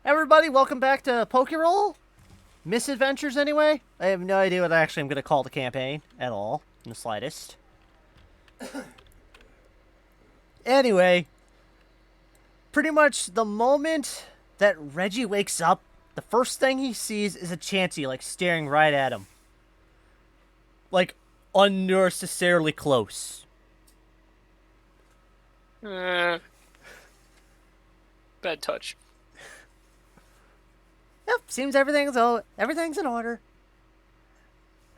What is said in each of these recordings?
Everybody, welcome back to Pokerole. Misadventures, anyway. I have no idea what actually I'm going to call the campaign at all, in the slightest. Anyway, pretty much the moment that Reggie wakes up, the first thing he sees is a Chansey, like, staring right at him. Like, unnecessarily close. Bad touch. Yep, seems everything's in order.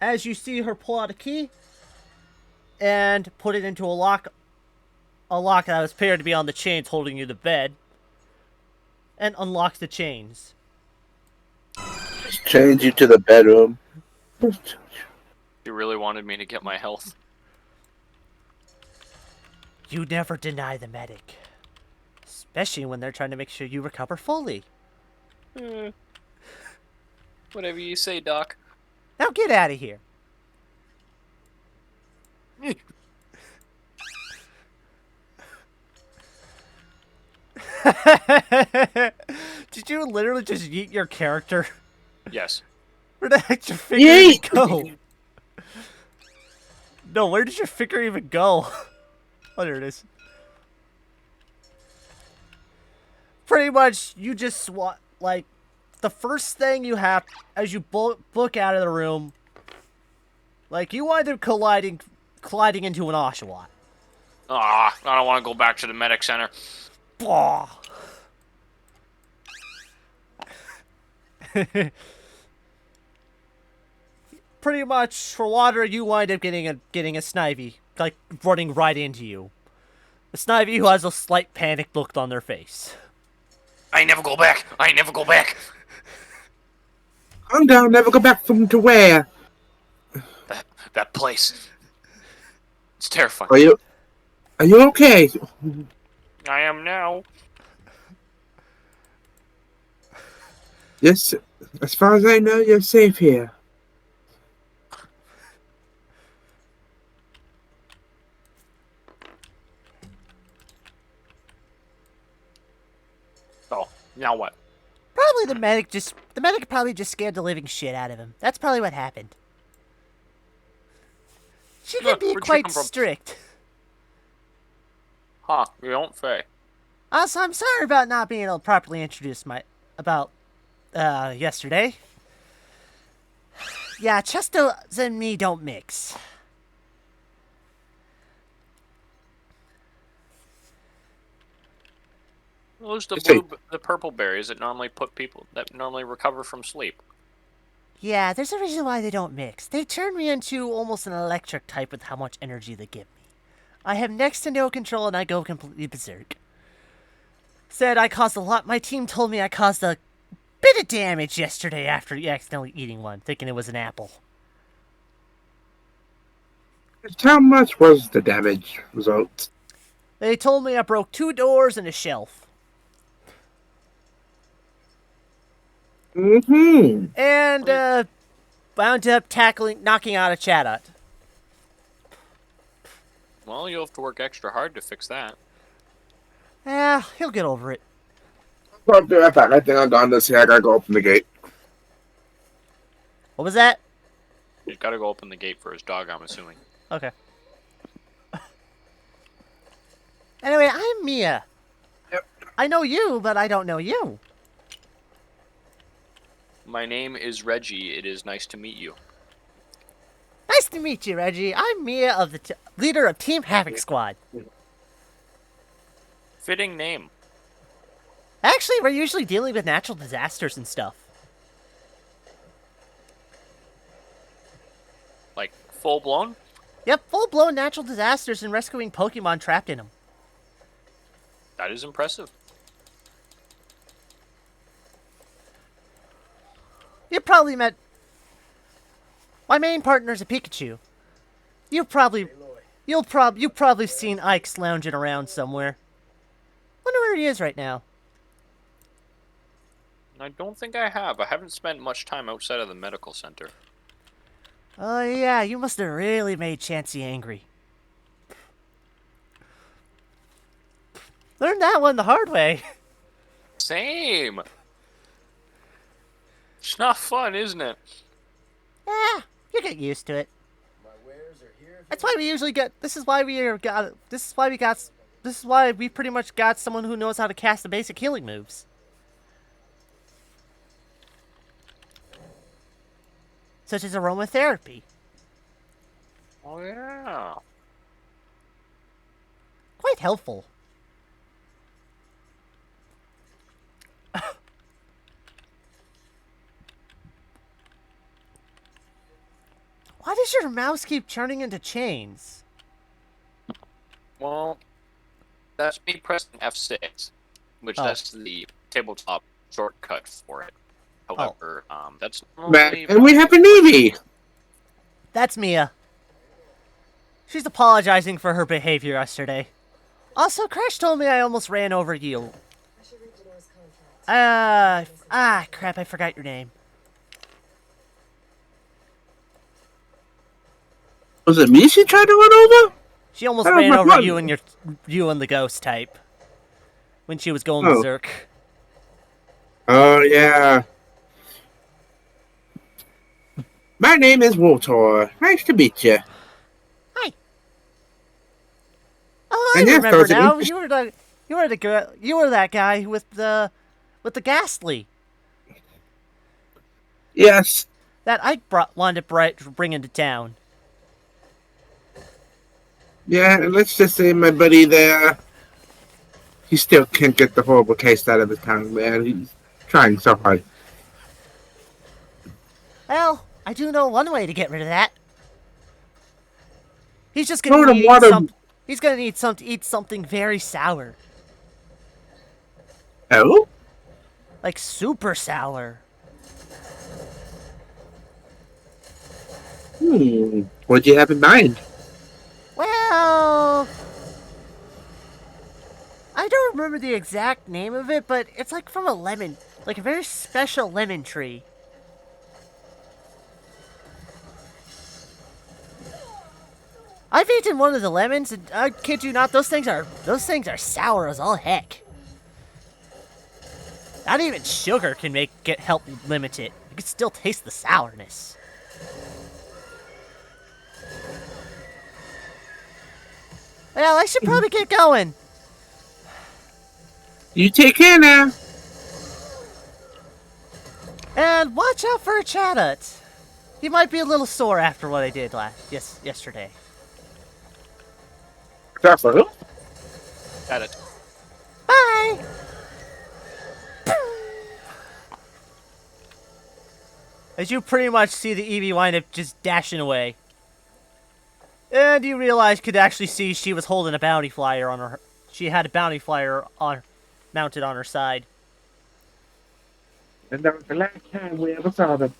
As you see her pull out a key and put it into a lock that was appeared to be on the chains holding you to bed, and unlock the chains. Just change you to the bedroom. You really wanted me to get my health. You never deny the medic, especially when they're trying to make sure you recover fully. Whatever you say, Doc. Now get out of here. Did you literally just yeet your character? Yes. Where the heck did your figure even go? No, where did your figure even go? Oh, there it is. Pretty much, you just like, the first thing you have as you book out of the room, like, you wind up colliding into an Oshawott. I don't want to go back to the medic center. Blah. Pretty much, for water, you wind up getting a Snivy, like, running right into you. A Snivy who has a slight panic look on their face. I never go back. I never go back. I'm down. Never go back from to where? That place. It's terrifying. Are you okay? I am now. Yes. As far as I know, you're safe here. Oh, now what? Probably the medic probably just scared the living shit out of him. That's probably what happened. She can be Where'd you quite come from? strict. Huh, you don't say. Also, I'm sorry about not being able to properly introduce yesterday. Yeah, Chestos and me don't mix. Those the purple berries that normally recover from sleep. Yeah, there's a reason why they don't mix. They turn me into almost an electric type with how much energy they give me. I have next to no control and I go completely berserk. Said I caused a lot. My team told me I caused a bit of damage yesterday after accidentally eating one, thinking it was an apple. How much was the damage result? They told me I broke 2 doors and a shelf. Mm-hmm. And, wound up knocking out a Chatot. Well, you'll have to work extra hard to fix that. Yeah, he'll get over it. I'll be right back. I think I'm done this here. I gotta go open the gate. What was that? He's got to go open the gate for his dog, I'm assuming. Okay. Anyway, I'm Mia. Yep. I know you, but I don't know you. My name is Reggie. It is nice to meet you. Nice to meet you, Reggie. I'm Mia, of the leader of Team Havoc Squad. Fitting name. Actually, we're usually dealing with natural disasters and stuff. Like, full blown? Yep, full-blown natural disasters and rescuing Pokemon trapped in them. That is impressive. You probably met... My main partner's a Pikachu. You've probably seen Ike's lounging around somewhere. Wonder where he is right now. I don't think I have. I haven't spent much time outside of the medical center. Oh yeah, you must have really made Chansey angry. Learned that one the hard way. Same. It's not fun, isn't it? Yeah, you get used to it. That's why we usually get. This is why we got. This is why we got. This is why we pretty much got someone who knows how to cast the basic healing moves. Such as aromatherapy. Oh yeah. Quite helpful. Why does your mouse keep turning into chains? Well, that's me pressing F6, which Oh. that's the tabletop shortcut for it. However, that's Man, normally and we have an Eevee. That's Mia. She's apologizing for her behavior yesterday. Also, Crash told me I almost ran over you. Crap, I forgot your name. Was it me she tried to run over? She almost Oh, ran my over God. you and the ghost type. When she was going Oh. berserk. Oh, yeah. My name is Walter. Nice to meet you. Hi. Oh, I And yes, remember those are now. interest- You were that guy with the ghastly Yes. that I wanted to bring into town. Yeah, and let's just say my buddy there, he still can't get the horrible taste out of his tongue, man. He's trying so hard. Well, I do know one way to get rid of that. He's just Throw gonna the need water- He's gonna need to eat something very sour, Oh? like super sour. What do you have in mind? Well, I don't remember the exact name of it, but it's like from a lemon, like a very special lemon tree. I've eaten one of the lemons, and I kid you not, those things are sour as all heck. Not even sugar can help limit it. You can still taste the sourness. Well, I should probably get going. You take care now. And watch out for Chatut. He might be a little sore after what I did yesterday. That's for who? Got it. Bye! As you pretty much see the Eevee wind up just dashing away. And you realize could actually see she was holding a bounty flyer on her. She had a bounty flyer mounted on her side. And that was the last time we ever saw them.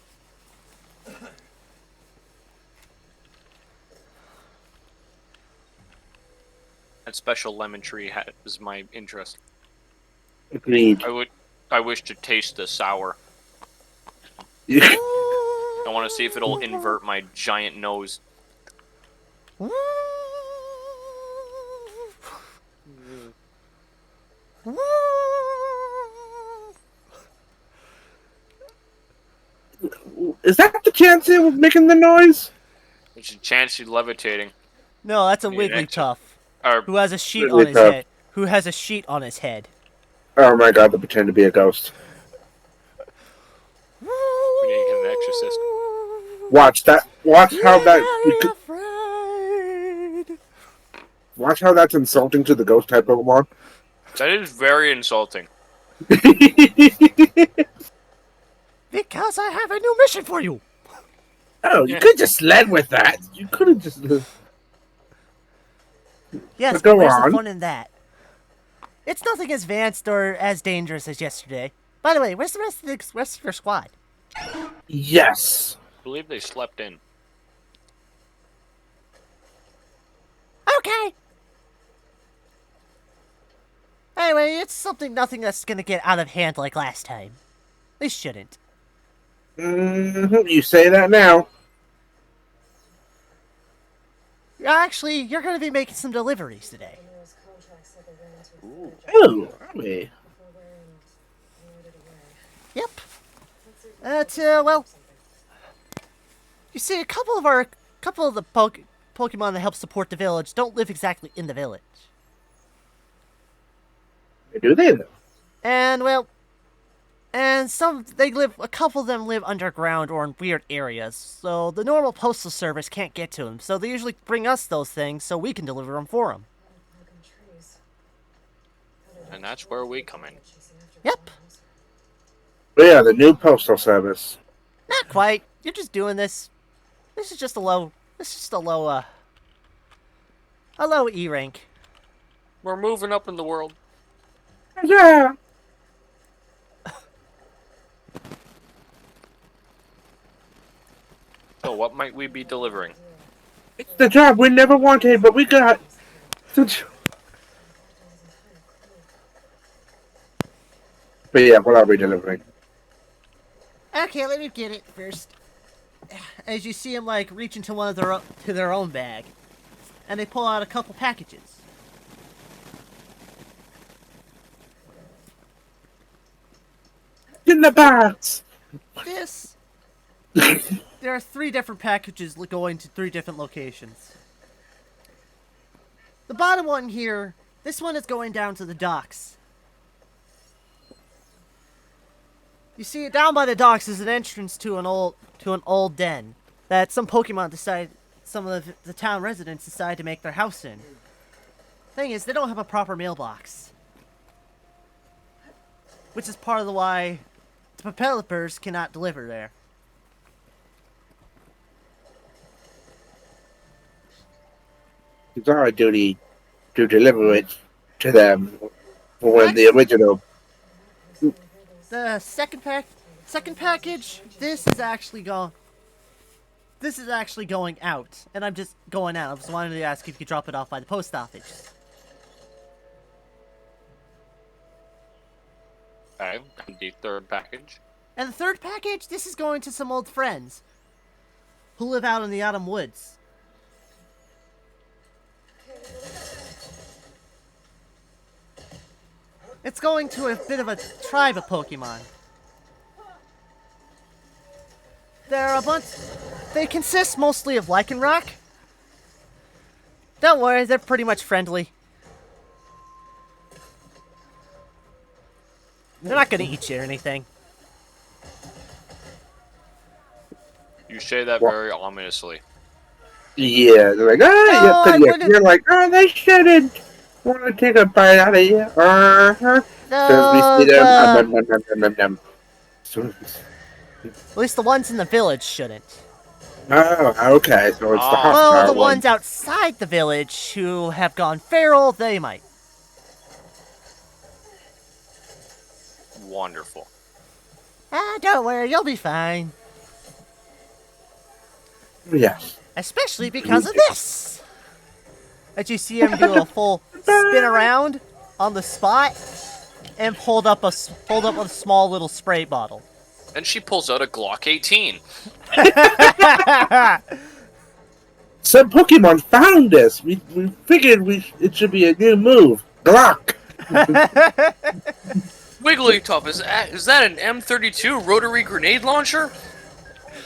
That special lemon tree is my interest. Agreed. I wish to taste the sour. Yeah. I want to see if it'll invert my giant nose. Is that the chance it was making the noise? There's a chance you're levitating. No, that's a Yeah, Wigglytuff Or who has a sheet on his Wigglytuff. head. Who has a sheet on his head. Oh my god, they pretend to be a ghost. we need to get an exorcist. Watch that. Watch how that. Very afraid. Watch how that's insulting to the ghost type Pokemon. That is very insulting. Because I have a new mission for you. Oh, you could just led with that. You could have just. Yes, But but go where's on. the fun in that? It's nothing as advanced or as dangerous as yesterday. By the way, where's the rest of your squad? Yes. I believe they slept in. Okay. Anyway, it's nothing that's gonna get out of hand like last time. They shouldn't. You say that now. Actually, you're gonna be making some deliveries today. Oh, are we? Yep. Well, you see, a couple of the Pokemon that help support the village don't live exactly in the village. Do they though? And, well, a couple of them live underground or in weird areas, so the normal postal service can't get to them, so they usually bring us those things so we can deliver them for them. And that's where we come in. Yep. But yeah, the new postal service. Not quite. You're just doing this. This is just a low E rank. We're moving up in the world. Yeah. So what might we be delivering? It's the job we never wanted, but we got. But yeah, what are we delivering? Okay, let me get it first. As you see them like reach into their own bag, and they pull out a couple packages. In the box. This. There are 3 different packages going to 3 different locations. The bottom one here, this one is going down to the docks. You see, down by the docks is an entrance to an old den that some of the town residents decide to make their house in. Thing is, they don't have a proper mailbox, which is part of the why the developers cannot deliver there. It's our duty to deliver it to them when the original. The second package, this is actually going out, and I'm just going out. I just wanted to ask if you could drop it off by the post office. Okay, and the third package. And the third package, this is going to some old friends who live out in the autumn woods. It's going to a bit of a tribe of Pokemon. They consist mostly of Lycanroc. Don't worry, they're pretty much friendly. They're not gonna eat you or anything. You say that very ominously. Yeah, they're like, you're like, oh, they shouldn't want to take a bite out of you. No, we see them. at least the ones in the village shouldn't. Oh, okay, so it's the hostile Well, the one. ones outside the village who have gone feral, they might. Wonderful. Don't worry, you'll be fine. Yes. Especially because of this. As you see him do a full spin around on the spot and pulled up a small little spray bottle. And she pulls out a Glock 18. Some Pokemon found us. We figured it should be a new move. Glock. Wigglytuff, is that an M32 rotary grenade launcher?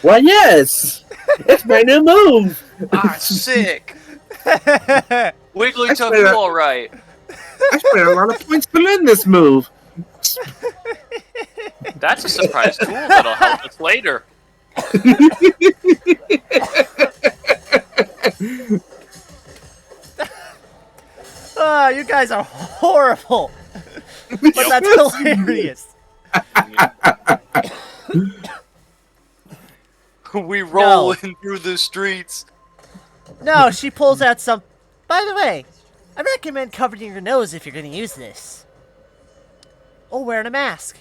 Why, yes. It's my new move. Ah, sick. Wigglytuff, you alright. I spent a lot of points to learn this move. That's a surprise tool that'll help us later. You guys are horrible. But that's hilarious. We rolling through the streets. No, she pulls out some... By the way, I recommend covering your nose if you're going to use this. Or wearing a mask.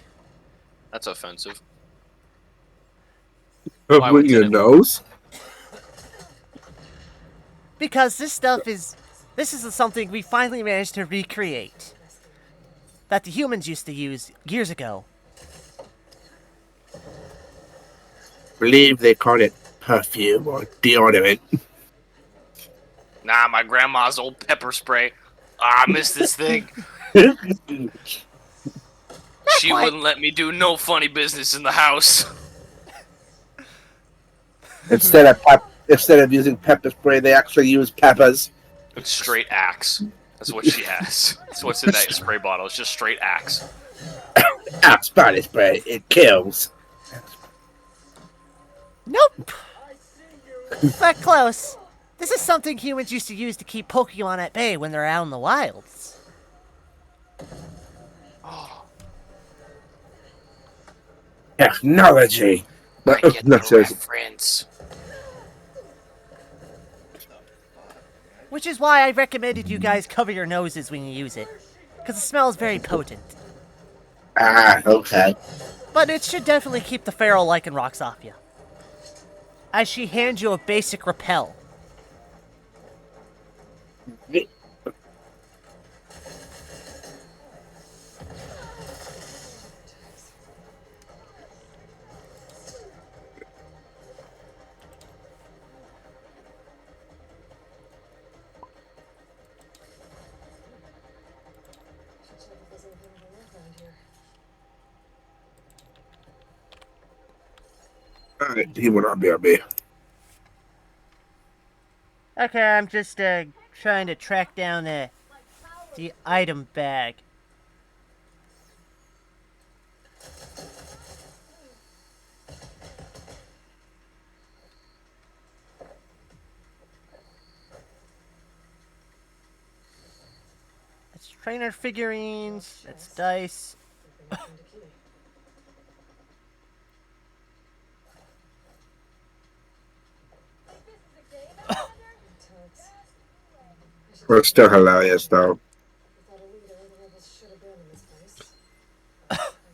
That's offensive. With your nose? Because this is something we finally managed to recreate. That the humans used to use years ago. I believe they call it perfume or deodorant. Nah, my grandma's old pepper spray. Ah, I miss this thing. She wouldn't let me do no funny business in the house. Instead of using pepper spray, they actually use peppers. It's straight axe. That's what she has. That's what's in that spray bottle. It's just straight axe. Body spray. It kills. Nope. But close. This is something humans used to use to keep Pokemon at bay when they're out in the wilds. Technology. I get the reference. Which is why I recommended you guys cover your noses when you use it. Because the smell is very potent. Okay. But it should definitely keep the feral lichen rocks off you. As she hands you a basic repel. Alright, he will not be on me. Okay, I'm just trying to track down the item bag. That's trainer figurines, that's dice. Well, it's still hilarious, though.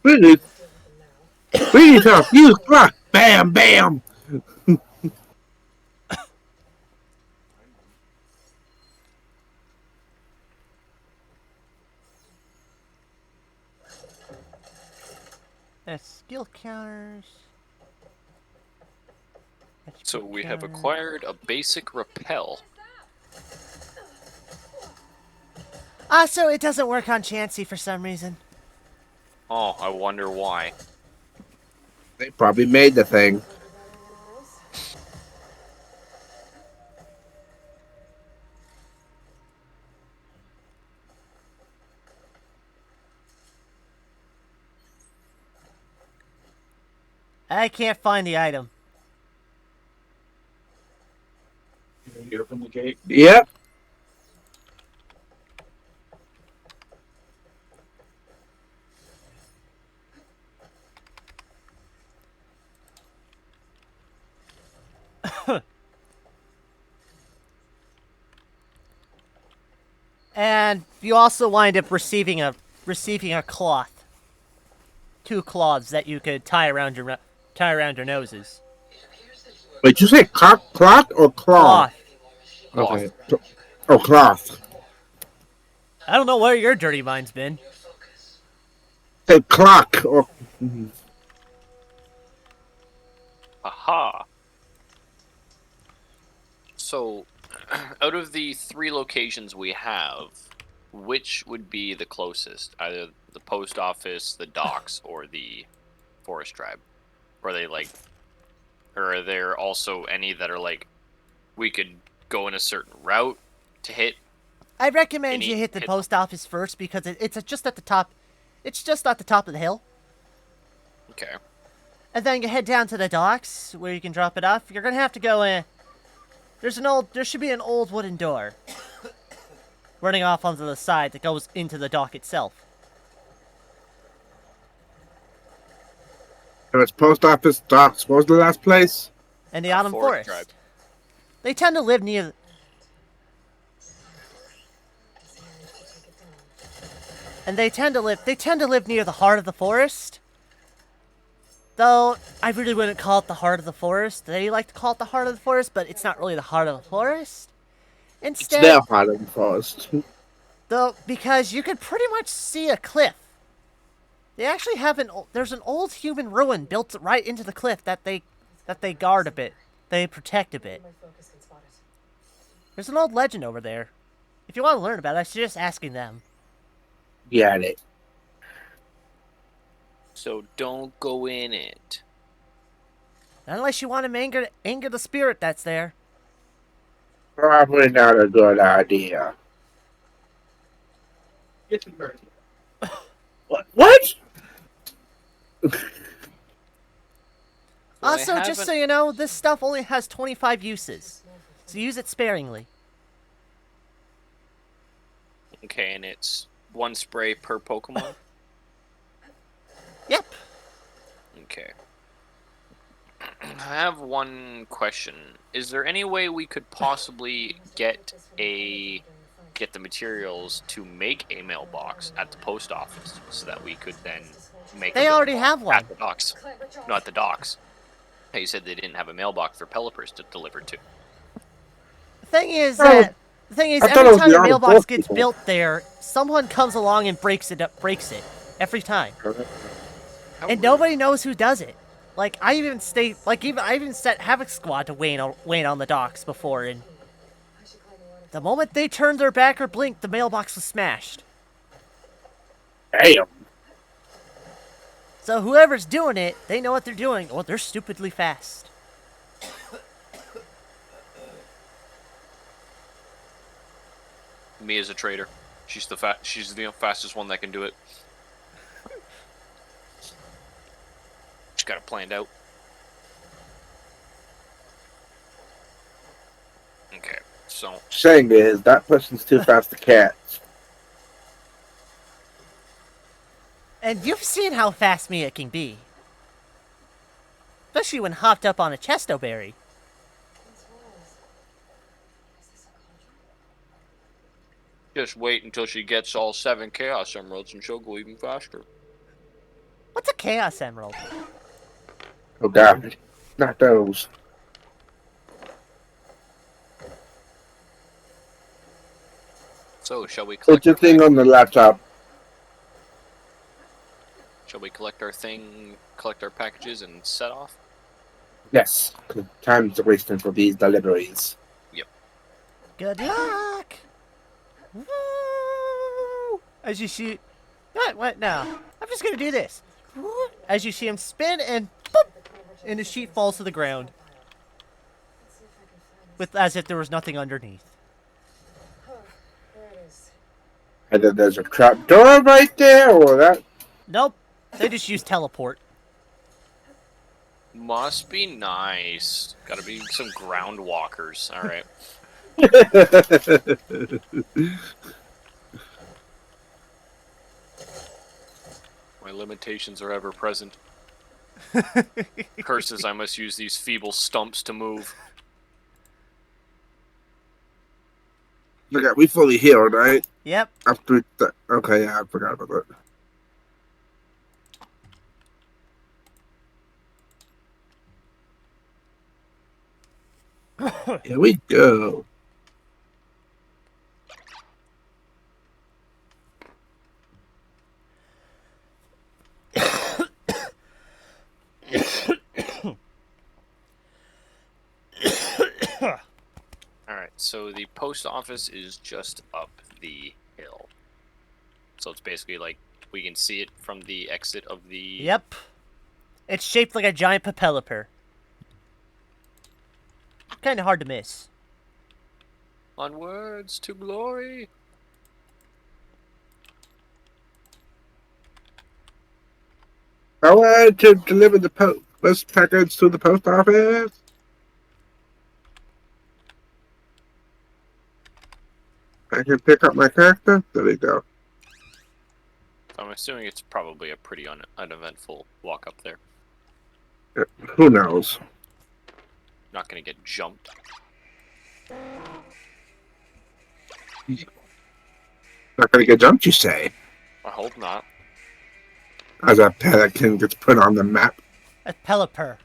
Really? Really tough. Use block. Bam, bam. That's skill counters. So we have acquired a basic repel. So it doesn't work on Chansey for some reason. Oh, I wonder why. They probably made the thing. I can't find the item. You open the gate? Yep. And you also wind up receiving a cloth. 2 cloths that you could tie around your noses. Wait, you say cloth or cloth? Cloth. Okay. Oh, cloth. I don't know where your dirty mind's been. Say clock or. Aha. So, out of the 3 locations we have, which would be the closest? Either the post office, the docks, or the forest tribe? Or are they like, or are there also any that are like, we could go in a certain route to hit? I recommend you hit the post office first because it's just at the top. It's just at the top of the hill. Okay. And then you head down to the docks where you can drop it off. You're gonna have to go in. There should be an old wooden door running off onto the side that goes into the dock itself. So it's post office, docks. What was the last place? And the Autumn Forest Forest. tribe. They tend to live near. And they tend to live near the heart of the forest. Though I really wouldn't call it the heart of the forest. They like to call it the heart of the forest, but it's not really the heart of the forest. Instead, It's their part of the forest. though, because you could pretty much see a cliff. They actually have there's an old human ruin built right into the cliff that they guard a bit. They protect a bit. There's an old legend over there. If you want to learn about it, I suggest asking them. Got it. So don't go in it. Unless you want to anger the spirit that's there. Probably not a good idea. Get the bird. What? Also, I just so haven't- you know, this stuff only has 25 uses. So use it sparingly. Okay, and it's 1 spray per Pokemon? Yep. Okay. I have one question. Is there any way we could possibly get the materials to make a mailbox at the post office so that we could then make They a already mailbox have one. at the docks? No, at the docks. You said they didn't have a mailbox for Pelipers to deliver to. The thing is, I thought it every was time the a Art of mailbox War gets people. built there, someone comes along and breaks it every time. How And rude. nobody knows who does it. Like I even set Havoc Squad to wait on the docks before, and the moment they turned their back or blinked, the mailbox was smashed. Damn. So whoever's doing it, they know what they're doing. Well, they're stupidly fast. Me as a trader. She's the fastest one that can do it. She's got it planned out. Okay, so Saying is, that person's too fast to catch. And you've seen how fast Mia can be. Especially when hopped up on a Chesto Berry. just wait until she gets all 7 Chaos Emeralds and she'll go even faster. What's a Chaos Emerald? Oh god. Not those. So, shall we It's collect a our thing on the laptop. Shall we collect our packages and set off? Yes. Time's wasting for these deliveries. Good luck! Woo! As you see... What now? I'm just gonna do this. Woo! As you see him spin and boop! And the sheet falls to the ground. As if there was nothing underneath. And then there's a trap door right there, or that. Nope. They just use teleport. Must be nice. Gotta be some ground walkers. Alright. My limitations are ever present. Curses, I must use these feeble stumps to move. Okay, we fully healed, right? Yep. After the... Okay, yeah, I forgot about that. Here we go. Alright, so the post office is just up the hill. So it's basically like we can see it from the exit of the... Yep. It's shaped like a giant Pelipper. Kinda hard to miss. Onwards to glory. I wanted to deliver the post package to the post office. I can pick up my character. There we go. I'm assuming it's probably a pretty uneventful walk up there. Who knows? Not gonna get jumped. Not gonna get jumped, you say? I hope not. As a pelican gets put on the map. A Pelipper.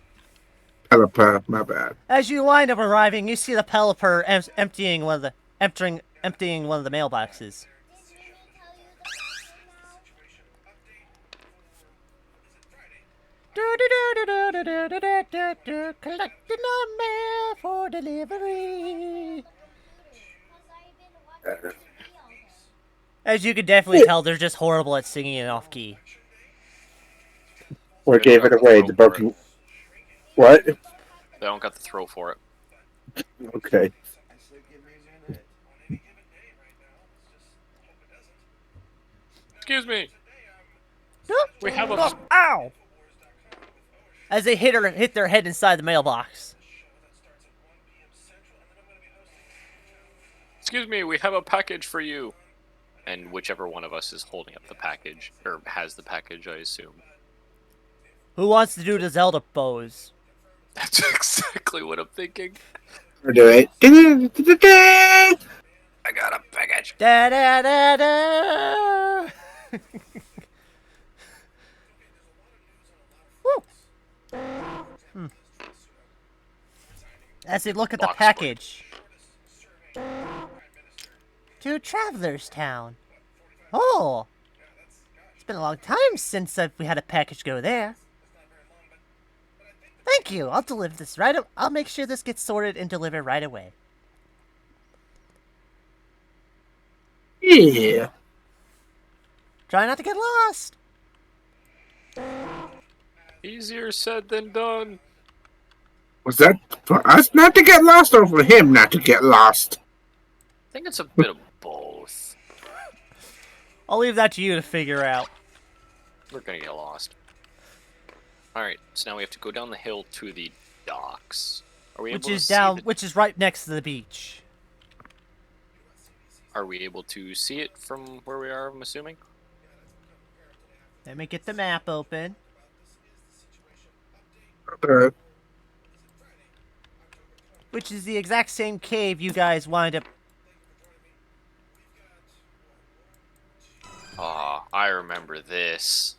Pelipper, my bad. As you wind up arriving, you see the Pelipper emptying one of the mailboxes. Collecting the mail for delivery. As you can definitely tell, they're just horrible at singing it off key. Or gave it away. The broken. What? They don't got the throat for it. Okay. Excuse me. We have a. Oh, ow! As they hit their head inside the mailbox. Excuse me, we have a package for you. And whichever one of us is holding up the package, or has the package, I assume. Who wants to do the Zelda pose? That's exactly what I'm thinking. I'll do it. I got a package. Da da da da! Woo! As they look at the Box package. To Traveler's Town. Oh! It's been a long time since we had a package go there. Thank you. I'll deliver this I'll make sure this gets sorted and delivered right away. Yeah. Try not to get lost. Easier said than done. Was that for us not to get lost or for him not to get lost? I think it's a bit of both. I'll leave that to you to figure out. We're gonna get lost. Alright, so now we have to go down the hill to the docks. Are we able to see Which is right next to the beach. Are we able to see it from where we are, I'm assuming? Let me get the map open. Okay. Which is the exact same cave you guys wind up. Ah, I remember this.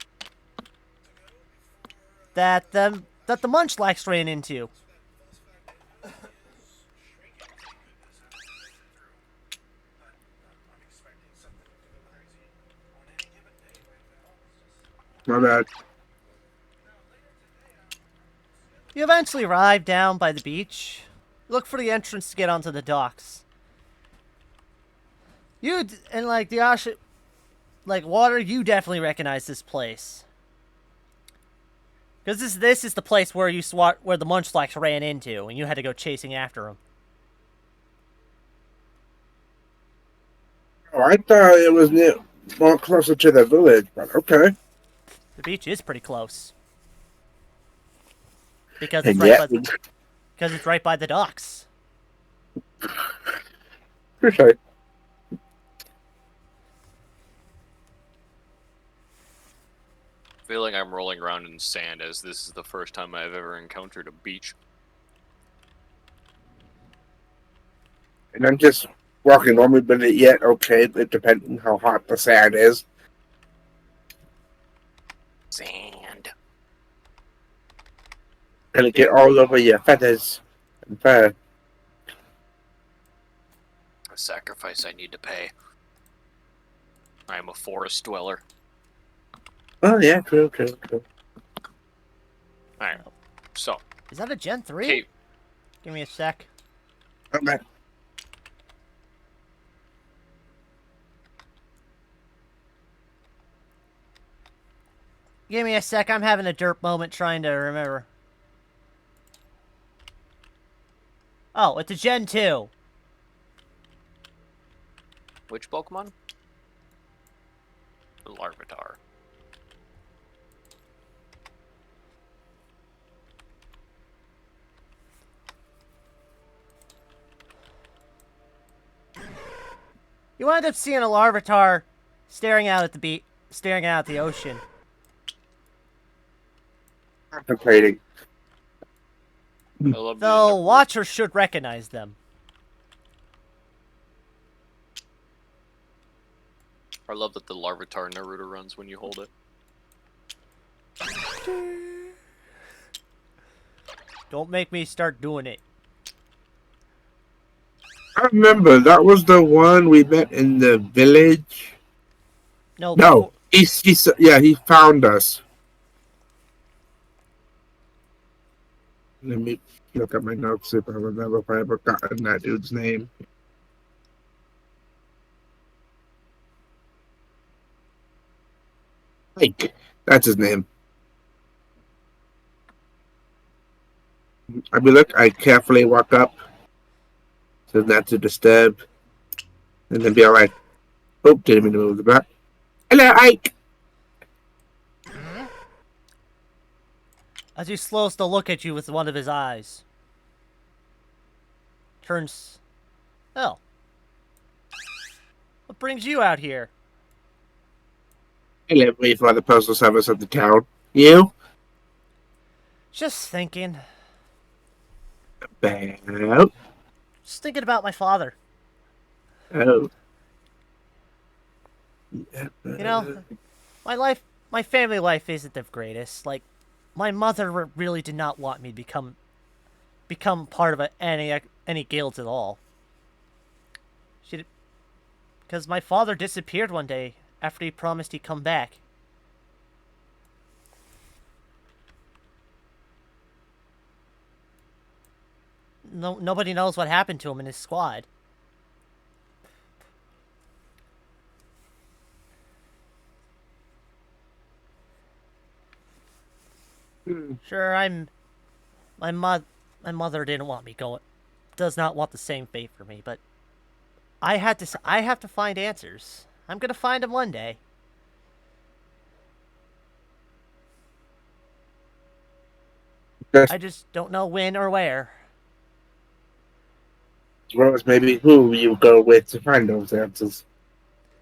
That the Munchlax ran into. My bad. You eventually arrive down by the beach. Look for the entrance to get onto the docks. And like the ocean, like water, you definitely recognize this place. Because this is the place where where the Munchlax ran into, and you had to go chasing after him. Oh, I thought it was more closer to the village, but okay. The beach is pretty close. Because And it's right by the docks. appreciate. Feeling I'm rolling around in sand as this is the first time I've ever encountered a beach. And I'm just walking normally, but yet okay. It depends on how hot the sand is. Sand. Gonna get all over your feathers and fur. A sacrifice I need to pay. I am a forest dweller. Oh yeah, true. Alright, so. Is that a Gen 3? Okay. Give me a sec. Okay. Give me a sec. I'm having a derp moment trying to remember. Oh, it's a Gen 2. Which Pokemon? The Larvitar. You wind up seeing a Larvitar staring out at the ocean. Contemplating. I love Though watchers should recognize them. I love that the Larvitar Naruto runs when you hold it. Don't make me start doing it. I remember that was the one we met in the village. No, He found us. Let me look at my notes see if I remember if I ever gotten that dude's name. Mike, that's his name. I mean, look, I carefully walk up so not to disturb, and then be all like, "Oh, didn't mean to move the back. Hello, Ike." As he slows to look at you with one of his eyes. Turns. Oh. What brings you out here? I live for the postal service of the town. You? Just thinking. About? Just thinking about my father. Oh. You know, my family life isn't the greatest. Like, my mother really did not want me to become part of any guilds at all. Because my father disappeared one day after he promised he'd come back. Nobody knows what happened to him and his squad. Sure, my mother didn't want me going. Does not want the same fate for me, but I have to find answers. I'm gonna find them one day. I just don't know when or where. As well as maybe who you go with to find those answers.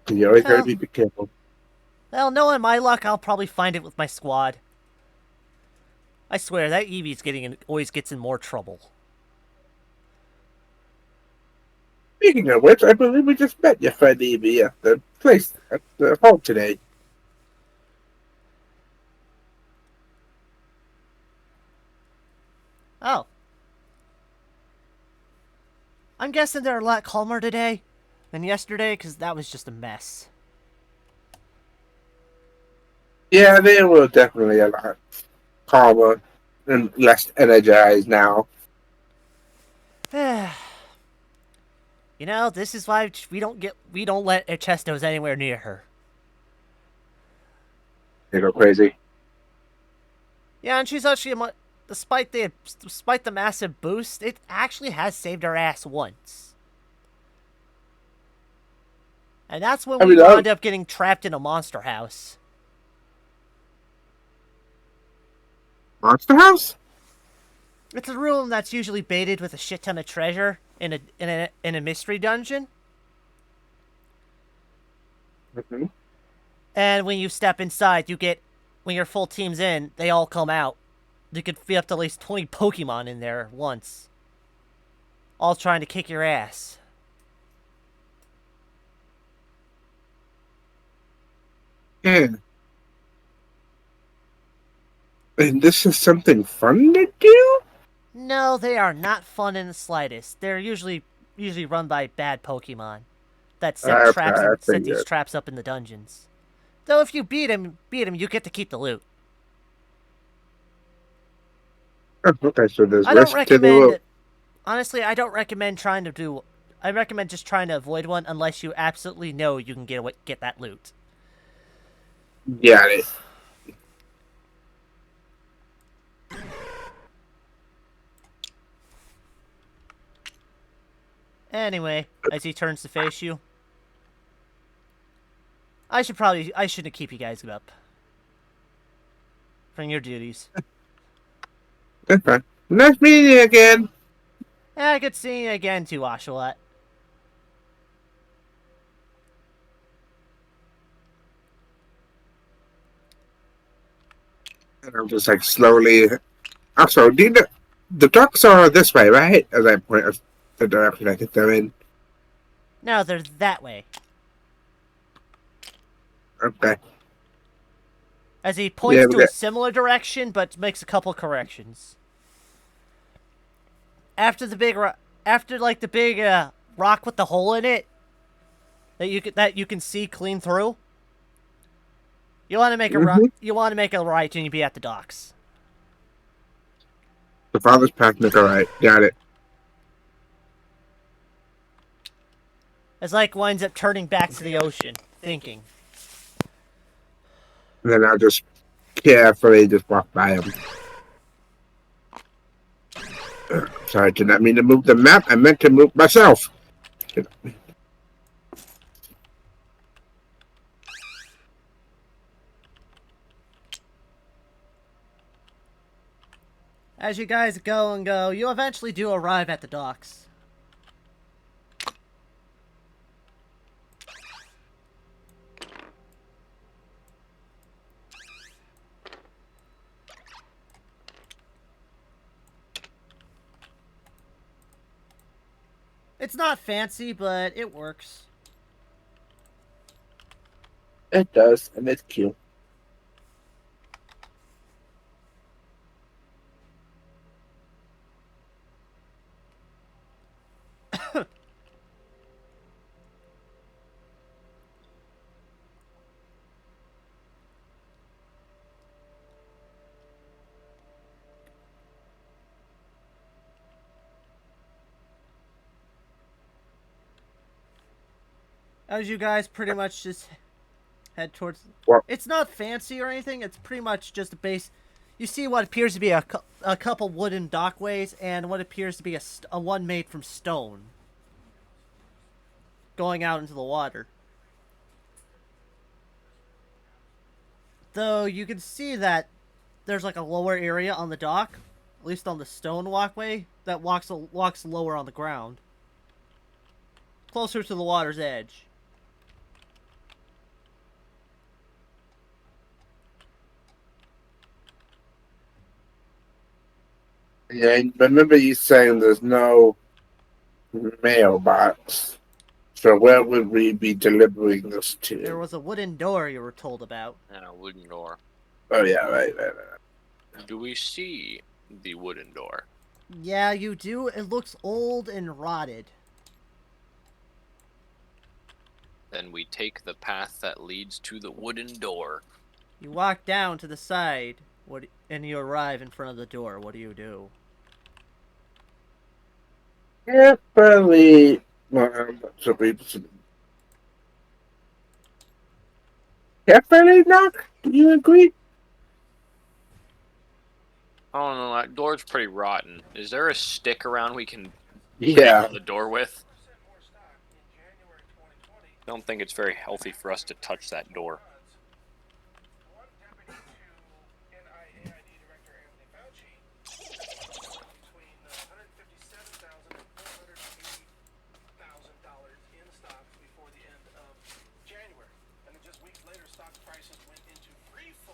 You always gotta be careful. Well, knowing my luck, I'll probably find it with my squad. I swear, that Eevee's always gets in more trouble. Speaking of which, I believe we just met your friend Evie at the place at the hall today. Oh. I'm guessing they're a lot calmer today than yesterday, because that was just a mess. Yeah, they were definitely a lot calmer and less energized now. You know, this is why we don't let Chestos anywhere near her. They go crazy. Yeah, and she's actually despite the massive boost, it actually has saved her ass once. And that's when we wound up getting trapped in a monster house. Monster house? It's a room that's usually baited with a shit ton of treasure in a mystery dungeon. Mm-hmm. And when you step inside, when your full team's in, they all come out. You could be up to at least 20 Pokemon in there at once. All trying to kick your ass. Yeah. And this is something fun to do? No, they are not fun in the slightest. They're usually run by bad Pokemon that set these traps up in the dungeons. Though if you beat them, you get to keep the loot. Oh, okay, so there's I don't risk to the loot. Honestly, I don't recommend trying to do. I recommend just trying to avoid one unless you absolutely know you can get that loot. Got it. Anyway, as he turns to face you, I shouldn't keep you guys up from your duties. Okay. Nice meeting you again. Yeah, good seeing you again too, Oshawott. And I'm just like slowly. Also, do you know, the ducks are this way, right? As I point at the direction I think they're in. No, they're that way. Okay. As he points to a similar direction, but makes a couple corrections. After the big rock with the hole in it that you can see clean through, you want to make a right and you be at the docks. The father's path, make all right. Got it. As winds up turning back to the ocean, thinking. And then I'll just carefully just walk by him. Sorry, I did not mean to move the map. I meant to move myself. As you guys go and go, you eventually do arrive at the docks. It's not fancy, but it works. It does, and it's cute. As you guys pretty much just head towards... Well, It's not fancy or anything. It's pretty much just a base... You see what appears to be a couple wooden dockways and what appears to be a one made from stone going out into the water. Though you can see that there's like a lower area on the dock, at least on the stone walkway, that walks lower on the ground. Closer to the water's edge. yeah, I remember you saying there's no mailbox. So where would we be delivering this to? There was a wooden door you were told about. And a wooden door. Oh yeah, right. Do we see the wooden door? Yeah, you do. It looks old and rotted. Then we take the path that leads to the wooden door. You walk down to the side, and you arrive in front of the door. What do you do? Carefully. Carefully knock. Do you agree? I don't know, that door's pretty rotten. Is there a stick around we can Yeah. nail the door with? I don't think it's very healthy for us to touch that door.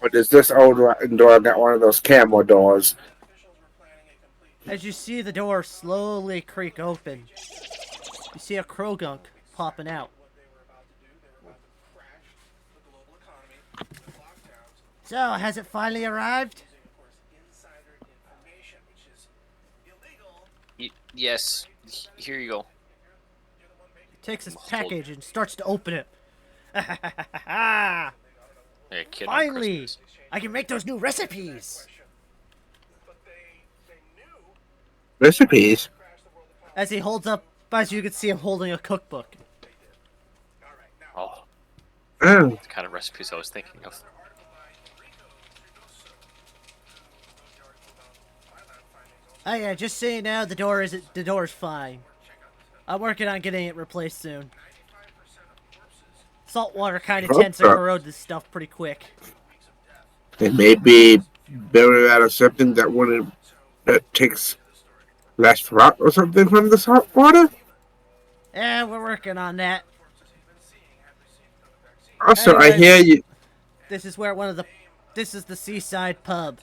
But is this old rotten door got one of those camel doors? As you see the door slowly creak open, you see a Krogunk popping out. So, has it finally arrived? Yes. Here you go. Takes his Hold- package and starts to open it. Hey, kid on Finally, Christmas. I can make those new recipes. Recipes? As he holds up, as you can see him holding a cookbook. Oh, Oh. the kind of recipes I was thinking of. Oh yeah, just so you know, the door's fine. I'm working on getting it replaced soon. Salt water kind of tends to corrode this stuff pretty quick. It may be built out of something that takes less rot or something from the salt water. Yeah, we're working on that. Also, I Anyways. hear you. This is where this is the seaside pub.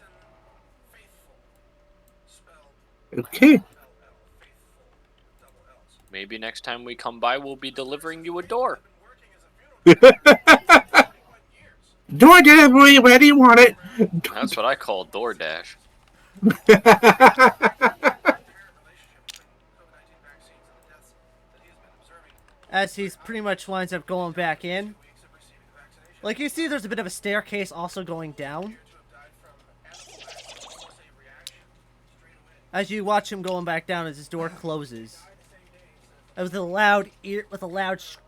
Okay. Maybe next time we come by, we'll be delivering you a door. Door delivery, where do you want it? That's what I call DoorDash. As he's pretty much winds up going back in. Like you see, there's a bit of a staircase also going down. As you watch him going back down as his door closes. And with a loud squeak.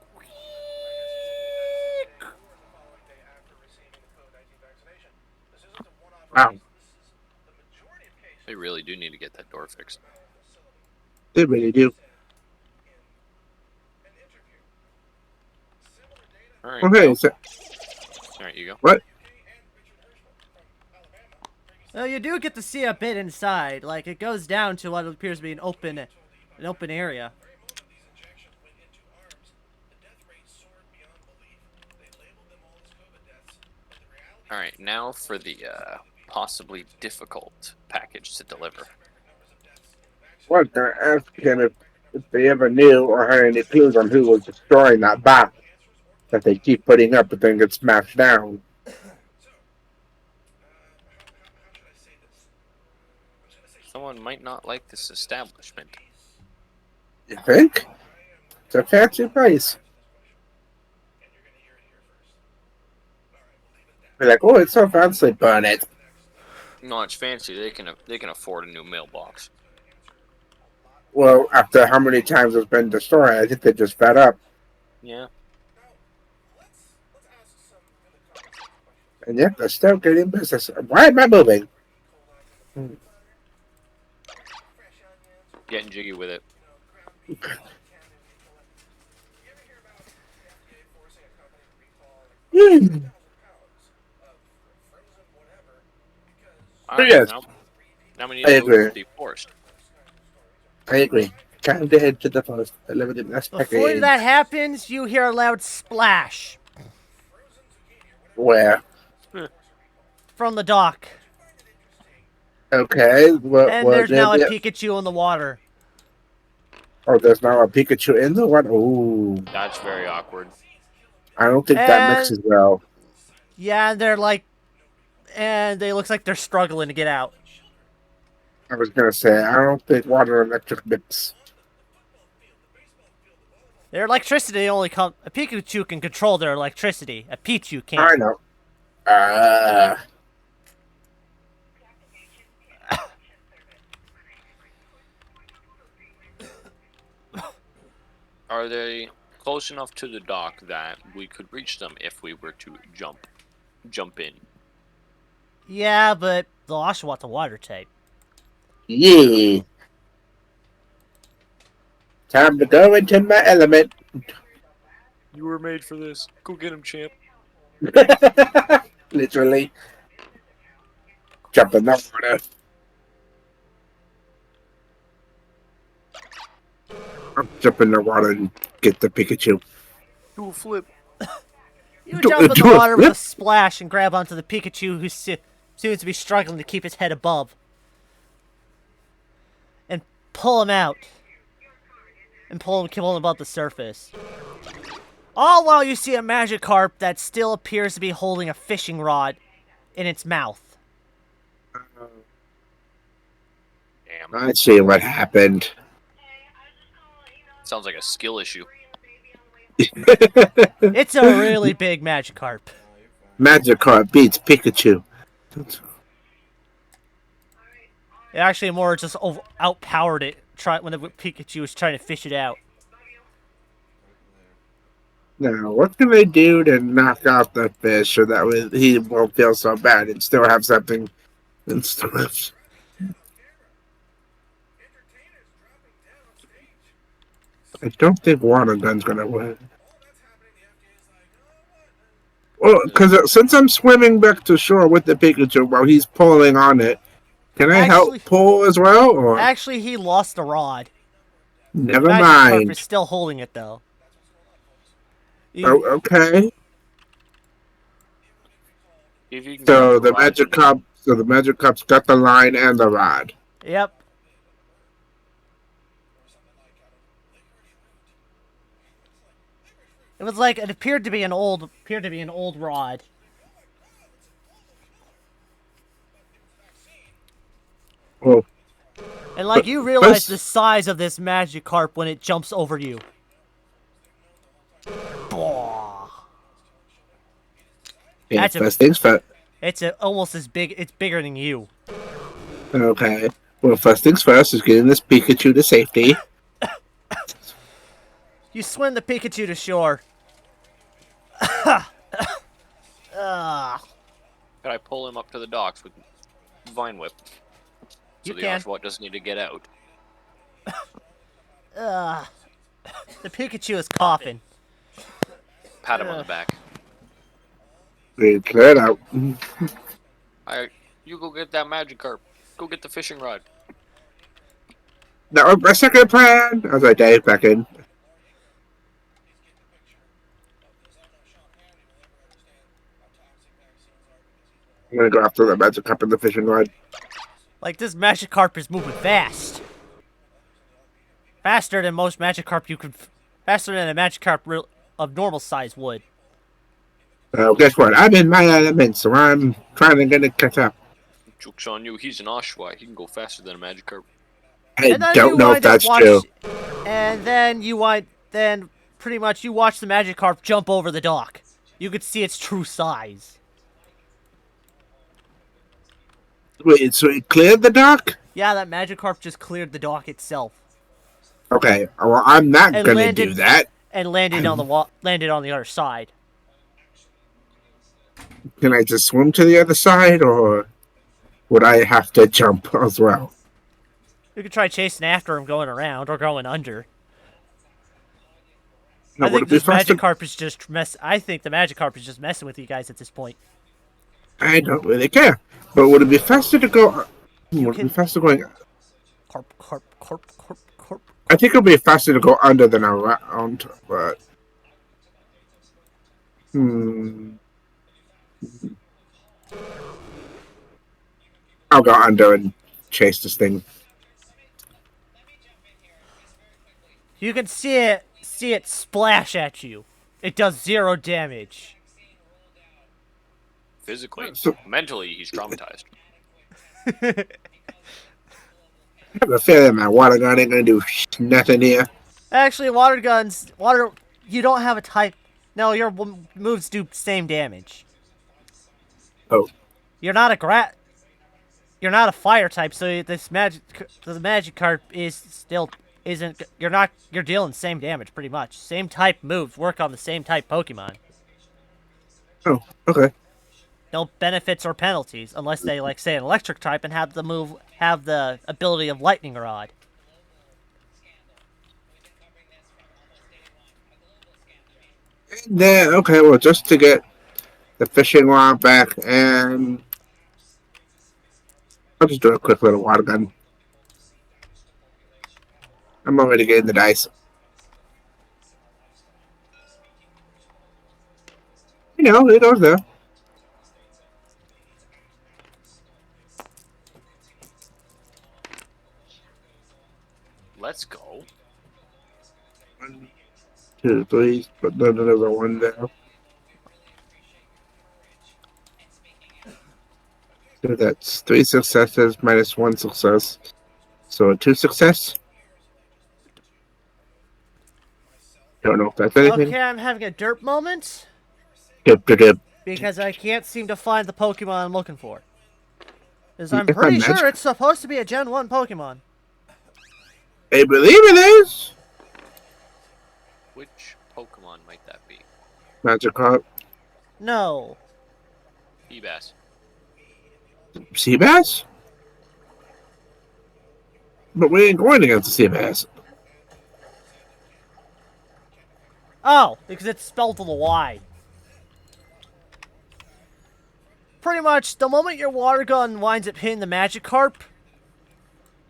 Wow. They really do need to get that door fixed. They really do. All right, Okay, go. so All right, you go. what? Well, you do get to see a bit inside. Like, it goes down to what appears to be an open area. All right, now for the possibly difficult package to deliver. What they're asking if they ever knew or had any clues on who was destroying that box that they keep putting up but then gets smashed down. Someone might not like this establishment. You think? It's a fancy place. Be like, oh, it's so fancy, burn it. No, it's fancy. They can afford a new mailbox. Well, after how many times it's been destroyed, I think they're just fed up. Yeah. And yet they're still getting business. Why am I moving? Getting jiggy with it. All right, Yes. now we need I to move agree. to the forest. I agree. Time to head to the forest. Deliver the next Before package. that happens, you hear a loud splash Where? from the dock. Okay. And there's now a Pikachu in the water. Oh, there's now a Pikachu in the one. Ooh. That's very awkward. I don't think that And- mixes well. Yeah, and they looks like they're struggling to get out. I was gonna say I don't think water and electric mix. Their electricity only a Pikachu can control their electricity. A Pichu I can't. know. Are they close enough to the dock that we could reach them if we were to jump in? Yeah, but they'll also want the water type. Yeah. Time to go into my element. You were made for this. Go get him, champ. Literally. Jump in the water. I'll jump in the water and get the Pikachu. Do a flip. You Do- jump in the do a water with flip? a splash and grab onto the Pikachu who seems to be struggling to keep his head above. And pull him out. And pull him above the surface. All while you see a Magikarp that still appears to be holding a fishing rod in its mouth. Damn. I see what happened. Sounds like a skill issue. It's a really big Magikarp. Magikarp beats Pikachu. It actually more just outpowered it when the Pikachu was trying to fish it out. Now, what can they do to knock out the fish so that way he won't feel so bad and still have something in storage? I don't think water gun's gonna work. Well, because since I'm swimming back to shore with the Pikachu while he's pulling on it, can I help pull as well? Or Actually, he lost the rod. never Magikarp mind. is still holding it though. Oh, okay. If you can So grab the rod, Magicup's got the line and the rod. Yep. It was like it appeared to be an old rod. Well, And like you realize the size of this Magikarp when it jumps over you. Bwah. yeah, That's a- first things first. It's almost as big. It's bigger than you. Okay. Well, first things first is getting this Pikachu to safety. You swim the Pikachu to shore. could I pull him up to the docks with Vine Whip? So You the can. Oshawott doesn't need to get out. The Pikachu is coughing. Pat him on the back. We clear it out. You go get that Magikarp. Go get the fishing rod. That was my second plan. As I dive back in. I'm gonna go after the magic cup and the fishing rod. Like, this Magikarp is moving fast. Faster than most Magikarp you could... Faster than a Magikarp of normal size would. Guess what? I'm in my element, so I'm trying to get it catch up. Joke's on you. He's an Oshawott. He can go faster than a Magikarp. I don't know if that's true. And then then pretty much you watch the Magikarp jump over the dock. You could see its true size. Wait, so it cleared the dock? Yeah, that Magikarp just cleared the dock itself. Okay, well, I'm not And gonna do that. And landed on the other side. Can I just swim to the other side, or would I have to jump as well? You could try chasing after him going around or going under. No, I think this Magikarp is just I think the Magikarp is just messing with you guys at this point. I don't really care. But would it be faster to go... Would it be faster going... Carp. I think it would be faster to go under than around, but... I'll go under and chase this thing. You can see it splash at you. It does 0 damage. Physically. So- Mentally, he's traumatized. I have a feeling my water gun ain't gonna do nothing here. Actually, you don't have a type. No, your moves do same damage. Oh. You're not a fire type, so the Magikarp you're dealing same damage pretty much. Same type moves work on the same type Pokemon. Oh, okay. No benefits or penalties unless they say an electric type and have the ability of lightning rod. Then, okay, well, just to get the fishing rod back, and I'll just do a quick little water gun. I'm already getting the dice. You know, it goes there. Let's go. 1, 2, 3, but no, another one there. So that's 3 successes minus 1 success. So 2 success. Don't know if that's anything. Okay, I'm having a derp moment Dip, dip, dip. because I can't seem to find the Pokemon I'm looking for. Because I'm If I'm pretty sure magic- it's supposed to be a Gen 1 Pokemon. I believe it is. Which Pokemon might that be? Magikarp. No. Feebas. Seabass? But we ain't going against the Seabass. Oh, because it's spelled with a Y. Pretty much, the moment your water gun winds up hitting the Magikarp,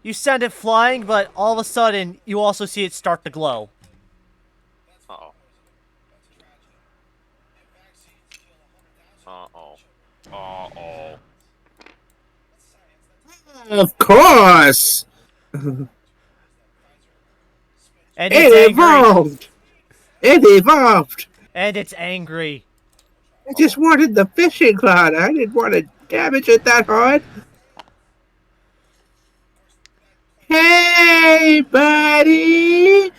you send it flying, but all of a sudden, you also see it start to glow. Uh-oh. Uh-oh. Uh-oh. Of course! And It it's angry. evolved! It evolved! And it's angry. I just wanted the fishing rod. I didn't want to damage it that hard. Hey, buddy!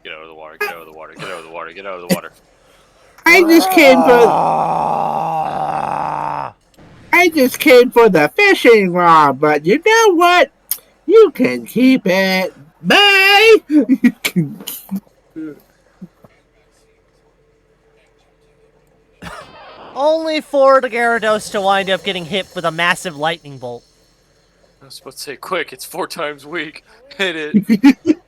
Get out of the water, get out of the water, get out of the water, get out of the water. I just came for the fishing rod, but you know what? You can keep it. Bye! You can keep it. Only for the Gyarados to wind up getting hit with a massive lightning bolt. I was supposed to say, quick, it's 4 times weak. Hit it.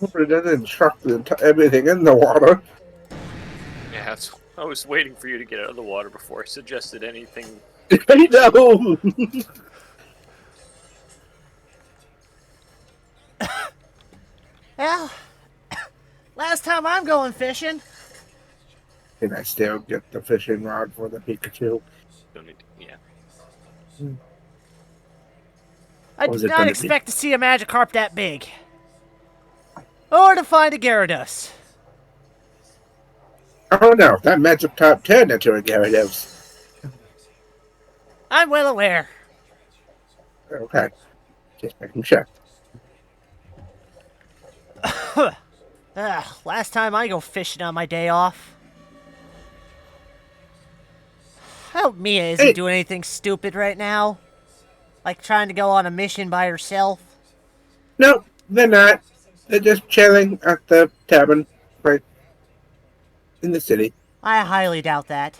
Hopefully it doesn't chuck everything in the water. Yeah, I was waiting for you to get out of the water before I suggested anything. I know. Well, last time I'm going fishing. Can I still get the fishing rod for the Pikachu? Don't need to, yeah. I Or was did it not gonna be- expect to see a Magikarp that big. Or to find a Gyarados. Oh no, that magic top turned into a Gyarados. I'm well aware. Okay. Just making sure. Last time I go fishing on my day off. I hope Mia isn't Hey. doing anything stupid right now. Like trying to go on a mission by herself. No, they're not. They're just chilling at the tavern right in the city. I highly doubt that.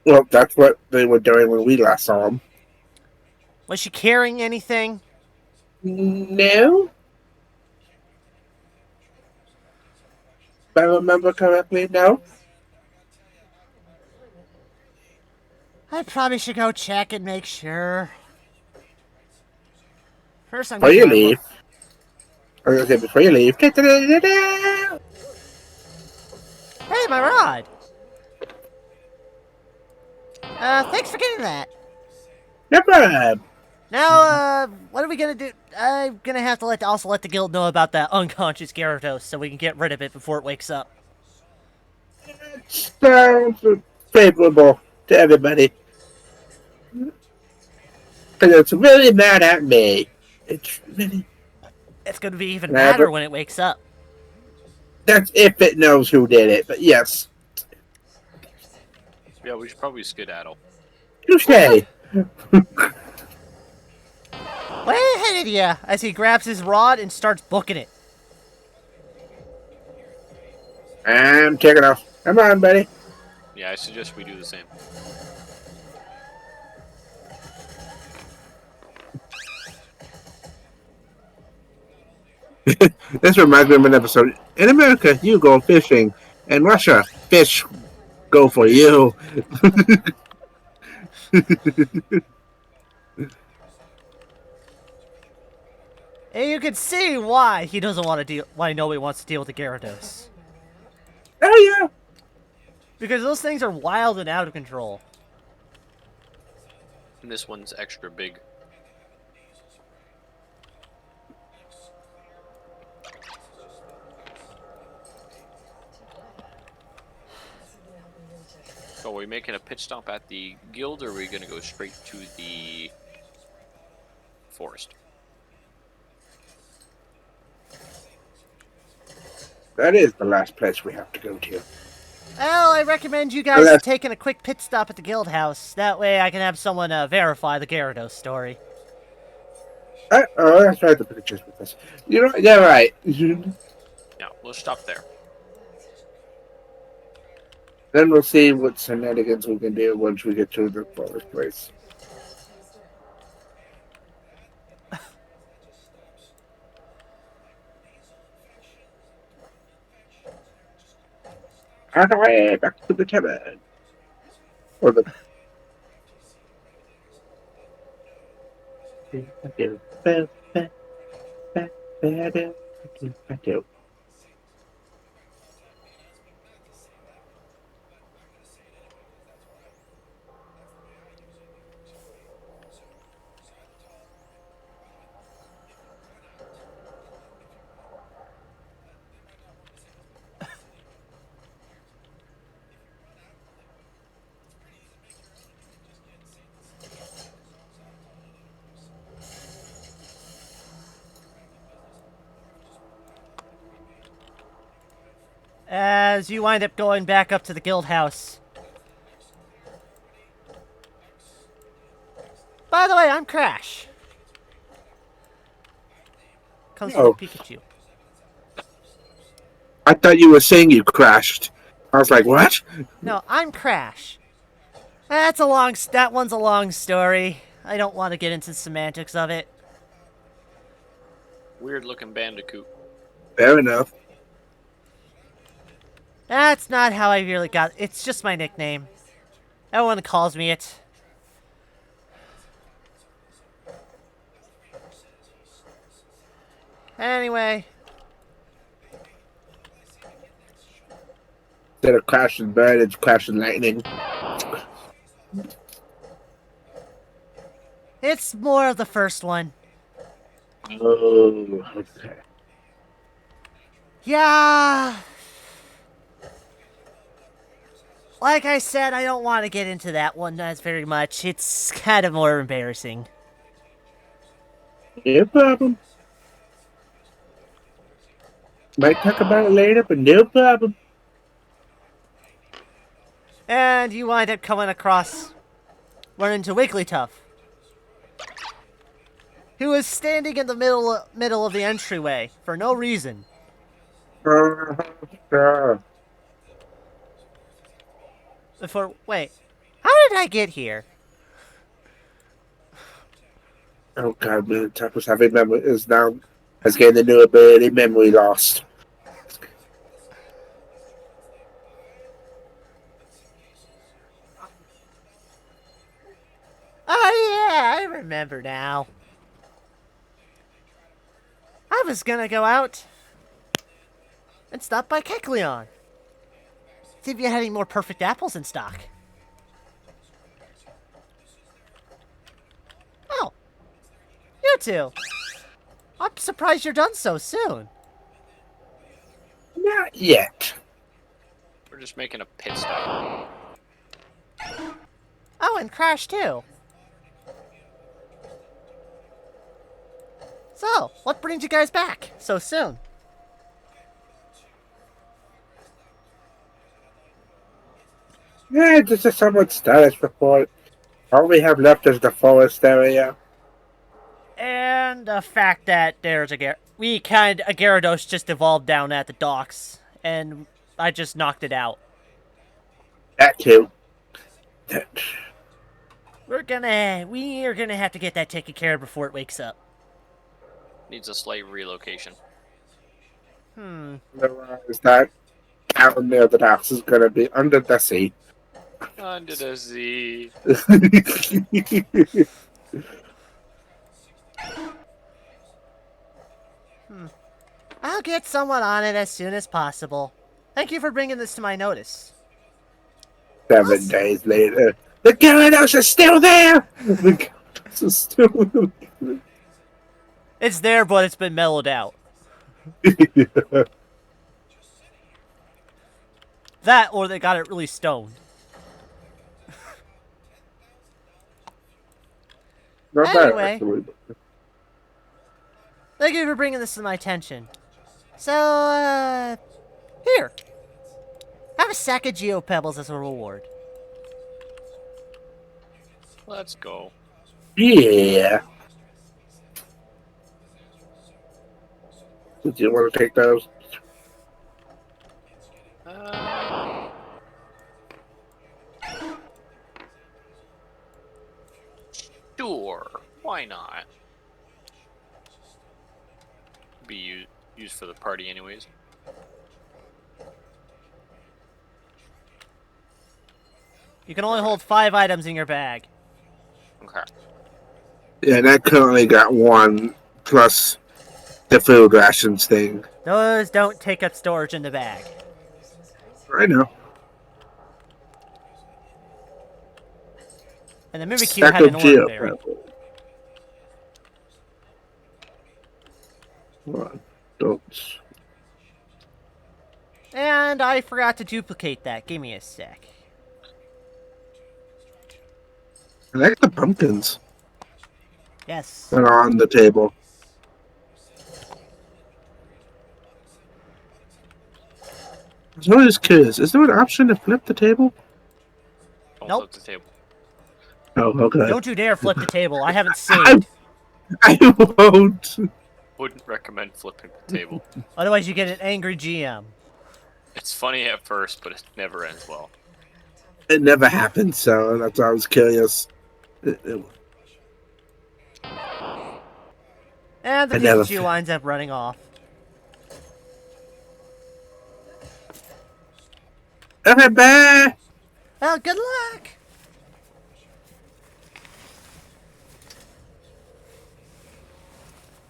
Well, that's what they were doing when we last saw them. Was she carrying anything? No? If I remember correctly, no? I probably should go check and make sure. First, I'm Before you getting my leave. I was gonna say, before you leave. Da-da-da-da-da! Hey, my rod! Thanks for getting that. No problem. Now, what are we gonna do? I'm gonna have to also let the guild know about that unconscious Gyarados so we can get rid of it before it wakes up. Sounds favorable to everybody. And it's really mad at me. It's really... It's gonna be even Never- madder when it wakes up. That's if it knows who did it, but yes. Yeah, we should probably skedaddle. Touche! Way ahead of ya as he grabs his rod and starts booking it. I'm taking off. Come on, buddy. Yeah, I suggest we do the same. This reminds me of an episode. In America, you go fishing. In Russia, fish go for you. And you can see why he doesn't want to deal. Why nobody wants to deal with the Gyarados. Oh, yeah. Because those things are wild and out of control. And this one's extra big. So are we making a pit stop at the guild, or are we going to go straight to the forest? That is the last place we have to go to. Well, I recommend you guys Unless- taking a quick pit stop at the guild house. That way I can have someone verify the Gyarados story. Oh, that's right, the pictures with us. You know, yeah, right. Yeah, we'll stop there. Then we'll see what shenanigans we can do once we get to the forest place. On the way back to the tavern. Or the... As you wind up going back up to the guild house. By the way, I'm Crash. Comes from Oh. Pikachu. I thought you were saying you crashed. I was like, what? No, I'm Crash. That one's a long story. I don't want to get into the semantics of it. Weird looking bandicoot. Fair enough. That's not how I really got. It's just my nickname. Everyone calls me it. Anyway, Instead of crash and burn, it's crash and lightning. it's more of the first one. Oh, okay. Yeah. Like I said, I don't want to get into that one as very much. It's kind of more embarrassing. No problem. Might talk about it later, but no problem. And you wind up running into Wigglytuff, who is standing in the middle of the entryway for no reason. Wait, how did I get here? Oh god, man, Tucker's having memory has gained the new ability, memory lost. Oh yeah, I remember now. I was gonna go out and stop by Kecleon. See if you had any more perfect apples in stock. Oh, you two. I'm surprised you're done so soon. Not yet. We're just making a pit stop. Oh, and Crash too. So, what brings you guys back so soon? Yeah, just a somewhat status report. All we have left is the forest area. And the fact that there's a Gyarados just evolved down at the docks, and I just knocked it out. That too. We are gonna have to get that taken care of before it wakes up. Needs a slight relocation. Otherwise, that town near the docks is gonna be under the sea. Under the sea. I'll get someone on it as soon as possible. Thank you for bringing this to my notice. 7 days later, the Gyarados is still there. The Gyarados is still there. It's there, but it's been mellowed out. That, or they got it really stoned. Not bad, Anyway. actually. Thank you for bringing this to my attention. So, here. Have a sack of Geopebbles as a reward. Let's go. Yeah. Do you want to take those? Sure. Why not? Be used for the party anyways. You can only hold 5 items in your bag. Okay. Yeah, and I currently got 1 plus the food rations thing. Those don't take up storage in the bag. I know. And the Mimikyu Stack had of an orange berry. Geopebbles. One, don't. And I forgot to duplicate that. Give me a sec. I like the pumpkins Yes. that are on the table. I was always curious. Is there an option to flip the table? Don't Nope. flip the table. Oh, okay. Don't you dare flip the table. I haven't saved. I won't. Wouldn't recommend flipping the table. Otherwise, you get an angry GM. It's funny at first, but it never ends well. It never happened, so that's why I was curious. It And the I never. Pikachu winds up running off. Okay, bye. Well, good luck!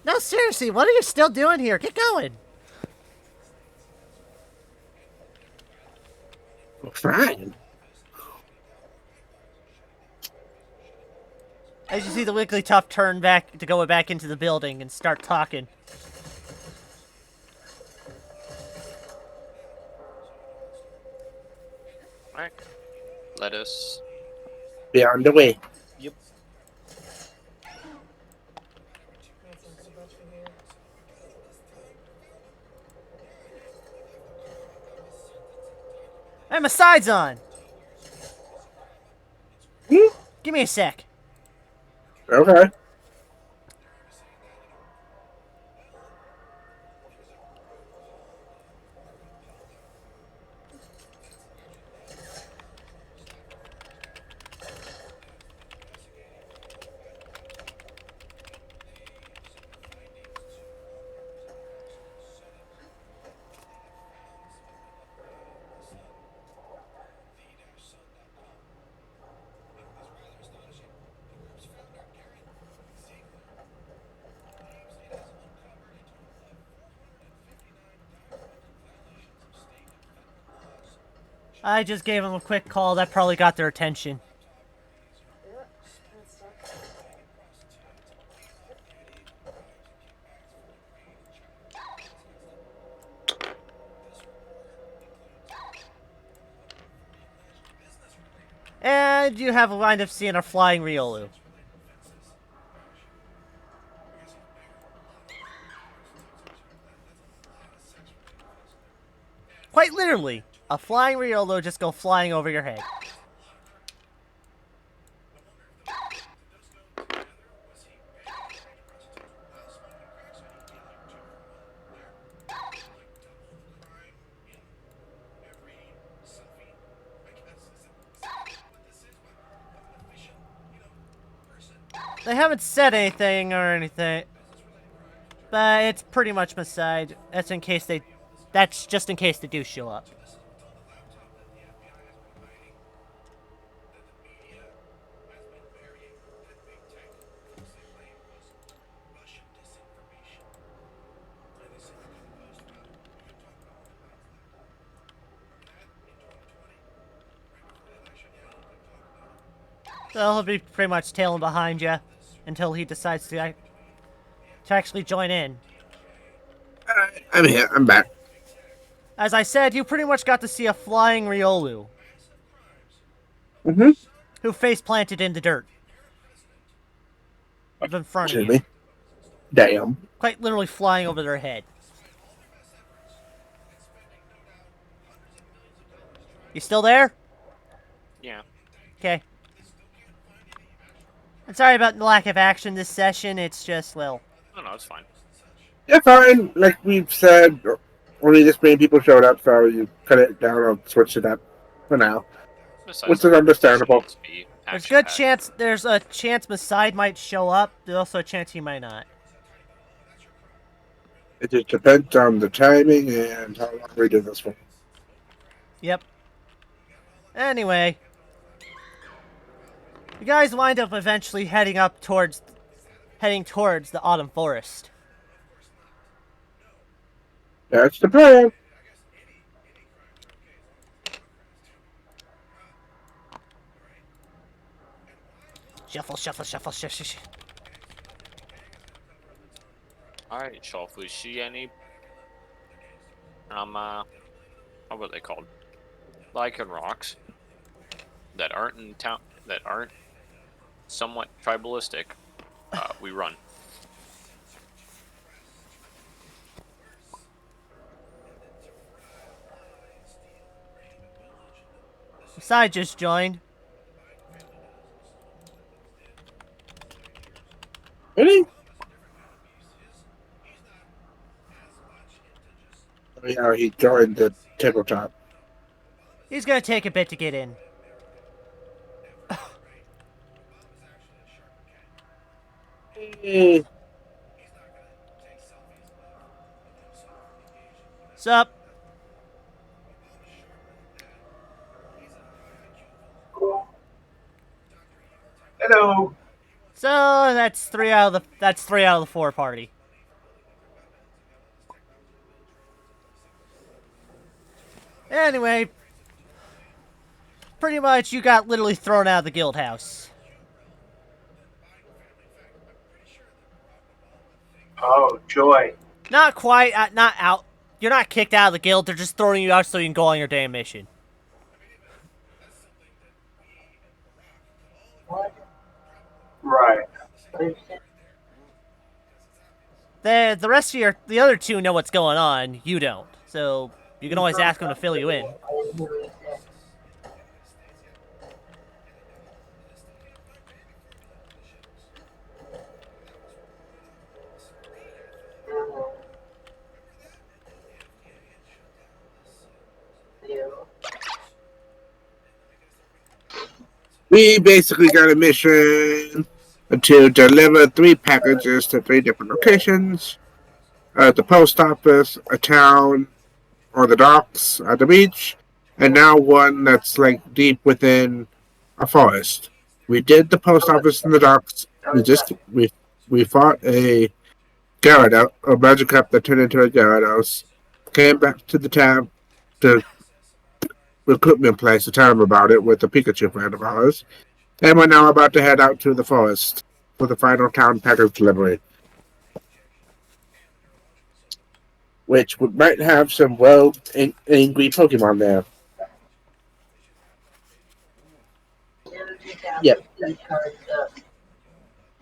No, seriously, what are you still doing here? Get going! Fine. As you see the Wigglytuff turn back to go back into the building and start talking. Alright. Let us. Be on the way. Yep. Hey, my side's on! Hmm? Give me a sec. Okay. I just gave them a quick call. That probably got their attention. And you have a wind up seeing a flying Riolu. Quite literally, a flying Riolu just go flying over your head. They haven't said anything or anything, but it's pretty much beside. That's in case they. That's just in case they do show up. So he'll be pretty much tailing behind you until he decides to actually join in. Alright, I'm here. I'm back. As I said, you pretty much got to see a flying Riolu Mm-hmm. who face planted in the dirt. In front of Excuse you. me. Damn. Quite literally flying over their head. You still there? Yeah. Okay. I'm sorry about the lack of action this session. It's just, well... No, it's fine. Yeah, fine. Like we've said, only this many people showed up, so you cut it down or switch it up for now. Besides, Which is understandable. needs to be There's a good action-packed. chance, there's a chance Maside might show up. There's also a chance he might not. It just depends on the timing and how long we do this for. Yep. Anyway. You guys wind up eventually heading towards the autumn forest. That's the plan. Shuffle, shuffle, shuffle, shuffle, shuffle. Alright, Shelf, we see any what were they called? Lichen rocks that aren't in town, that aren't somewhat tribalistic, we run. Maside just joined. Really? Oh, yeah, he joined the tabletop. He's gonna take a bit to get in. Hey. Sup? Hello. So that's three out of the four party. Anyway, pretty much you got literally thrown out of the guild house. Oh, joy. Not quite, not out. You're not kicked out of the guild. They're just throwing you out so you can go on your damn mission. Right. The rest of the other two know what's going on. You don't. So you can always ask them to fill you in. We basically got a mission to deliver 3 packages to 3 different locations. The post office, a town, or the docks at the beach, and now one that's like deep within a forest. We did the post office and the docks. We fought a Gyarados, a magic cup that turned into a Gyarados. Came back to the town, the recruitment place, to tell them about it with a Pikachu friend of ours. And we're now about to head out to the forest for the final town package delivery, which might have some angry Pokemon there. Yep.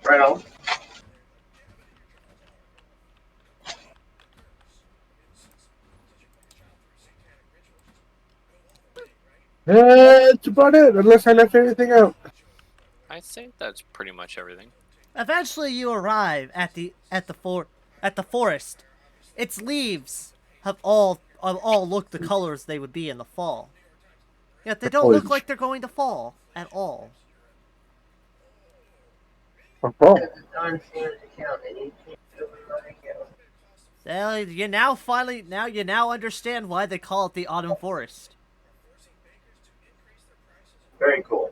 Right on. That's about it, unless I left anything out. I think that's pretty much everything. Eventually, you arrive at the forest. Its leaves have all look the colors they would be in the fall. Yet they don't look like they're going to fall at all. Oh. So you now understand why they call it the autumn forest. Very cool.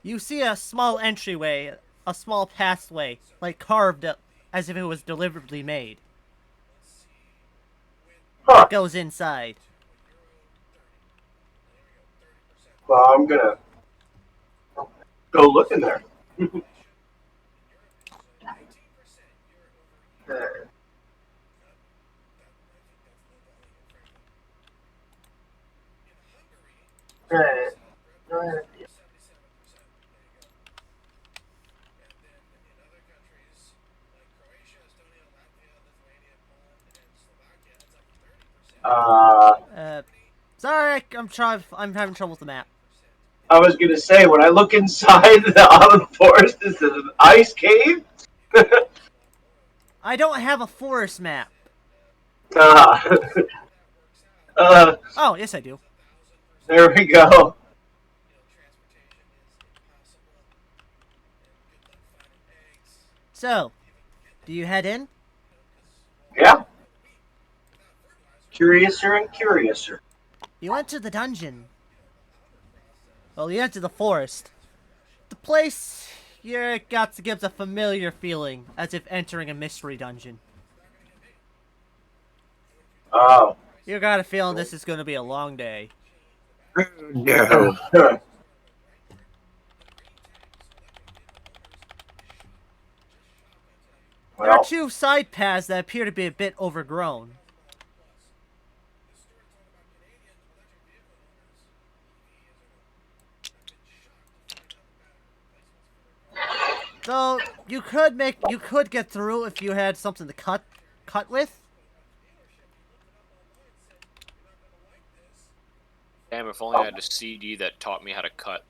You see a small entryway, a small pathway, like carved up as if it was deliberately made. Huh. It goes inside. Well, I'm gonna go look in there. Sorry, I'm having trouble with the map. I was gonna say, when I look inside the autumn forest, is it an ice cave? I don't have a forest map. uh, Oh, yes I do. there we go. So, do you head in? Yeah. Curiouser and curiouser. You enter the dungeon. Well, you enter the forest. The place here gives a familiar feeling, as if entering a mystery dungeon. Oh. You got a feeling this is going to be a long day. No. There are Well, 2 side paths that appear to be a bit overgrown. So you could get through if you had something to cut with. Damn, if only I had a CD that taught me how to cut.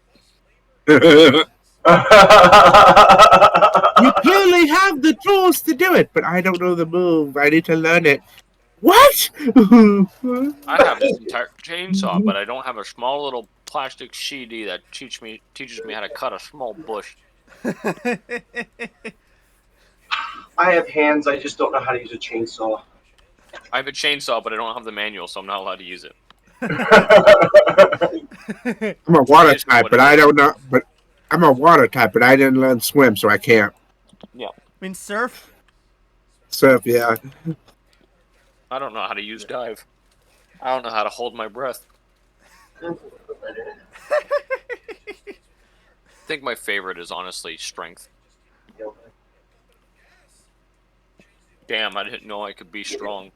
You clearly have the tools to do it, but I don't know the move. I need to learn it. What? I have this entire chainsaw, but I don't have a small little plastic CD that teaches me how to cut a small bush. I have hands. I just don't know how to use a chainsaw. I have a chainsaw, but I don't have the manual, so I'm not allowed to use it. I'm a water It is type, what but it I is. don't know. But I'm a water type, but I didn't learn swim, so I can't Yeah. mean surf? surf. Yeah. I don't know how to use dive. I don't know how to hold my breath. I think my favorite is honestly strength. Damn, I didn't know I could be strong.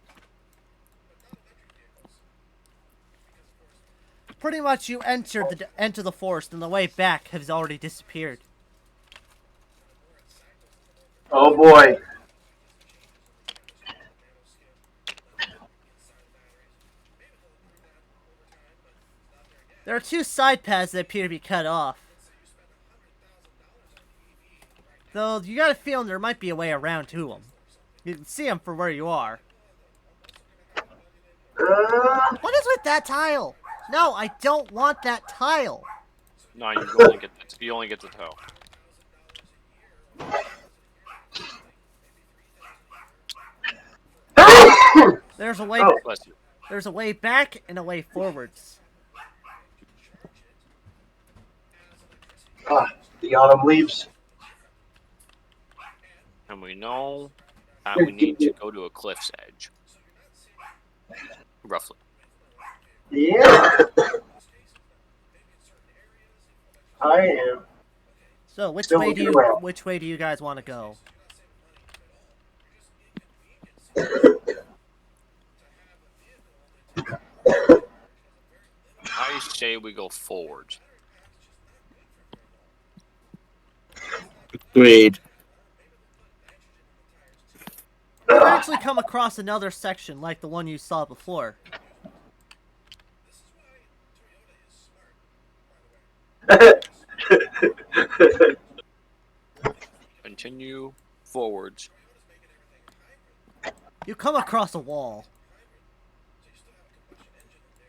Pretty much you enter the forest and the way back has already disappeared. Oh boy. There are 2 side paths that appear to be cut off. Though you got a feeling there might be a way around to them. You can see them from where you are. What is with that tile? No, I don't want that tile. No, you only get the toe. There's a way. Oh. Bless you. There's a way back and a way forwards. The autumn leaves. And we know that we need to go to a cliff's edge. Roughly. Yeah. I am. So which Still way do looking around. which way do you guys want to go? I say we go forward. Agreed. You eventually come across another section like the one you saw before. Continue forwards. You come across a wall.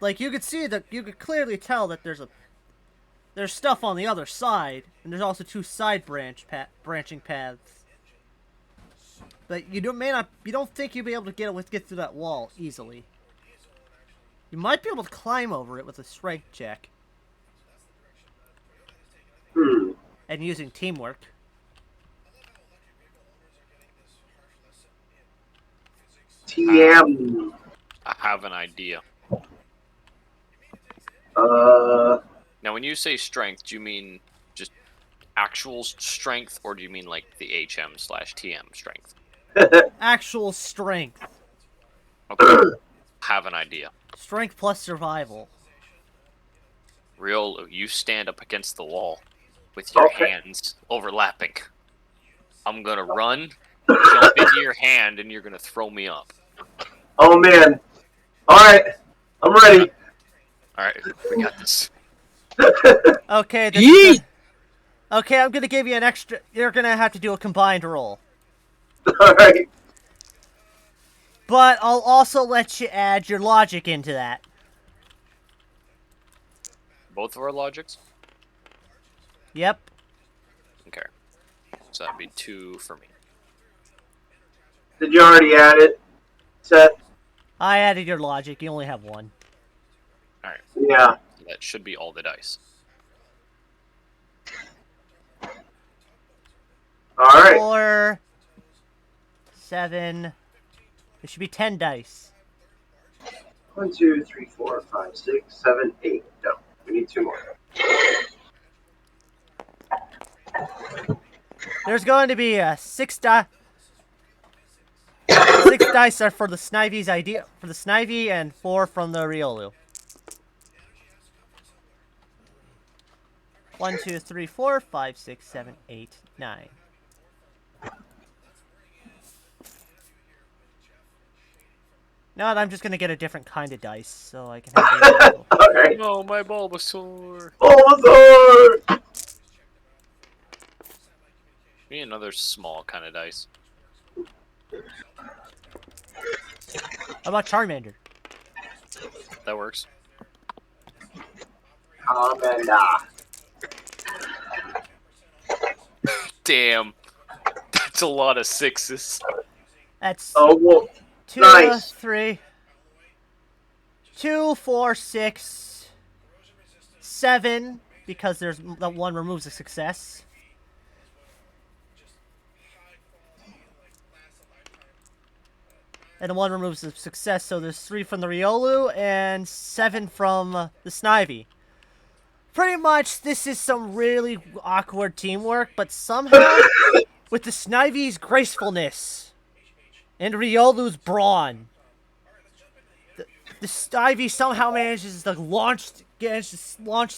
Like you could see that you could clearly tell that there's stuff on the other side, and there's also 2 side branching paths. But you don't think you'll be able to get through that wall easily. You might be able to climb over it with a strength check and using teamwork. TM. I have an idea. Now, when you say strength, do you mean just actual strength, or do you mean like the HM/TM strength? Actual strength. Okay. Have an idea. Strength plus survival. Real, you stand up against the wall with your Okay. hands overlapping. I'm gonna run, jump into your hand, and you're gonna throw me up. Oh man. Alright. I'm ready. Alright, we got this. Okay, Yeet! Okay, I'm gonna give you an extra. You're gonna have to do a combined roll, Alright. but I'll also let you add your logic into that. Both of our logics? Yep. Okay. So that'd be 2 for me. Did you already add it? Set? I added your logic. You only have 1. Alright. Yeah. That should be all the dice. Alright. 4, 7. It should be 10 dice. 1, 2, 3, 4, 5, 6, 7, 8. No. We need 2 more. There's going to be 6 die. 6 dice are for the Snivy's idea, for the Snivy, and 4 from the Riolu. 1, 2, 3, 4, 5, 6, 7, 8, 9. No, I'm just gonna get a different kind of dice so I can have the Alright. No, my Bulbasaur! Bulbasaur! Be another small kind of dice. How about Charmander? That works. Damn. That's a lot of sixes. That's Oh, well, 2, nice. 3, 2, 4, 6, 7, because there's the one removes a success. And the one removes a success, so there's 3 from the Riolu and 7 from the Snivy. Pretty much, this is some really awkward teamwork, but somehow, with the Snivy's gracefulness and Riolu's brawn, the Snivy somehow manages to launch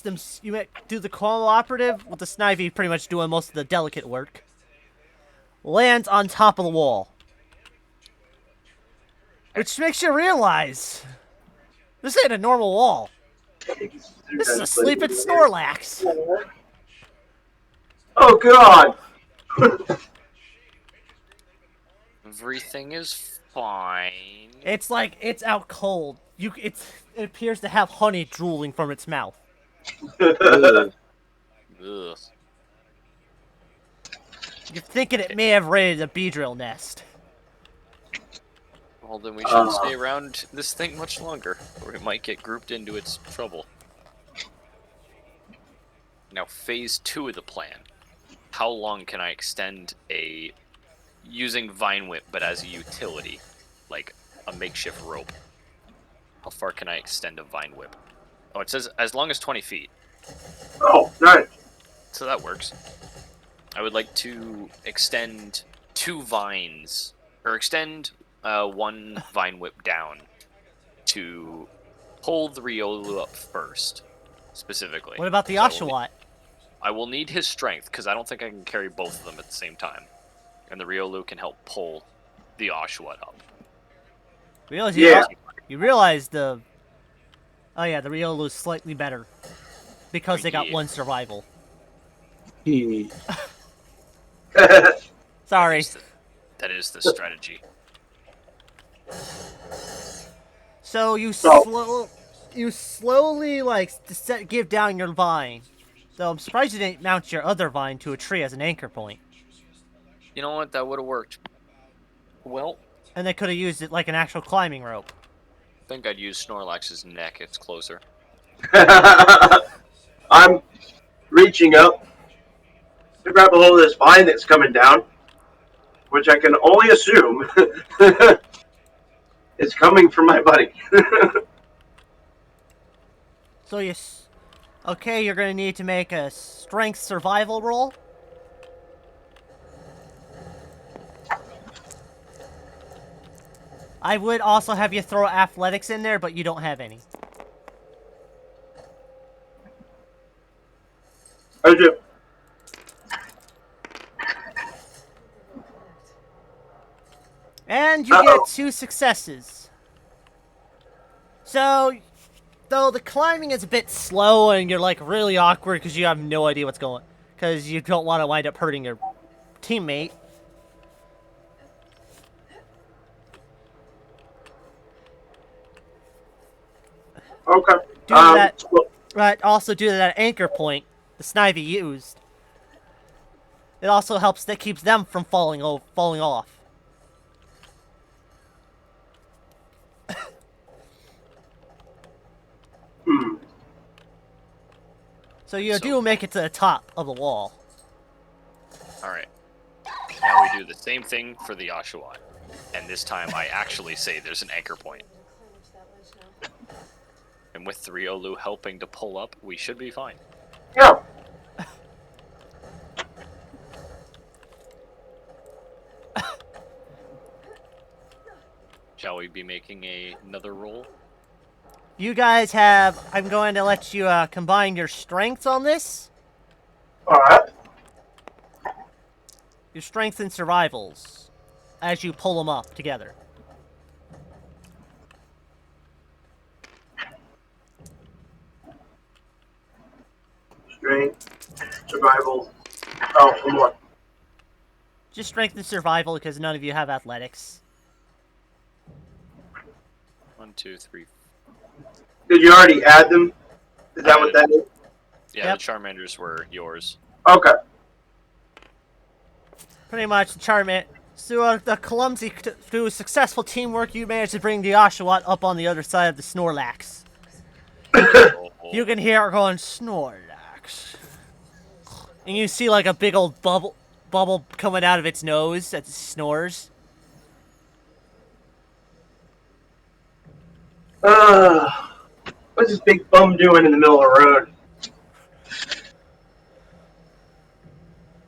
them. You do the cooperative with the Snivy pretty much doing most of the delicate work. Lands on top of the wall. Which makes you realize, this ain't a normal wall. This is a sleeping Snorlax. Oh, God. Everything is fine. It's like it's out cold. It appears to have honey drooling from its mouth. Ugh. You're thinking it may have raided a Beedrill nest. Well, then we shouldn't stay around this thing much longer, or it might get grouped into its trouble. Now, phase 2 of the plan. How long can I extend using Vine Whip, but as a utility, like a makeshift rope? How far can I extend a Vine Whip? Oh, it says as long as 20 feet. Oh, nice. So that works. I would like to extend 2 vines, or extend 1 Vine Whip down to pull the Riolu up first, specifically. What about the So Oshawott? I will need his strength, because I don't think I can carry both of them at the same time. And the Riolu can help pull the Oshawott up. You realize the... Oh yeah, the Riolu's slightly better. Because they got 1 survival. Sorry. That is the strategy. So you slowly give down your vine. Though I'm surprised you didn't mount your other vine to a tree as an anchor point. You know what? That would have worked. Well, And they could have used it like an actual climbing rope. I think I'd use Snorlax's neck. It's closer. I'm reaching up to grab a hold of this vine that's coming down, which I can only assume is coming from my buddy. So okay, you're gonna need to make a strength survival roll. I would also have you throw athletics in there, but you don't have any. I do. And you get 2 successes. So, though the climbing is a bit slow and you're like really awkward because you have no idea what's going on, because you don't want to wind up hurting your teammate. Okay. Also due to that anchor point the Snivy used, it also helps that keeps them from falling off. So you do make it to the top of the wall. Alright. Now we do the same thing for the Oshawott. And this time I actually say there's an anchor point. And with the Riolu helping to pull up, we should be fine. Yeah. Shall we be making another roll? You guys have... I'm going to let you combine your strengths on this. Alright. Your strengths and survivals. As you pull them up together. Strength. Survival. Oh, one more. Just strength and survival because none of you have athletics. 2, 3. Did you already add them? Is that what that is? Yeah, Yep. the Charmanders were yours. Okay. Pretty much, the Charmant. Through through successful teamwork, you managed to bring the Oshawott up on the other side of the Snorlax. Oh, You can hear her going, Snorlax. And you see like a big old bubble coming out of its nose as it snores. What's this big bum doing in the middle of the road?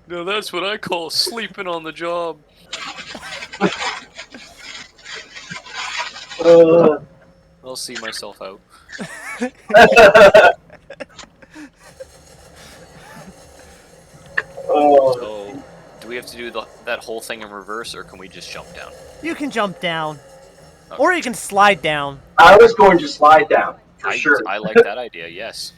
no, that's what I call sleeping on the job. I'll see myself out. So, do we have to do that whole thing in reverse, or can we just jump down? You can jump down. Okay. Or you can slide down. I was going to slide down, for sure. I like that idea, yes.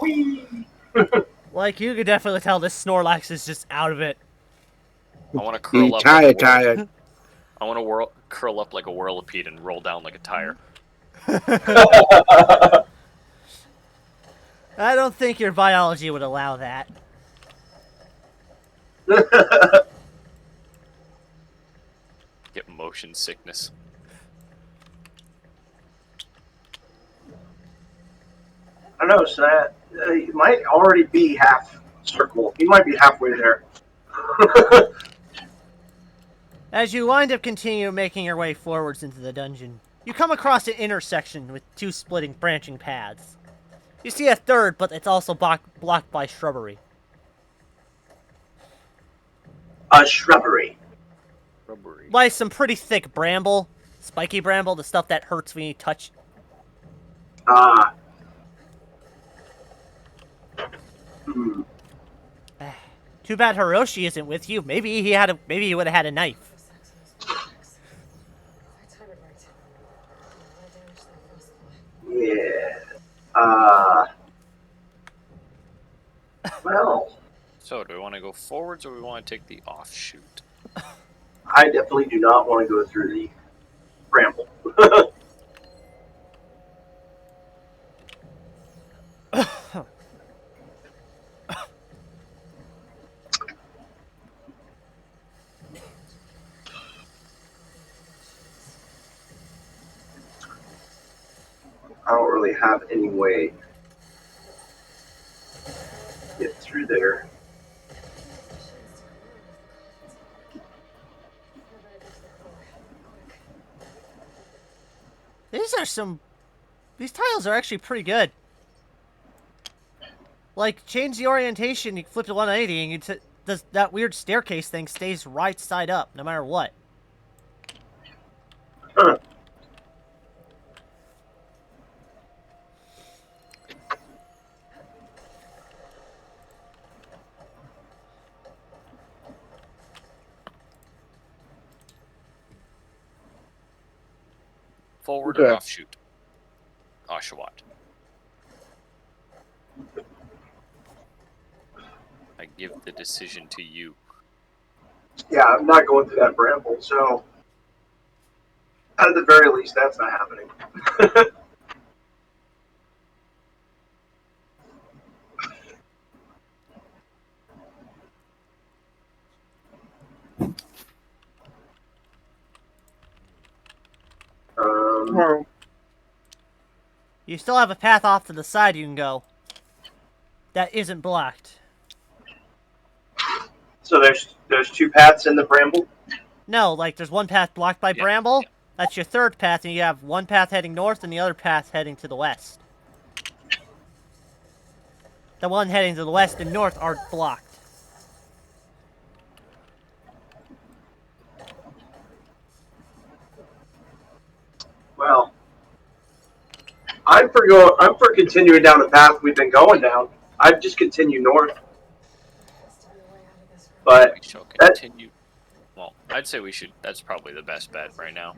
Whee! Like, you could definitely tell this Snorlax is just out of it. I want to curl You up. tired. I want to curl up like a whirlipede and roll down like a tire. I don't think your biology would allow that. Get motion sickness. I know, so that it might already be half circle. He might be halfway there. As you wind up continue making your way forwards into the dungeon, you come across an intersection with two splitting branching paths. You see a third, but it's also blocked by shrubbery. A shrubbery. Rubbery. By some pretty thick bramble. Spiky bramble, the stuff that hurts when you touch. Ah. Too bad Hiroshi isn't with you. Maybe he would have had a knife. Yeah. Well, So, do we want to go forwards or we want to take the offshoot? I definitely do not want to go through the bramble. I don't really have any way to get through there. These tiles are actually pretty good. Like, change the orientation, you flip to 180, and that weird staircase thing stays right side up, no matter what. Huh. Forward or Okay. offshoot? Oshawott. I give the decision to you. Yeah, I'm not going through that bramble, so at the very least, that's not happening. Well, You still have a path off to the side you can go. That isn't blocked. So there's two paths in the bramble. No, like, there's one path blocked by Yeah, bramble. yeah. That's your third path, and you have one path heading north and the other path heading to the west. The one heading to the west and north are blocked. Well, I'm for continuing down the path we've been going down. I'd just continue north. But We shall that- continue. Well, I'd say we should. That's probably the best bet right now.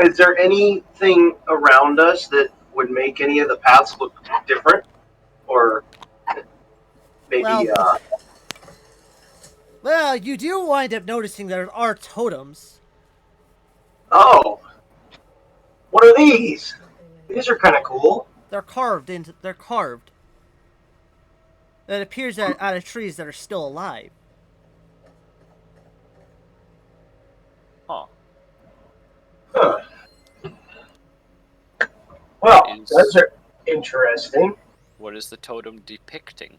Is there anything around us that would make any of the paths look different? Or maybe, Well, you do wind up noticing there are totems. oh, what are these? These are kind of cool. They're carved into. They're carved. It appears that out of trees that are still alive. Huh. Huh. Well, Is those are interesting. what is the totem depicting?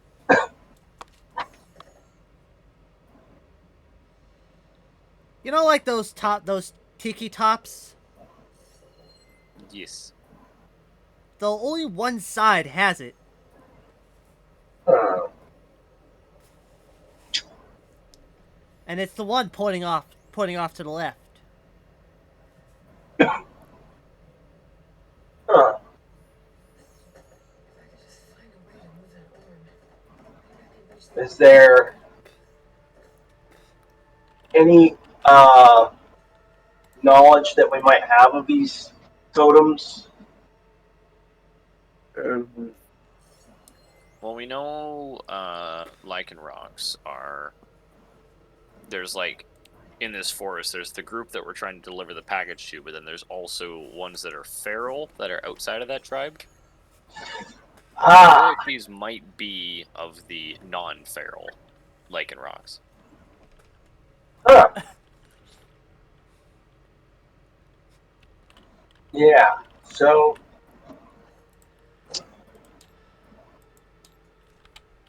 You know, like those tiki tops. Yes. Though only one side has it, Huh. and it's the one pointing off to the left. Huh. Is there any knowledge that we might have of these totems? Well, we know lichen rocks are. There's like in this forest. There's the group that we're trying to deliver the package to, but then there's also ones that are feral that are outside of that tribe. I feel Ah, like these might be of the non-feral lichen rocks. huh. Yeah. So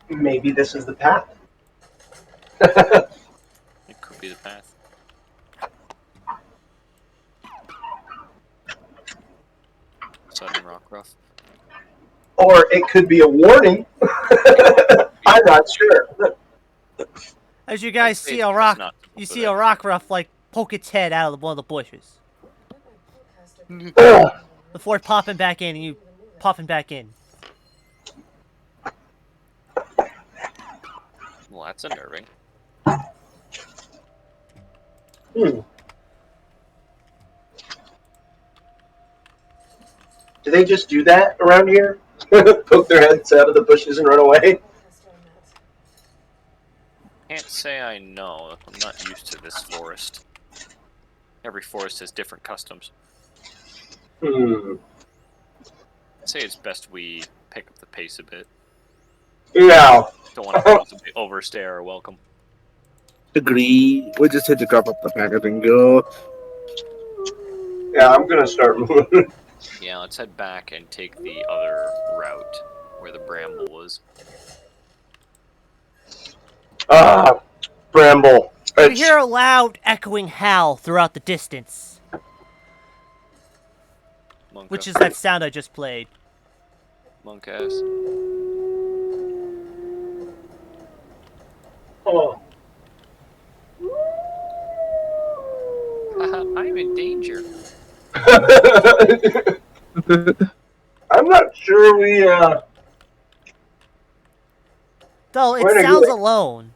maybe this is the path. It could be the path. Sudden rock ruff. Or it could be a warning. I'm not sure. As you guys I'd say see it's a best rock, not to you for see that. a rock ruff like poke its head out of one of the bushes Ugh. before popping back in, and you popping back in. Well, that's unnerving. Hmm. Do they just do that around here? Poke their heads out of the bushes and run away? Can't say I know. I'm not used to this forest. Every forest has different customs. Hmm. I'd say it's best we pick up the pace a bit. Yeah. Don't want to possibly overstay our welcome. Agree. We just had to drop off the package and go. Yeah, I'm gonna start moving. Yeah, let's head back and take the other route where the bramble was. Ah, Bramble. You hear a loud, echoing howl throughout the distance, Monka. which is that sound I just played. Monk ass. Oh. Haha, I'm in danger. I'm not sure Though it we're in a sounds good. alone.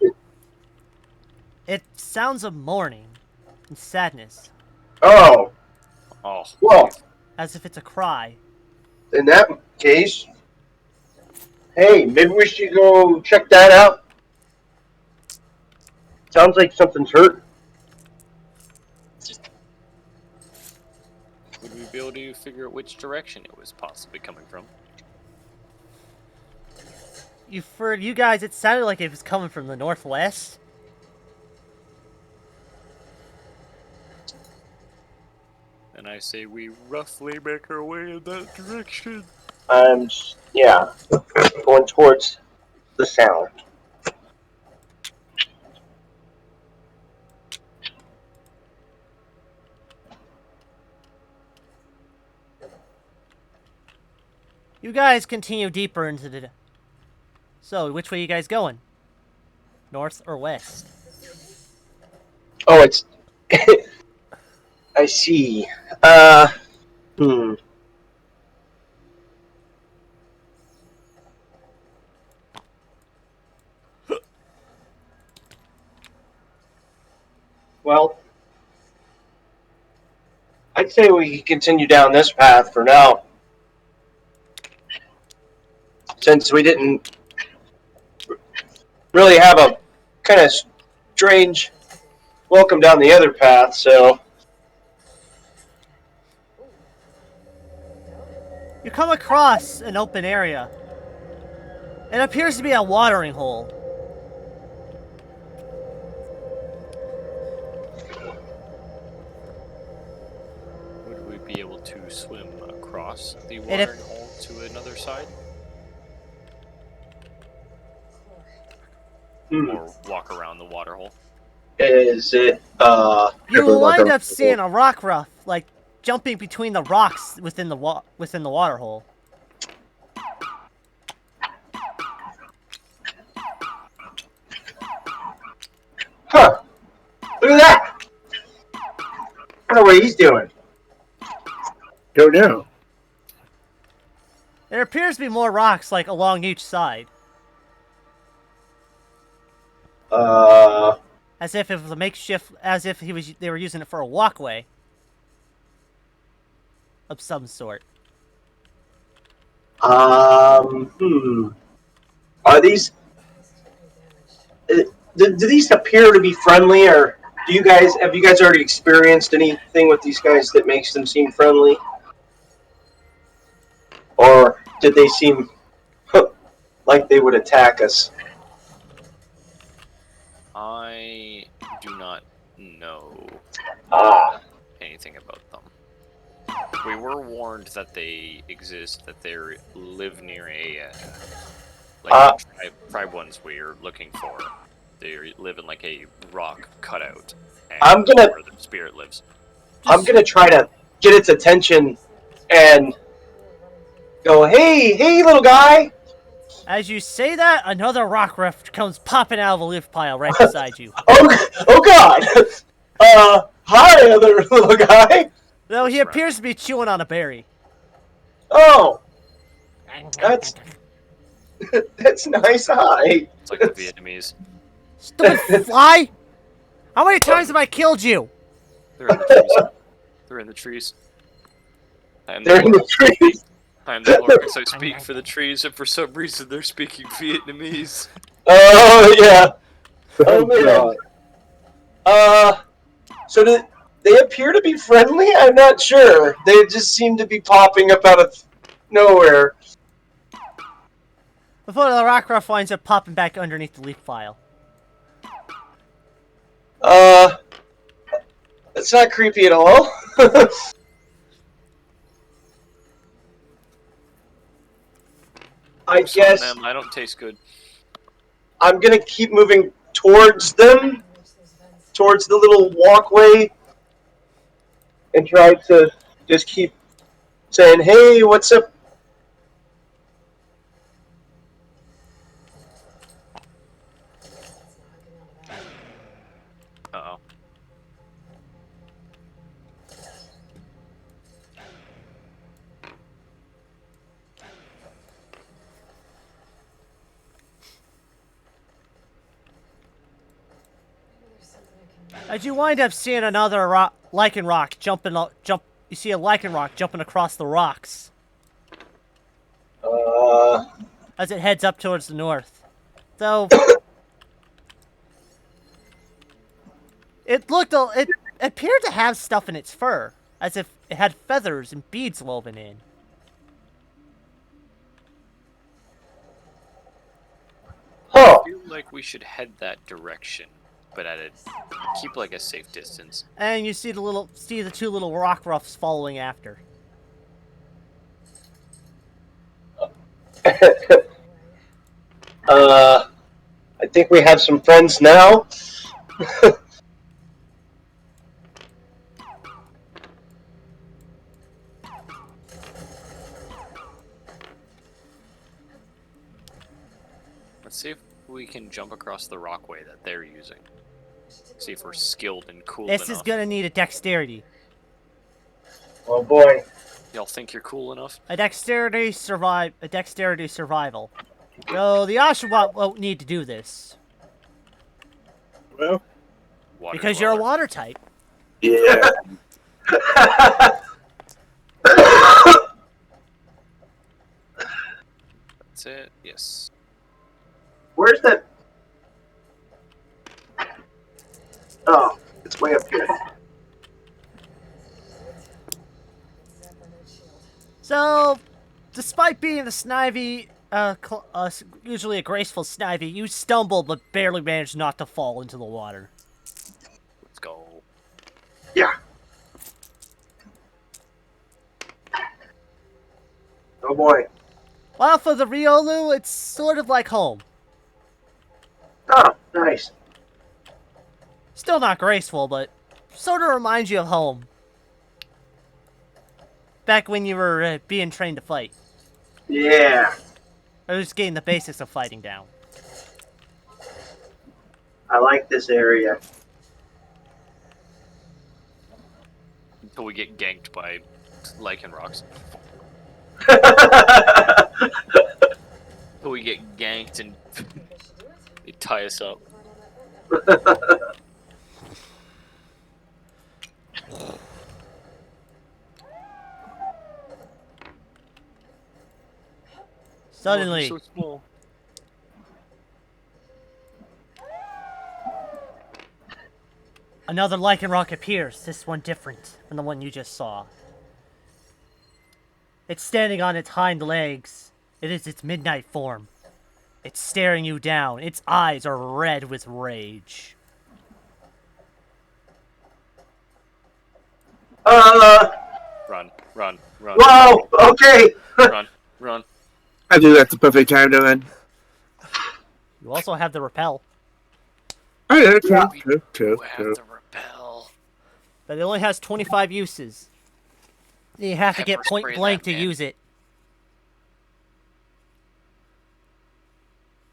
It sounds of mourning and sadness, Oh, Oh, well, as if it's a cry. in that case, hey, maybe we should go check that out. Sounds like something's hurt. would we be able to figure out which direction it was possibly coming from? For you guys, it sounded like it was coming from the northwest. And I say we roughly make our way in that direction. Yeah, going towards the sound. You guys continue deeper into the. So, which way you guys going? North or west? Oh, it's. I see. Hmm. Well, I'd say we can continue down this path for now. Since we didn't really have a kind of strange welcome down the other path, so... You come across an open area. It appears to be a watering hole. Would we be able to swim across the watering hole to another side? Or walk around the water hole? Is it, You will wind up seeing a rock ruff, like, jumping between the rocks within the water hole. Huh. Look at that! I don't know what he's doing. Don't know. There appears to be more rocks, like, along each side. As if it was a makeshift, as if they were using it for a walkway. Of some sort. Are these... Do these appear to be friendly, or have you guys already experienced anything with these guys that makes them seem friendly? Or did they seem like they would attack us? I do not know anything about them. We were warned that they exist, that they live near a tribe ones we are looking for. They live in like a rock cutout. And where the spirit lives. I'm gonna try to get its attention and go, hey, little guy. As you say that, another rock rift comes popping out of a leaf pile right beside you. Oh God! Hi, other little guy. Though he appears to be chewing on a berry. Oh, that's nice. Hi. It's like the Vietnamese. Stupid fly! How many times have I killed you? They're in the trees. They're in the trees. They're in the trees. I am the Lorix. I speak for the trees, and for some reason they're speaking Vietnamese. Oh yeah. Oh man. So they appear to be friendly? I'm not sure. They just seem to be popping up out of nowhere. Before the rock ruff winds up popping back underneath the leaf pile. That's not creepy at all. I guess them, I don't taste good. I'm gonna keep moving towards them, towards the little walkway, and try to just keep saying, "Hey, what's up?" Uh-oh. As you wind up seeing another lichen rock you see a lichen rock jumping across the rocks. As it heads up towards the north. Though it appeared to have stuff in its fur, as if it had feathers and beads woven in. Huh. I feel like we should head that direction, but keep like a safe distance. And you see the two little rock ruffs following after. I think we have some friends now. Let's see if we can jump across the rockway that they're using. See if we're skilled and cool enough. This is gonna need a dexterity. Oh boy. Y'all think you're cool enough? A dexterity survival. So the Oshawott won't need to do this. Well, Water Because you're a dweller. water type. yeah. That's it. Yes. Where's that? Oh, it's way up here. So, despite being a snivy, usually a graceful snivy, you stumble but barely manage not to fall into the water. Let's go. Yeah. Oh boy. While for the Riolu, it's sort of like home. Oh, nice. Still not graceful, but sort of reminds you of home. Back when you were being trained to fight. Yeah. Or just getting the basics of fighting down. I like this area. Until we get ganked by lichen rocks. Until we get ganked and they tie us up. Suddenly, Oh, so small. another lichen rock appears, this one different from the one you just saw. It's standing on its hind legs. It is its midnight form. It's staring you down. Its eyes are red with rage. Run, run, run. Whoa, okay. Run, run. I think that's the perfect time to end. You also have the repel, Oh, yeah, true, Yeah. true, true, We have true. to repel. but it only has 25 uses. You have to get Pepper point spray blank that to man. use it.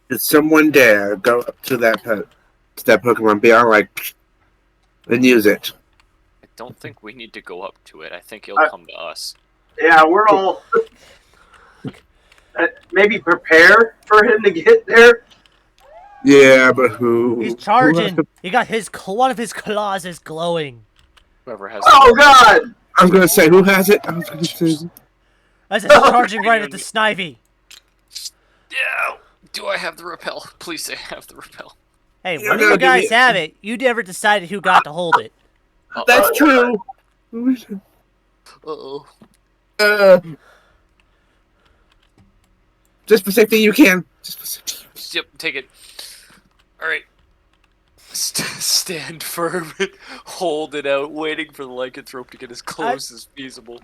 Did someone dare go up to that Pokemon, be all like, and use it? I don't think we need to go up to it. I think it'll come to us. Yeah, we're all maybe prepare for him to get there. Yeah, but who? He's who has charging. to- He got one of his claws is glowing. Whoever has Oh God! I was gonna say, who has it? I was gonna say, As it's charging right at the Snivy. Yeah. Do I have the repel? Please say I have the repel. Hey, Yeah, one of no, you give guys me- have it. You never decided who got to hold it. that's true. Uh-oh. Just for safety, you can. Just for safety. Yep, take it. Alright. Stand firm and hold it out, waiting for the lycanthrope to get as close as feasible.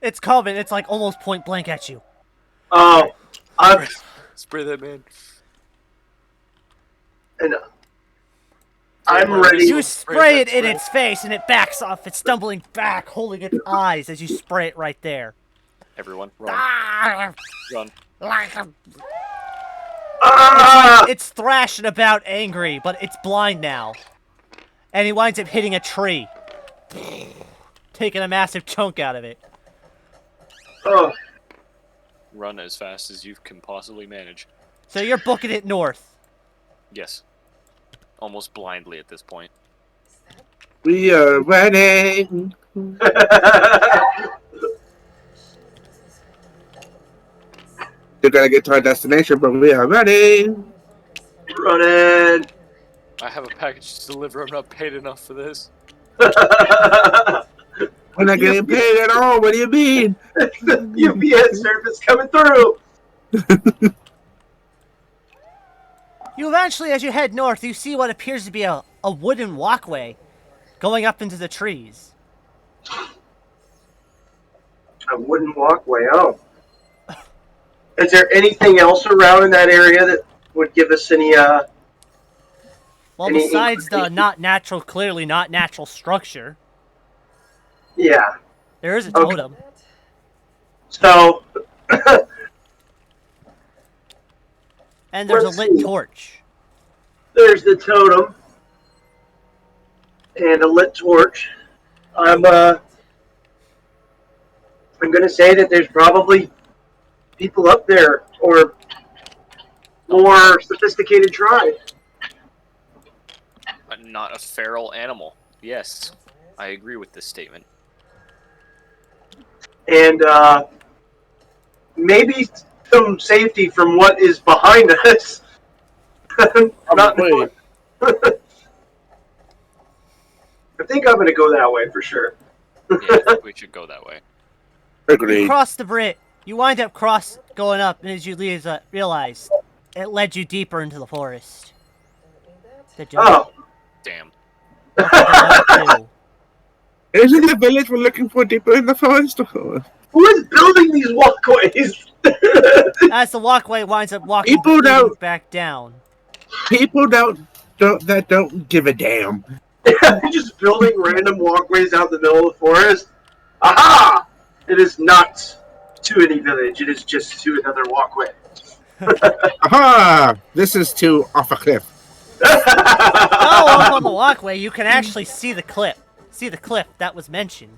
It's coming. It's like almost point blank at you. Oh, I'm Spray that man. and I'm ready. You spray it in its face and it backs off. It's stumbling back, holding its eyes as you spray it right there. Everyone, run. Ah! Run. Ah! It's thrashing about angry, but it's blind now. And he winds up hitting a tree. Taking a massive chunk out of it. Oh, Run as fast as you can possibly manage. So you're booking it north. Yes. Almost blindly at this point. We are running. They're gonna get to our destination, but we are running. running. I have a package to deliver. I'm not paid enough for this. We're not getting paid at all. What do you mean? UPS service coming through. You eventually, as you head north, you see what appears to be a wooden walkway going up into the trees. A wooden walkway. Oh. Is there anything else around in that area that would give us any Well, Any besides the inclination? clearly not natural structure, Yeah. there is a Okay. totem. So And there's Let's a lit see. torch. there's the totem and a lit torch. I'm gonna say that there's probably people up there or more sophisticated tribe. Not a feral animal. Yes, I agree with this statement. and maybe some safety from what is behind us. Not Probably. I think I'm going to go that way for sure. Yeah, I think we should go that way. You Agreed. cross the bridge. You wind up going up, and as you realize, it led you deeper into the forest. The jungle. Oh. Damn. You have to go up too. Isn't the village we're looking for deeper in the forest? Who is building these walkways? As the walkway winds up walking People leading don't- back down. People don't give a damn. Just building random walkways out in the middle of the forest. Aha! It is not to any village. It is just to another walkway. Aha! This is too off a cliff. Oh, up on the walkway, you can actually see the cliff. See the cliff that was mentioned.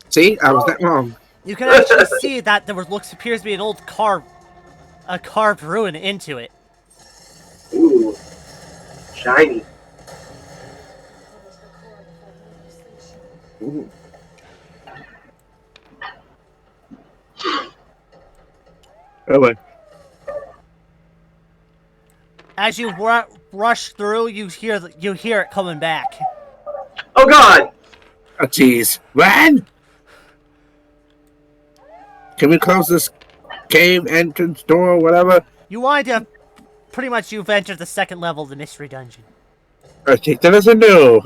See, I was that wrong. You can actually see that there appears to be an old a carved ruin into it. Ooh, shiny. Ooh. Oh wait. As you rush through, you hear it coming back. Oh God! Oh jeez. Run! Can we close this cave entrance door or whatever? You wind up pretty much you've entered the second level of the mystery dungeon. I take that as a no.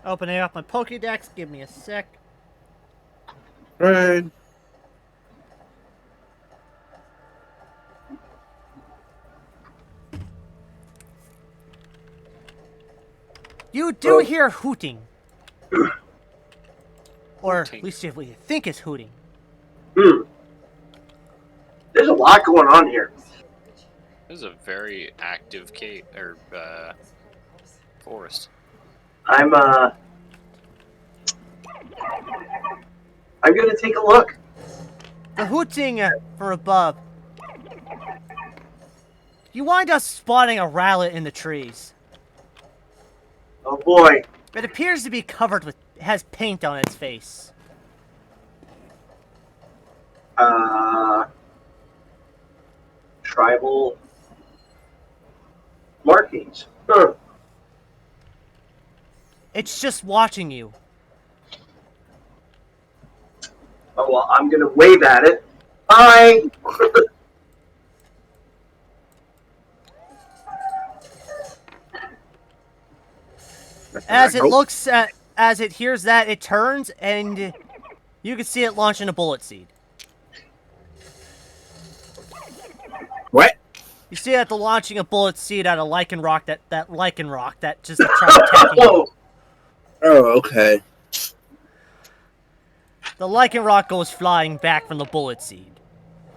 Opening up my Pokédex, give me a sec. Right. You do hear hooting. Or at least what you think is hooting. Hmm. There's a lot going on here. This is a very active cave or forest. I'm gonna take a look. The hooting from above. You wind up spotting a rowlet in the trees. Oh boy. It appears to be covered with has paint on its face. Tribal markings. Huh. It's just watching you. Oh well, I'm gonna wave at it. Hi. As it hears that, it turns and you can see it launching a bullet seed. What? You see that the launching a bullet seed at a lichen rock that just tried attacking you. Whoa. Oh, okay. The lichen rock goes flying back from the bullet seed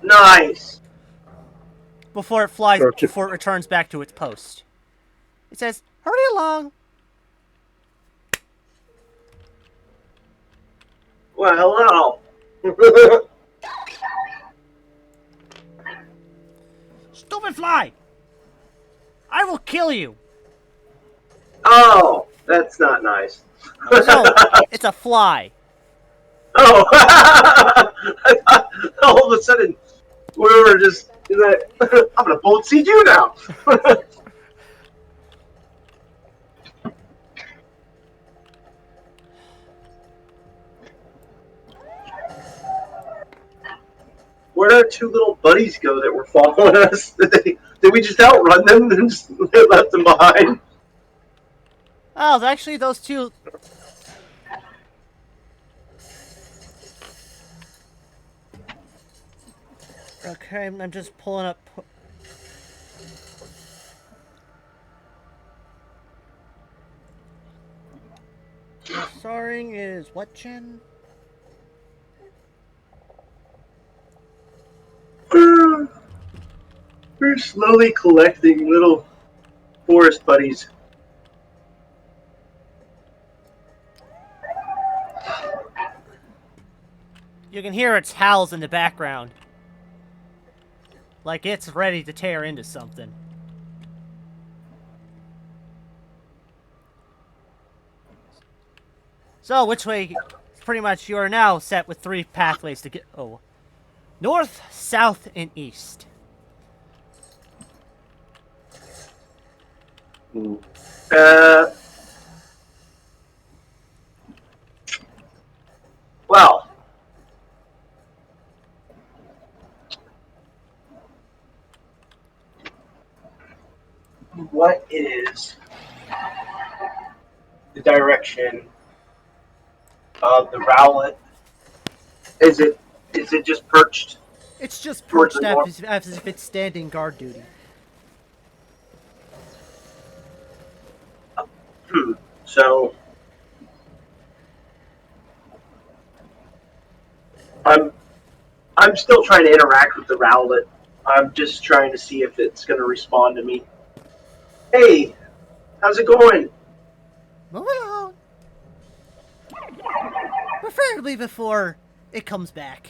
Nice. before it Gotcha. returns back to its post. It says, "Hurry along." Well, hello. Stupid fly! I will kill you. Oh, that's not nice. No, it's a fly. Oh, all of a sudden, we were just, I'm gonna bullet seed you now. Where'd our two little buddies go that were following us? Did we just outrun them and just left them behind? Oh, actually, those two. Okay, I'm just pulling up. Soaring is what, Jen? We're slowly collecting little forest buddies. You can hear its howls in the background. Like it's ready to tear into something. So, which way? Pretty much, you are now set with 3 pathways to get. Oh. North, south, and east. Well. What is the direction of the rowlet? Is it just perched? It's just Towards perched the north? as if it's standing guard duty. So I'm still trying to interact with the rowlet. I'm just trying to see if it's going to respond to me. Hey, how's it going? Move along. Preferably before it comes back.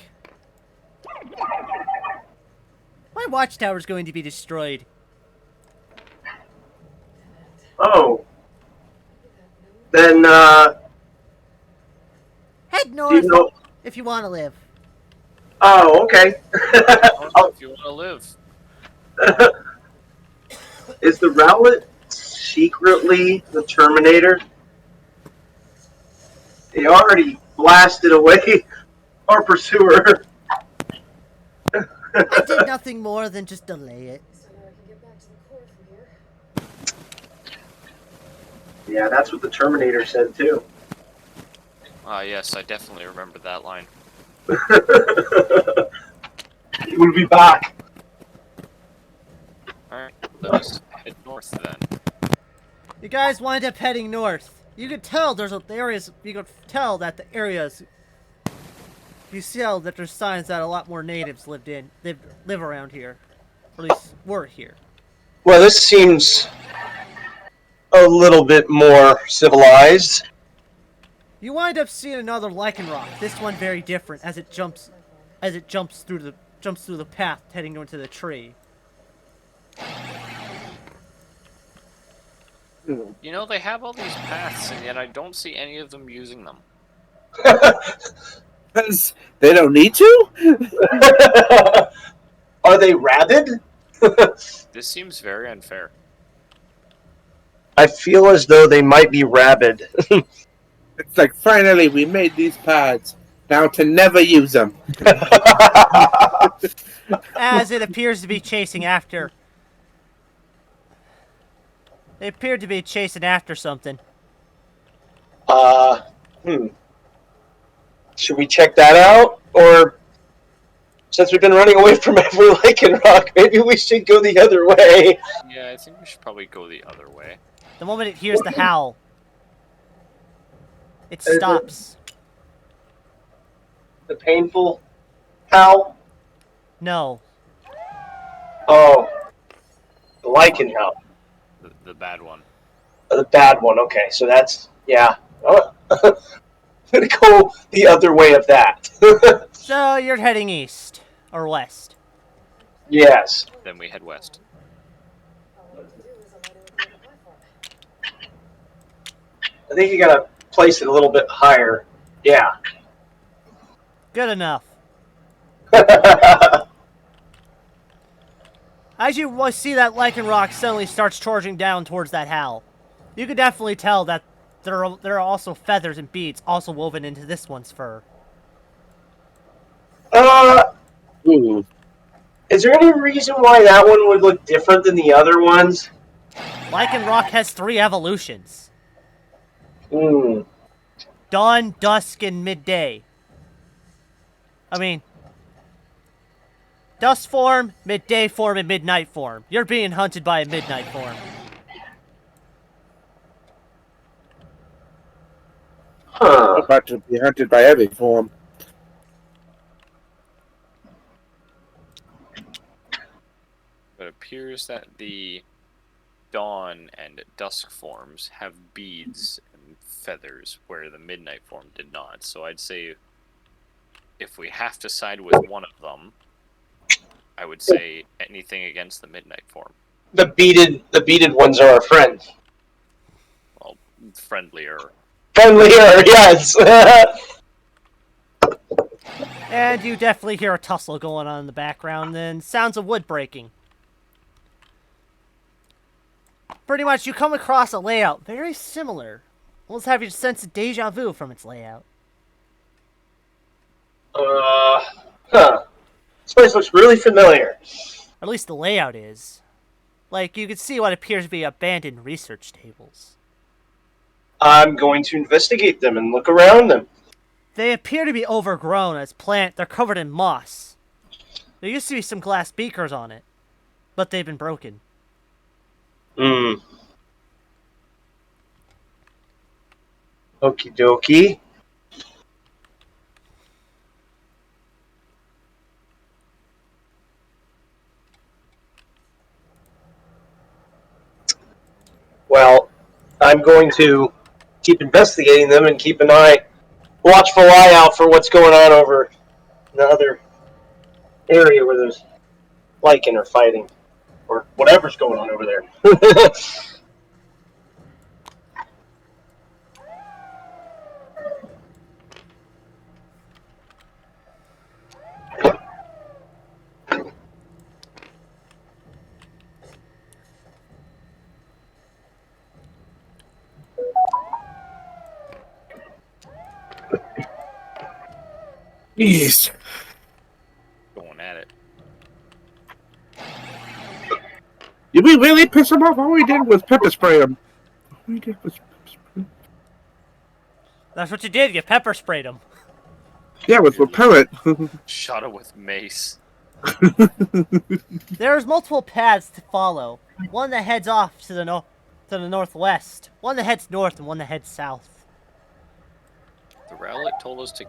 My watchtower's going to be destroyed. Oh. Then, Head do north you know? if you want to live. Oh, okay. If you want to live. Is the rowlet secretly the Terminator? He already blasted away our pursuer. I did nothing more than just delay it. Yeah, that's what the Terminator said too. Ah, yes, I definitely remember that line. He will be back. Alright, let us head north then. You guys wind up heading north. You could tell there's areas. You could tell that the areas. You see how that there's signs that a lot more natives live around here, or at least were here. Well, this seems a little bit more civilized. You wind up seeing another lichen rock. This one very different as it jumps through the path heading into the tree. You know, they have all these paths, and yet I don't see any of them using them. Because they don't need to? Are they rabid? This seems very unfair. I feel as though they might be rabid. It's like, finally, we made these pads. Now to never use them. As it appears to be chasing after. They appeared to be chasing after something. Should we check that out? Or, since we've been running away from every lichen rock, maybe we should go the other way. Yeah, I think we should probably go the other way. The moment it hears the howl, it stops. The painful howl? No. Oh. The lichen howl. The bad one. The bad one, okay. So that's, yeah. Oh. I'm gonna go the other way of that. So you're heading east or west. Yes. Then we head west. I think you gotta place it a little bit higher. Yeah. Good enough. As you see that lichen rock suddenly starts charging down towards that howl, you can definitely tell that there are also feathers and beads also woven into this one's fur. Ooh. Is there any reason why that one would look different than the other ones? Lichen rock has 3 evolutions. Hmm. Dawn, dusk, and midday. I mean, dusk form, midday form, and midnight form. You're being hunted by a midnight form. Huh. I'm about to be hunted by every form. But it appears that the dawn and dusk forms have beads and feathers, where the midnight form did not. So I'd say if we have to side with one of them, I would say anything against the midnight form. The beaded ones are our friends. Well, friendlier. Friendlier, yes. And you definitely hear a tussle going on in the background, then sounds of wood breaking. Pretty much, you come across a layout very similar. Almost have your sense of deja vu from its layout. This place looks really familiar. Or at least the layout is. Like, you can see what appears to be abandoned research tables. I'm going to investigate them and look around them. They appear to be overgrown as they're covered in moss. There used to be some glass beakers on it, but they've been broken. Okie dokie. Well, I'm going to keep investigating them and keep watchful eye out for what's going on over in the other area where there's lichen or fighting or whatever's going on over there. Jeez. Going at it. Did we really piss him off? All we did was pepper spray him. All we did was pepper spray. That's what you did, you pepper sprayed them. Yeah, with repellent. Shot it with mace. There's multiple paths to follow. One that heads off to the northwest. One that heads north and one that heads south. The relic told us to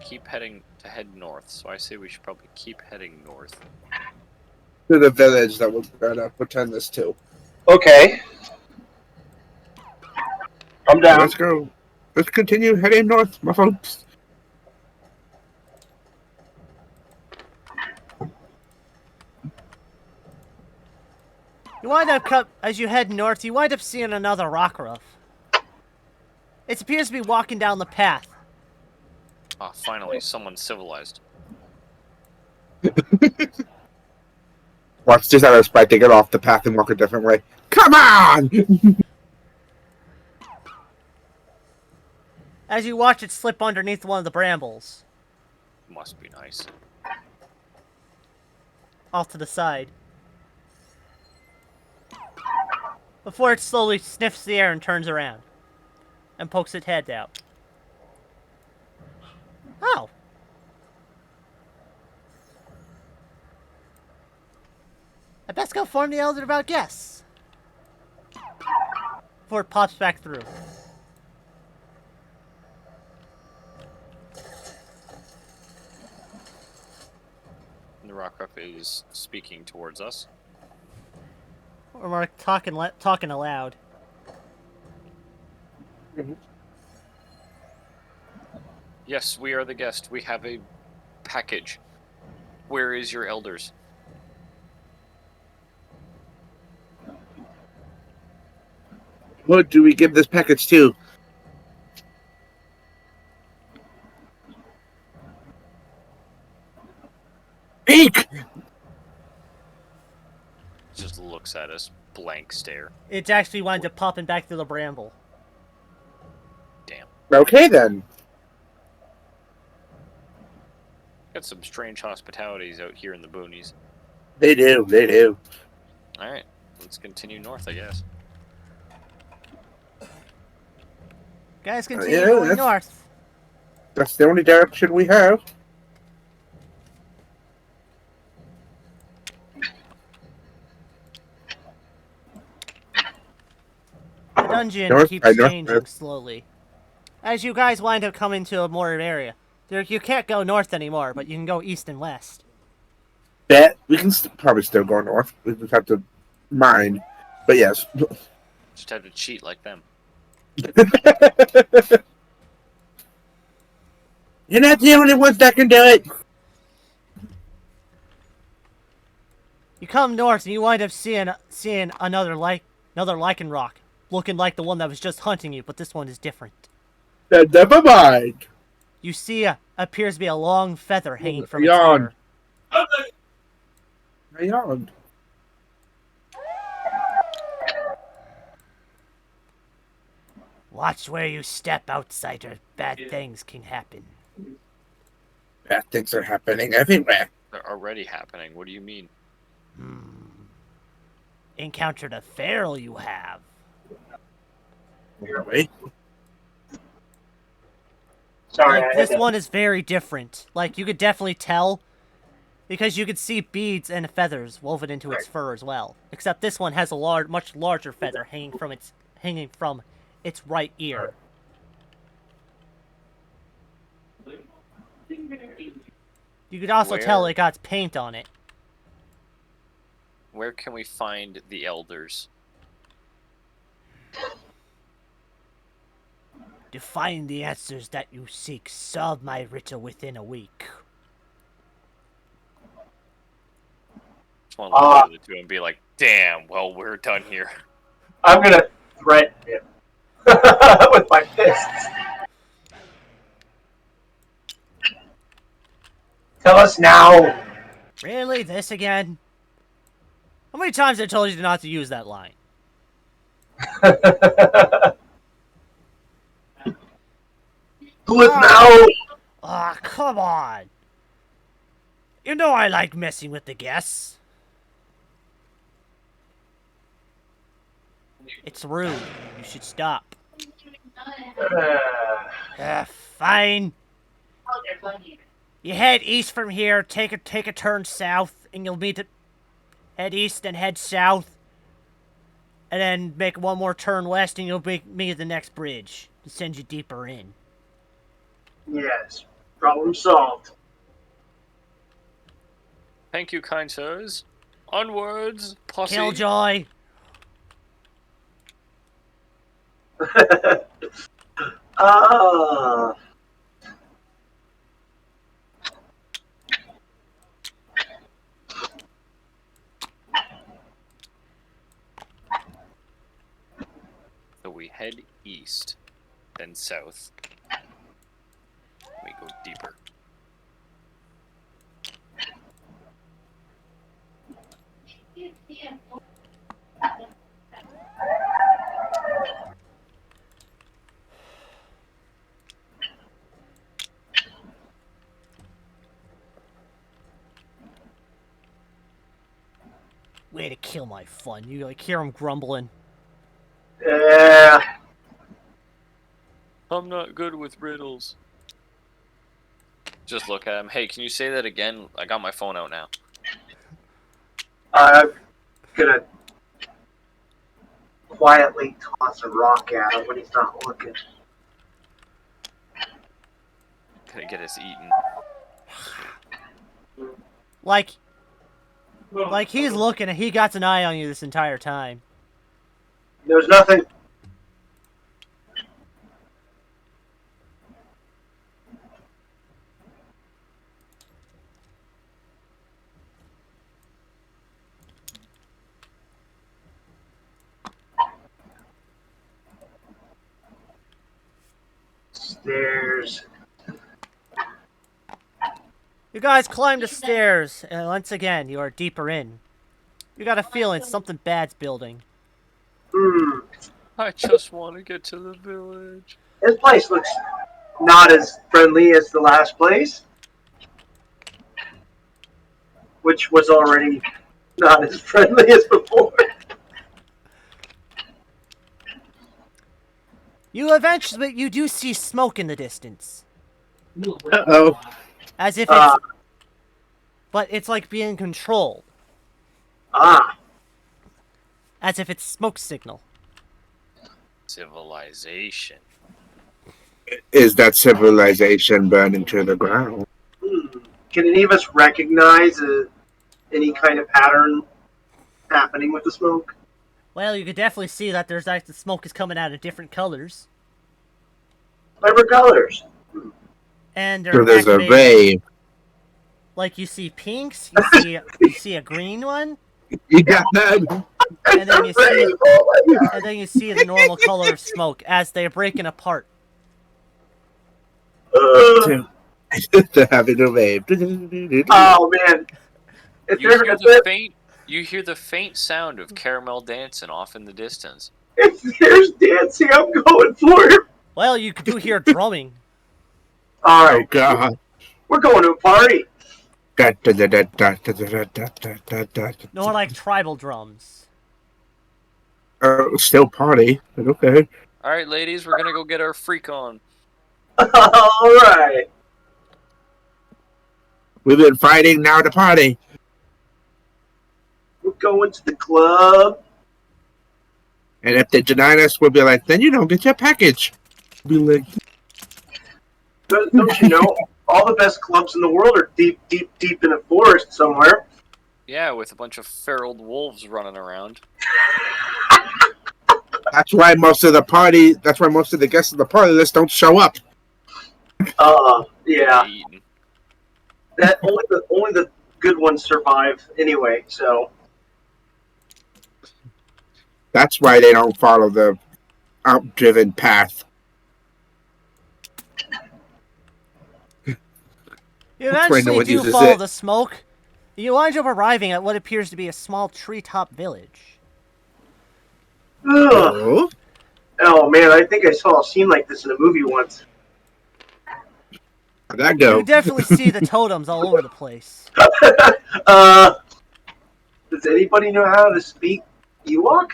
head north, so I say we should probably keep heading north. To the village that we're gonna pretend this to. Okay. I'm down. Let's go. Let's continue heading north, my folks. You wind up, as you head north, you wind up seeing another rock roof. It appears to be walking down the path. Ah, finally, someone civilized. Watch this out of spite to get off the path and walk a different way. Come on! As you watch it slip underneath one of the brambles, Must be nice. off to the side. Before it slowly sniffs the air and turns around. And pokes its head out. Oh. I best go inform the elder about guests. Before it pops back through. And the Rockruff is speaking towards us. Or more talking aloud. Yes, we are the guest. We have a package. Where is your elders? What do we give this package to? Eek! Just looks at us, blank stare. It actually winds up popping back through the bramble. Damn. Okay then. Got some strange hospitalities out here in the boonies. They do, they do. Alright, let's continue north, I guess. Guys, continue yeah, going that's- north. That's the only direction we have. The dungeon North, keeps north, changing north. slowly. As you guys wind up coming to a more area. You can't go north anymore, but you can go east and west. Bet we can probably still go north. We just have to mine. But yes. Just have to cheat like them. You're not the only ones that can do it. You come north and you wind up seeing another lichen rock, looking like the one that was just hunting you, but this one is different. Never mind. You see appears to be a long feather hanging from its Yawn. ear. I yawned. Watch where you step, outsider. Bad things can happen. Bad things are happening everywhere. They're already happening. What do you mean? Encountered a feral you have. Really? Sorry, Like, I this had to- one is very different. Like, you could definitely tell, because you could see beads and feathers woven into its fur as well. Except this one has a much larger feather hanging from its right ear. You could also tell Where? it got paint on it. Where can we find the elders? To find the answers that you seek, solve my riddle within a week. Just want to look at the two and be like, damn, well, we're done here. I'm gonna threaten him with my fists. Tell us now. Really? This again? How many times have I told you not to use that line? Do it now. Ah, come on. You know I like messing with the guests. It's rude. You should stop. Fine. You head east from here, take a turn south, and you'll meet head east and head south. And then make one more turn west and you'll meet at the next bridge to send you deeper in. Yes. Problem solved. Thank you, kind sirs. Onwards, posse. Killjoy! Ah. So we head east, then south. We go deeper. Way to kill my fun. You like hear him grumbling. Yeah. I'm not good with riddles. Just look at him. Hey, can you say that again? I got my phone out now. I'm gonna quietly toss a rock at him when he's not looking. Gonna get us eaten. Like he's looking and he got an eye on you this entire time. There's nothing. Stairs. You guys climb the stairs, and once again, you are deeper in. You got a feeling something bad's building. I just want to get to the village. This place looks not as friendly as the last place, which was already not as friendly as before. You do see smoke in the distance. Uh-oh. As if it's... but it's like being controlled. Ah. As if it's smoke signal. Civilization. Is that civilization burning to the ground? Can any of us recognize any kind of pattern happening with the smoke? Well, you could definitely see that there's like the smoke is coming out of different colors, Favorite colors? and So they're there's a activating. rave. Like you see pinks, you see a green one, You got that? and then you It's a see rave, oh my God. and then you see the normal color of smoke as they're breaking apart. They're having a rave. Oh man, if You they're hear if the they're, faint. You hear the faint sound of caramel dancing off in the distance. if there's dancing, I'm going for it. Well, you do hear drumming. All Oh right, god. we're going to a party. No, like tribal drums. Still party, but okay. All right, ladies, we're gonna go get our freak on. All right. We've been fighting, now to party. We're going to the club. And if they deny us, we'll be like, then you don't get your package. We'll be like, Don't you know? All the best clubs in the world are deep, deep, deep in a forest somewhere. Yeah, with a bunch of feral wolves running around. that's why most of the guests of the party list don't show up. Yeah. Eating. That only the good ones survive anyway. So That's why they don't follow the out-driven path. You That's why no eventually one do uses follow it. the smoke. You wind up arriving at what appears to be a small treetop village. ugh. Oh man, I think I saw a scene like this in a movie once. How'd that go? You definitely see the totems all over the place. Does anybody know how to speak Ewok?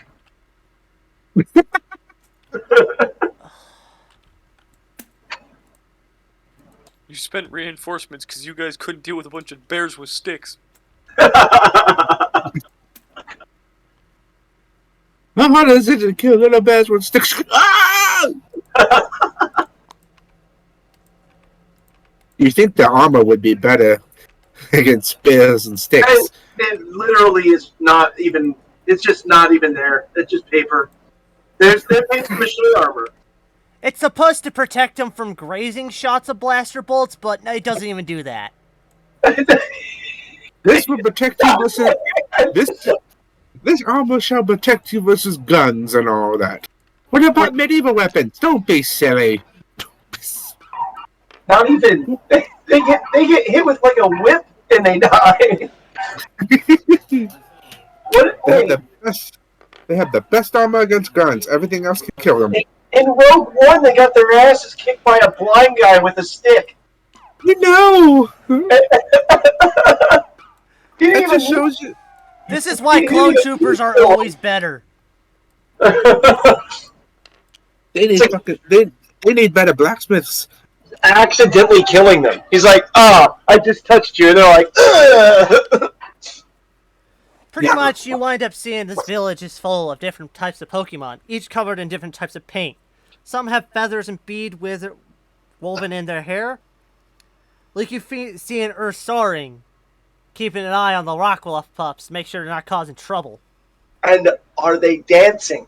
You spent reinforcements because you guys couldn't deal with a bunch of bears with sticks. How hard is it to kill little bears with sticks? Ah! You think the armor would be better against spears and sticks? It literally is not even. It's just not even there. It's just paper. They're made from machine armor. It's supposed to protect them from grazing shots of blaster bolts, but it doesn't even do that. This will protect you versus this armor shall protect you versus guns and all that. What about medieval weapons? Don't be silly. Not even. They get hit with like a whip and they die. What? They have the best armor against guns. Everything else can kill them. In Rogue One, they got their asses kicked by a blind guy with a stick. You know. He That didn't just even. shows you. This is why clone troopers are always better. They need they need better blacksmiths. Accidentally killing them. He's like, I just touched you. And they're like, ugh. Pretty much, you wind up seeing this village is full of different types of Pokemon, each covered in different types of paint. Some have feathers and bead woven in their hair. Like you see an Ursaring, keeping an eye on the Rockruff pups to make sure they're not causing trouble. And are they dancing?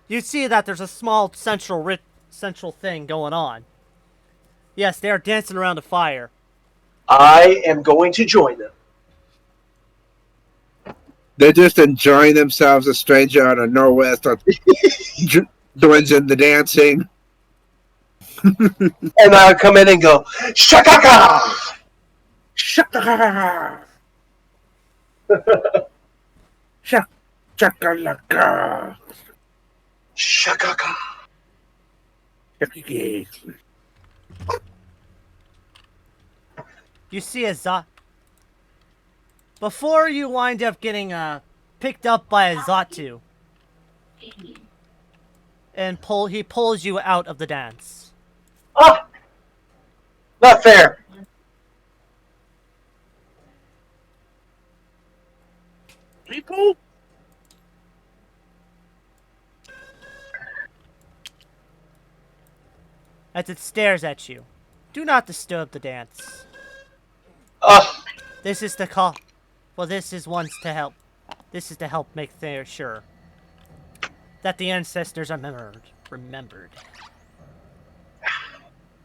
You see that there's a small central thing going on. Yes, they are dancing around a fire. I am going to join them. They're just enjoying themselves. A stranger out of nowhere starts joins in the dancing. And I'll come in and go, Shakaka! Shaka! Shakalaka! Shakaka! You see a Before you wind up getting picked up by a Zatu, and he pulls you out of the dance. Ah! Not fair. People? As it stares at you. Do not disturb the dance. Ah! This is the call. Well, this is once to help. This is to help make sure that the ancestors are remembered.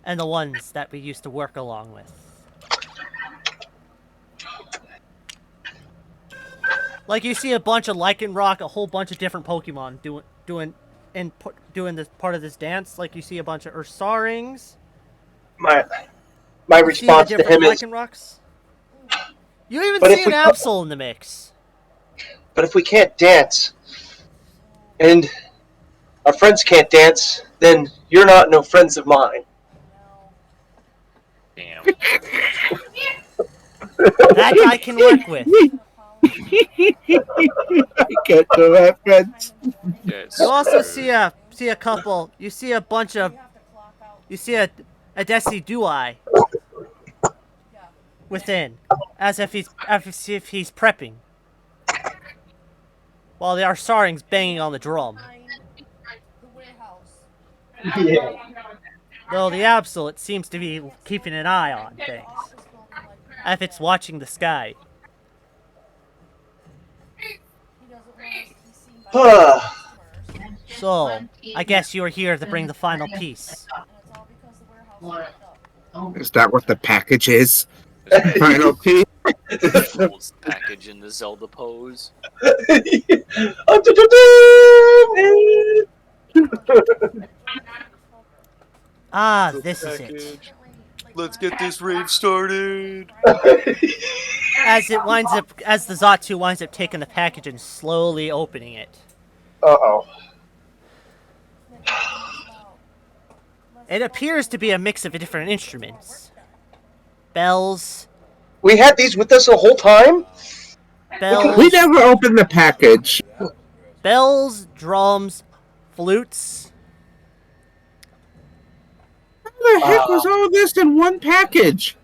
And the ones that we used to work along with. Like you see a bunch of Lycanroc, a whole bunch of different Pokemon doing this part of this dance. Like you see a bunch of Ursarings. My You see the response to different him is, Lycanrocs. You even But see if an we- Absol in the mix. but if we can't dance, and our friends can't dance, then you're not no friends of mine. Damn. That I can work with. I get the reference. Yes. You also see a couple. You see a bunch of. You see a Decidueye within, as if he's prepping, while the Arsaring's banging on the drum. Yeah. Though the Absolute seems to be keeping an eye on things, as if it's watching the sky. So, I guess you are here to bring the final piece. Is that what the package is? This Final piece? folds the package in the Zelda pose. Ah, this is it. Let's get this rave started. As the Zatu winds up taking the package and slowly opening it. Uh-oh. It appears to be a mix of different instruments. Bells, We had these with us the whole time? We never opened the package. bells, drums, flutes. How the heck was all this in one package?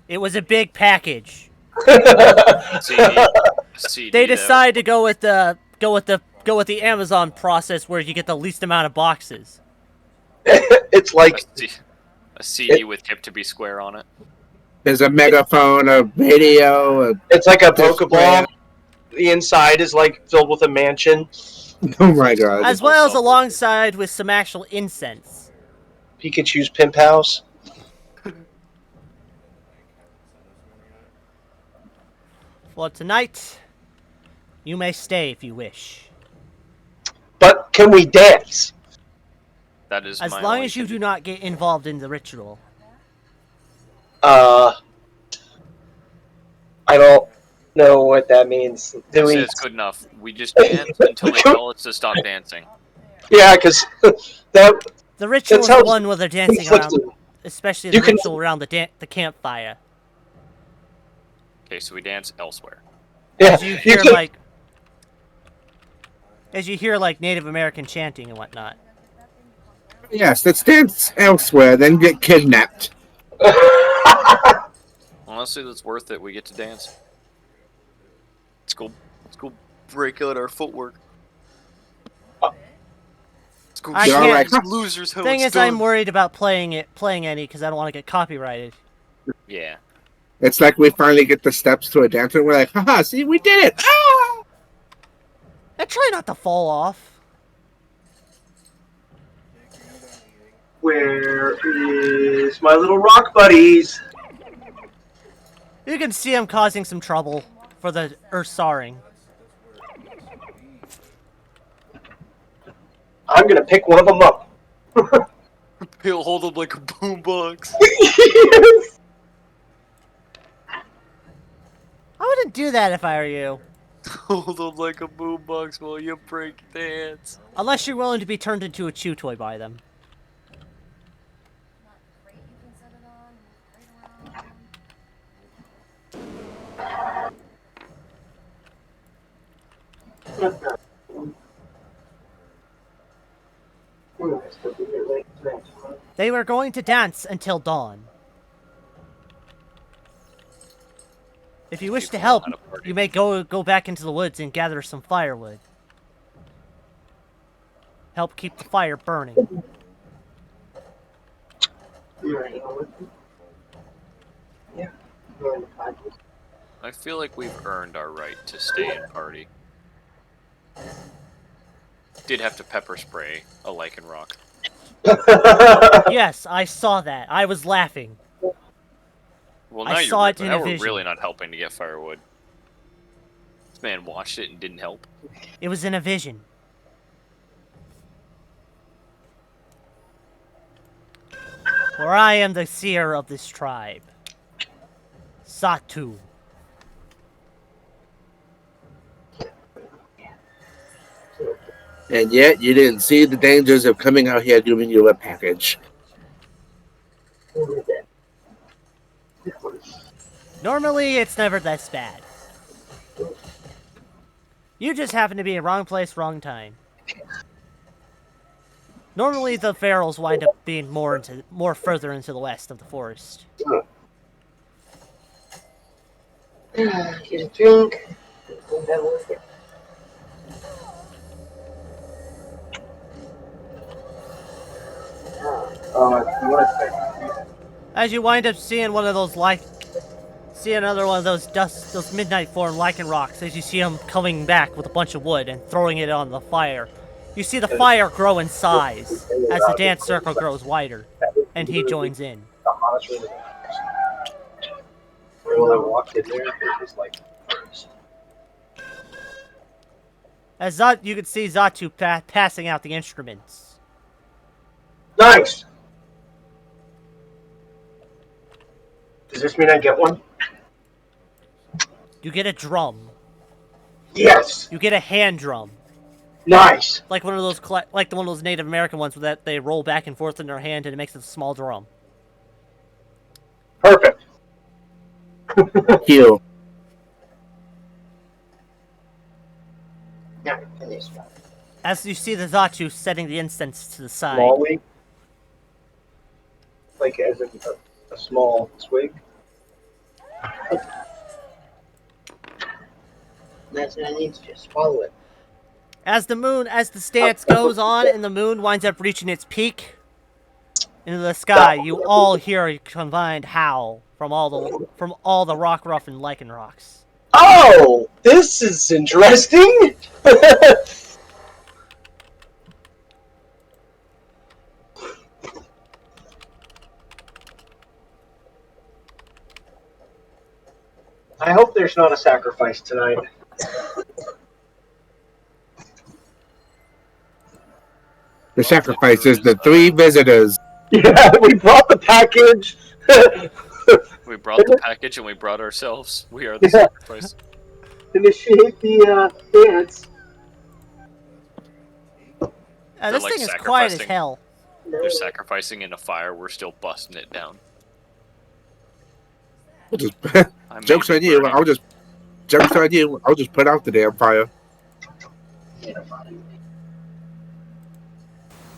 It was a big package. CD, They though. decided to go with the Amazon process where you get the least amount of boxes. It's like A CD with tip to be square on it. There's a megaphone, a radio. it's like a Display. Pokeball. The inside is like filled with a mansion. Oh my god. As well as alongside with some actual incense. Pikachu's Pimp House. For tonight, you may stay if you wish. But can we dance? That is As my long only as you do not get involved in the ritual. I don't know what that means. Do Say we? it's good enough. We just dance until they tell us to stop dancing. Yeah, because that The ritual is That's the how one where they're dancing around, conflicting. especially the You can- ritual around the campfire. Okay, so we dance elsewhere. Yeah, As you hear can- like Native American chanting and whatnot. Yes, let's dance elsewhere, then get kidnapped. Honestly, that's worth it. We get to dance. Let's go break out our footwork. Let's go I show can't- these losers how Thing it's is, I'm done. worried about playing any because I don't want to get copyrighted. Yeah. It's like we finally get the steps to a dance, and we're like, haha, see, we did it! Ah! And try not to fall off. Where is my little rock buddies? You can see him causing some trouble for the Ursaring. I'm gonna pick one of them up. He'll hold them like a boombox. I wouldn't do that if I were you. Hold them like a boombox while you break dance. Unless you're willing to be turned into a chew toy by them. They were going to dance until dawn. If you wish to help, you may go back into the woods and gather some firewood. Help keep the fire burning. I feel like we've earned our right to stay and party. Did have to pepper spray a lichen rock. Yes, I saw that. I was laughing. Well, I now saw it you're in now a we're vision. really not helping to get firewood. This man watched it and didn't help. It was in a vision. For I am the seer of this tribe. Satu. And yet you didn't see the dangers of coming out here giving you a package. Normally, it's never this bad. You just happen to be in wrong place, wrong time. Normally, the ferals wind up being more further into the west of the forest. Get a drink. As you wind up seeing one of those see another one of those midnight form lichen rocks as you see him coming back with a bunch of wood and throwing it on the fire. You see the fire grow in size as the dance circle grows wider, and he joins in. When I walked in there, it was like first. As you can see Zatu passing out the instruments. Nice. Does this mean I get one? You get a drum. Yes. You get a hand drum. Nice. Like one of those Native American ones that they roll back and forth in their hand and it makes a small drum. Perfect. Heal. As you see the Zatu setting the incense to the side. Small wig. Like as in a small swig. That's what I need to just swallow it. As the dance goes on and the moon winds up reaching its peak into the sky, you all hear a combined howl from all the rock rough and lichen rocks. Oh, this is interesting. I hope there's not a sacrifice tonight. The sacrifice is the 3 visitors. Yeah, we brought the package. We brought the package and we brought ourselves. We are the sacrifice. Initiate the dance. This like thing is quiet as sacrificing. hell. They're sacrificing in a fire. We're still busting it down. I'll just, I may jokes be on you. burning. Jokes on you. I'll just put out the damn fire.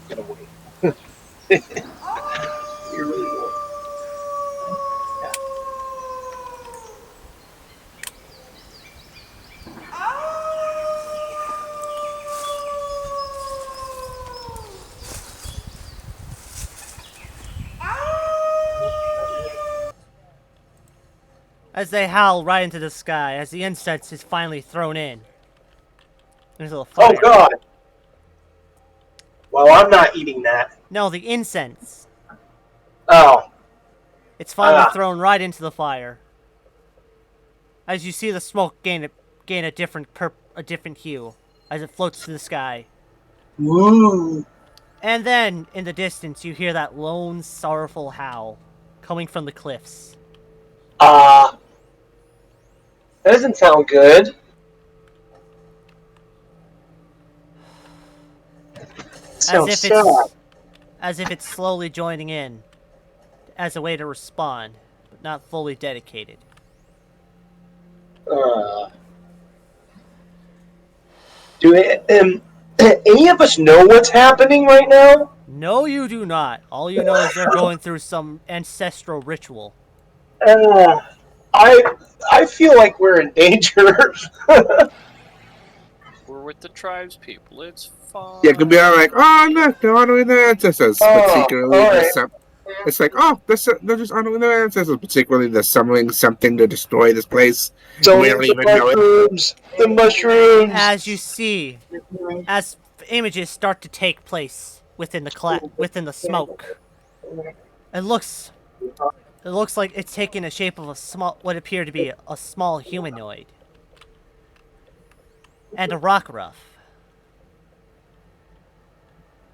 Get away. You're really warm. As they howl right into the sky, as the incense is finally thrown in. Into the fire. Oh God! Well, I'm not eating that. No, the incense. Oh. It's finally Ah. thrown right into the fire. As you see the smoke gain a different hue as it floats through the sky. Ooh. And then, in the distance, you hear that lone, sorrowful howl coming from the cliffs. That doesn't sound good. Sounds sad. As if it's slowly joining in, as a way to respond, but not fully dedicated. Do any of us know what's happening right now? No, you do not. All you know is they're going through some ancestral ritual. I feel like we're in danger. We're with the tribes people. It's fine. Yeah, it could be all like, oh, look, they're honoring their ancestors. But Oh, secretly, alright. there's some It's like, oh, they're just honoring their ancestors, particularly they're summoning something to destroy this place. Don't We eat don't the even know it. mushrooms. The mushrooms. As you see, as images start to take place within the smoke, it looks like it's taking the shape of what appear to be a small humanoid and a rock ruff.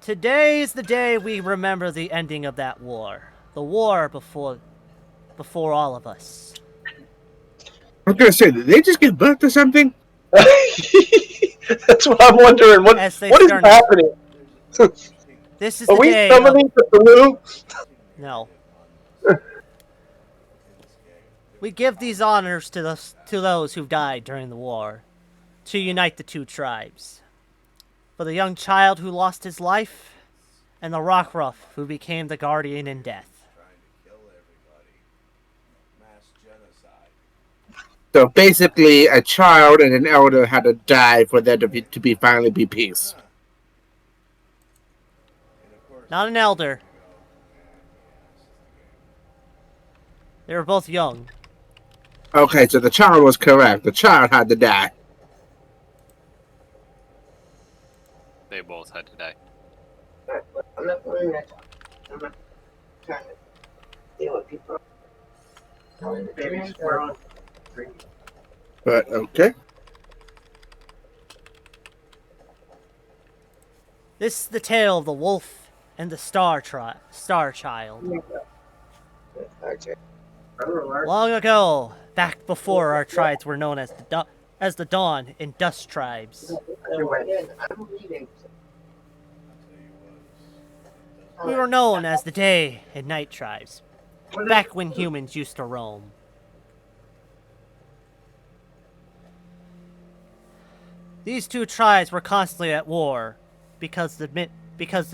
Today is the day we remember the ending of that war. The war before all of us. I was gonna say, did they just give birth to something? That's what I'm wondering. What As they what is start- happening? This is Are the we day summoning of... Cthulhu? No. We give these honors to those who died during the war, to unite the two tribes. For the young child who lost his life, and the rock ruff who became the guardian in death. So basically, a child and an elder had to die for there to finally be peace. Not an elder. They were both young. Okay, so the child was correct. The child had to die. They both had to die. I'm not going to talk. I'm not trying to deal with people. Babies, we're on. But okay. This is the tale of the wolf and the star child. Okay. Long ago, back before our tribes were known as the Dawn and Dust tribes. I'm leaving. We were known as the Day and Night tribes, back when humans used to roam. These two tribes were constantly at war because the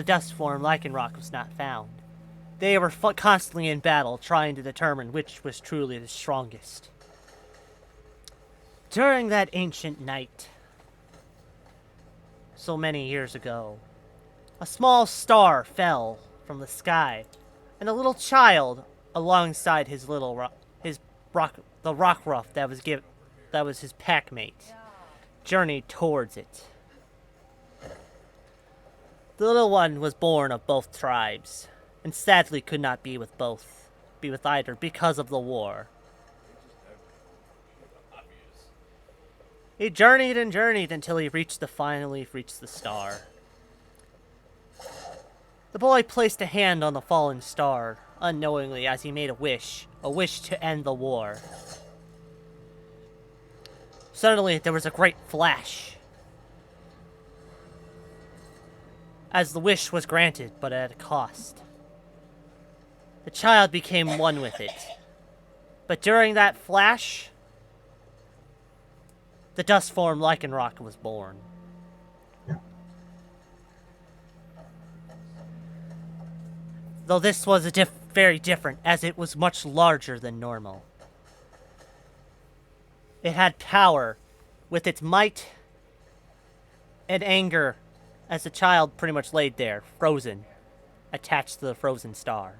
dust form Lycanroc was not found. They were constantly in battle, trying to determine which was truly the strongest. During that ancient night, so many years ago, a small star fell from the sky, and a little child, alongside the rock ruff that was his packmate, journeyed towards it. The little one was born of both tribes, and sadly could not be with either because of the war. He journeyed and journeyed until he finally reached the star. The boy placed a hand on the fallen star, unknowingly, as he made a wish to end the war. Suddenly, there was a great flash, as the wish was granted, but at a cost. The child became one with it, but during that flash, the dust form Lycanroc was born. Though this was very different, as it was much larger than normal. It had power, with its might and anger, as the child pretty much laid there, frozen, attached to the frozen star.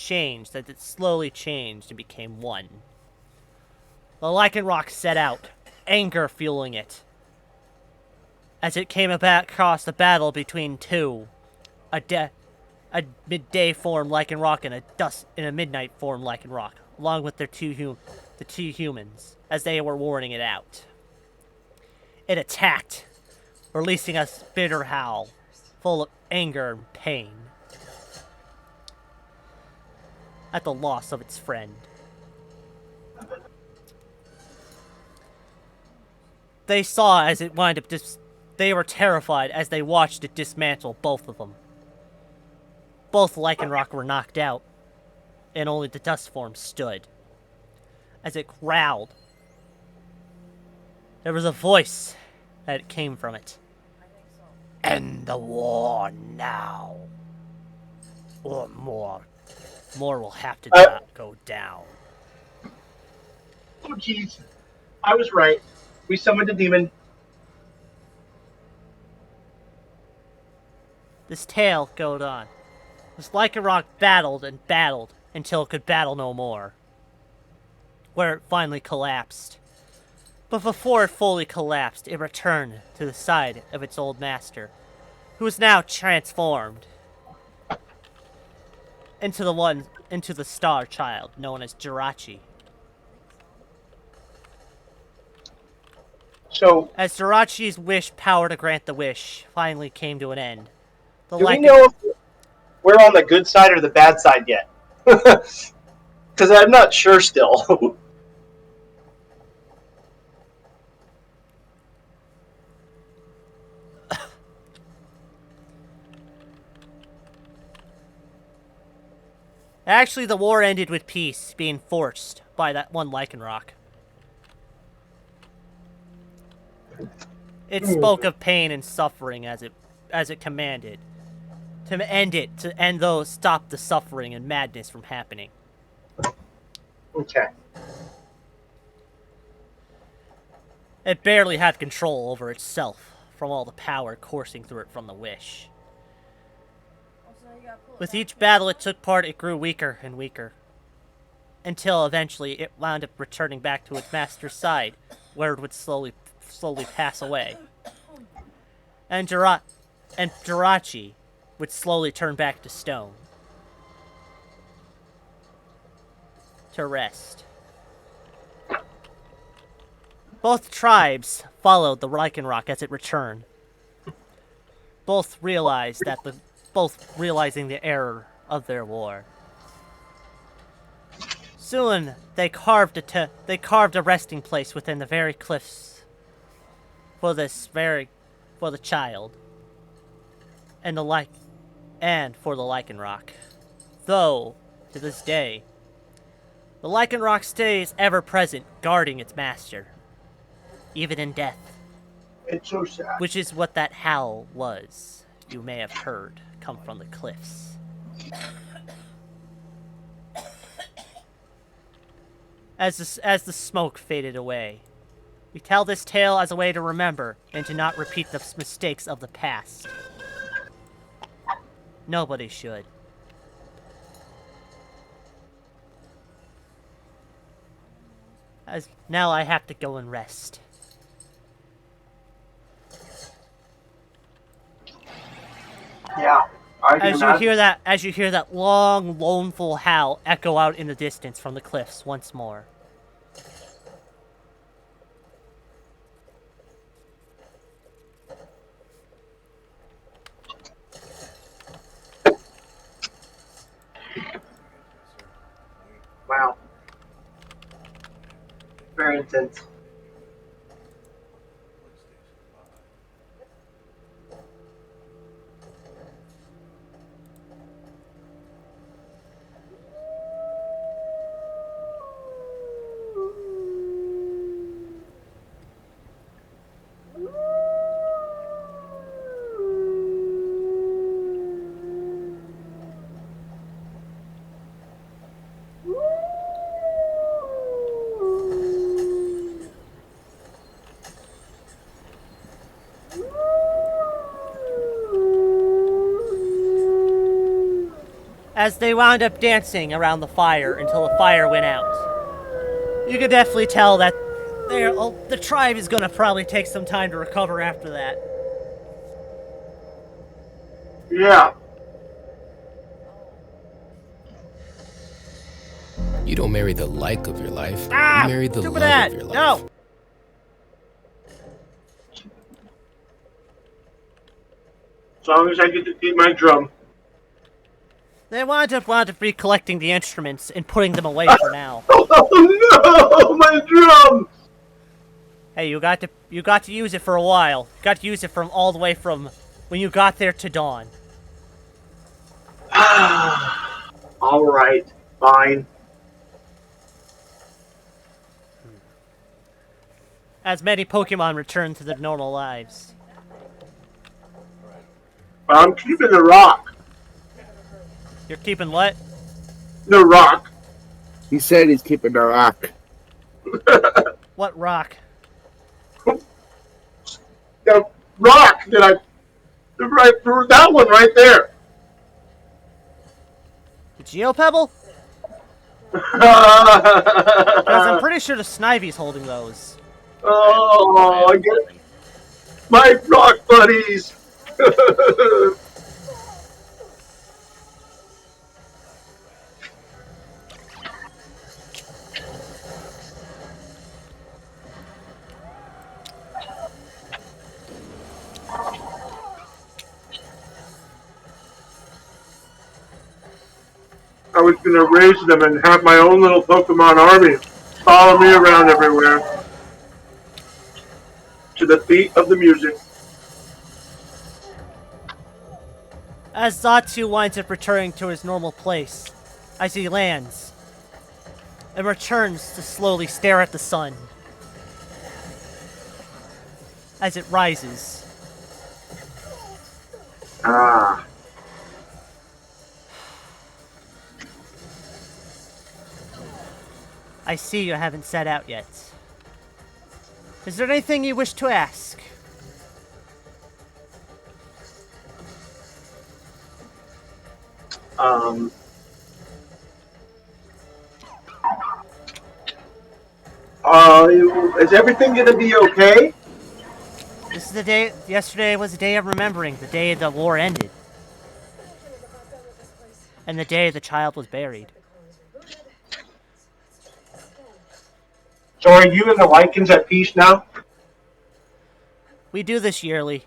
That it slowly changed and became one. The Lycanroc set out, anger fueling it, as it came across the battle between two, a midday form Lycanroc and a midnight form Lycanroc, along with the two humans, as they were warning it out. It attacked, releasing a bitter howl, full of anger and pain, at the loss of its friend. They saw as it wound up they were terrified as they watched it dismantle both of them. Both Lycanroc were knocked out, and only the dust form stood. As it growled, there was a voice that came from it. End the war now, or more will have to go down. Oh, jeez. I was right. We summoned a demon. This tale goes on. This Lycanroc battled and battled until it could battle no more, where it finally collapsed. But before it fully collapsed, it returned to the side of its old master, who is now transformed into the star child known as Jirachi. So, As Jirachi's wish power to grant the wish finally came to an end, the do we know if we're on the good side or the bad side yet? Because I'm not sure still. Actually, the war ended with peace being forced by that one Lycanroc. It spoke of pain and suffering as it commanded. Stop the suffering and madness from happening. Okay. It barely had control over itself from all the power coursing through it from the wish. With each battle it took part, it grew weaker and weaker, until eventually it wound up returning back to its master's side, where it would slowly pass away. And Jirachi would slowly turn back to stone, to rest. Both tribes followed the Lycanroc as it returned, both realizing the error of their war. Soon they carved a resting place within the very cliffs for the child and for the Lycanroc. Though to this day, the Lycanroc stays ever present, guarding its master, even in death. It's so sad. Which is what that howl was you may have heard come from the cliffs. As the smoke faded away, we tell this tale as a way to remember and to not repeat the mistakes of the past. Nobody should. As now I have to go and rest. Yeah. I can imagine. As you hear that long, mournful howl echo out in the distance from the cliffs once more. Wow. Very intense. As they wound up dancing around the fire until the fire went out. You could definitely tell that the tribe is gonna probably take some time to recover after that. Yeah. You don't marry the like of your life. You marry the stupid love ad. of your life. No! As long as I get to keep my drum. They wound up recollecting the instruments and putting them away for now. Oh no! My drum! Hey, you got to use it for a while. You got to use it from all the way from when you got there to dawn. Alright, fine. As many Pokemon return to their normal lives. I'm keeping the rock. You're keeping what? The rock. He said he's keeping the rock. What rock? The rock that I Right for that one right there. The Geopebble? Because I'm pretty sure the Snivy's holding those. Oh, I I am get it. holding. My rock buddies. I was going to raise them and have my own little Pokemon army follow me around everywhere to the beat of the music. As Zatu winds up returning to his normal place, as he lands, and returns to slowly stare at the sun as it rises. Ah. I see you haven't set out yet. Is there anything you wish to ask? Um. Is everything going to be okay? This is the day. Yesterday was the day of remembering, the day the war ended, and the day the child was buried. So are you and the Lycans at peace now? We do this yearly.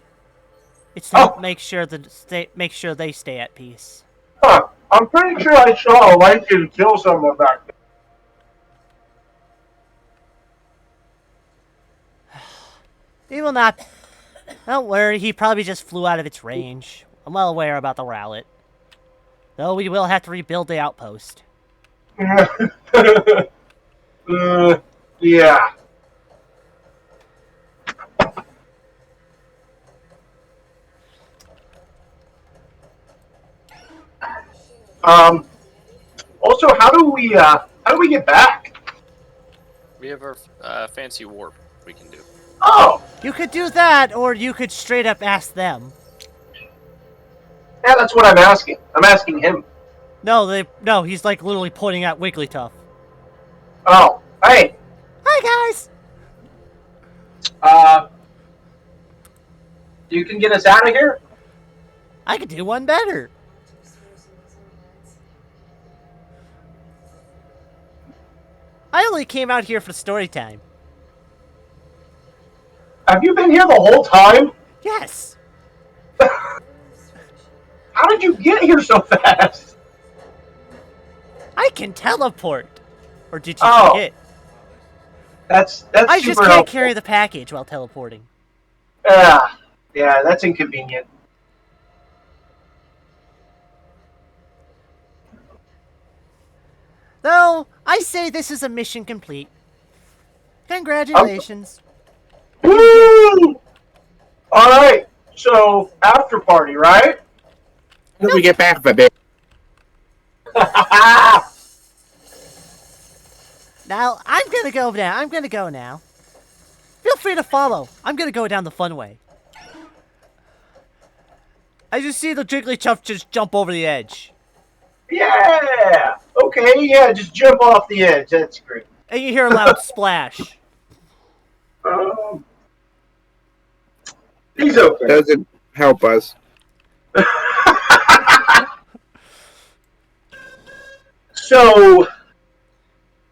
It's to help Oh, make sure they stay at peace. huh. I'm pretty sure I saw a Lycan kill someone back there. He will not. Don't worry, he probably just flew out of its range. I'm well aware about the Rowlet. Though we will have to rebuild the outpost. Yeah. Um. Also, how do we get back? We have our fancy warp we can do. Oh, You could do that, or you could straight up ask them. yeah, that's what I'm asking. I'm asking him. No, he's like literally pointing at Wigglytuff. Oh, hey. Hi, guys! You can get us out of here? I could do one better. I only came out here for story time. Have you been here the whole time? Yes. How did you get here so fast? I can teleport. Or did you Oh. forget? That's I super just can't helpful. carry the package while teleporting. Yeah, that's inconvenient. Though, I say this is a mission complete. Congratulations. Woo! All right, so after party, right? When we get back for a bit. Now, I'm gonna go now. Feel free to follow. I'm gonna go down the fun way. I just see the Jigglypuff just jump over the edge. Yeah. Okay. Yeah. Just jump off the edge. That's great. And you hear a loud splash. He's okay. Doesn't help us. So.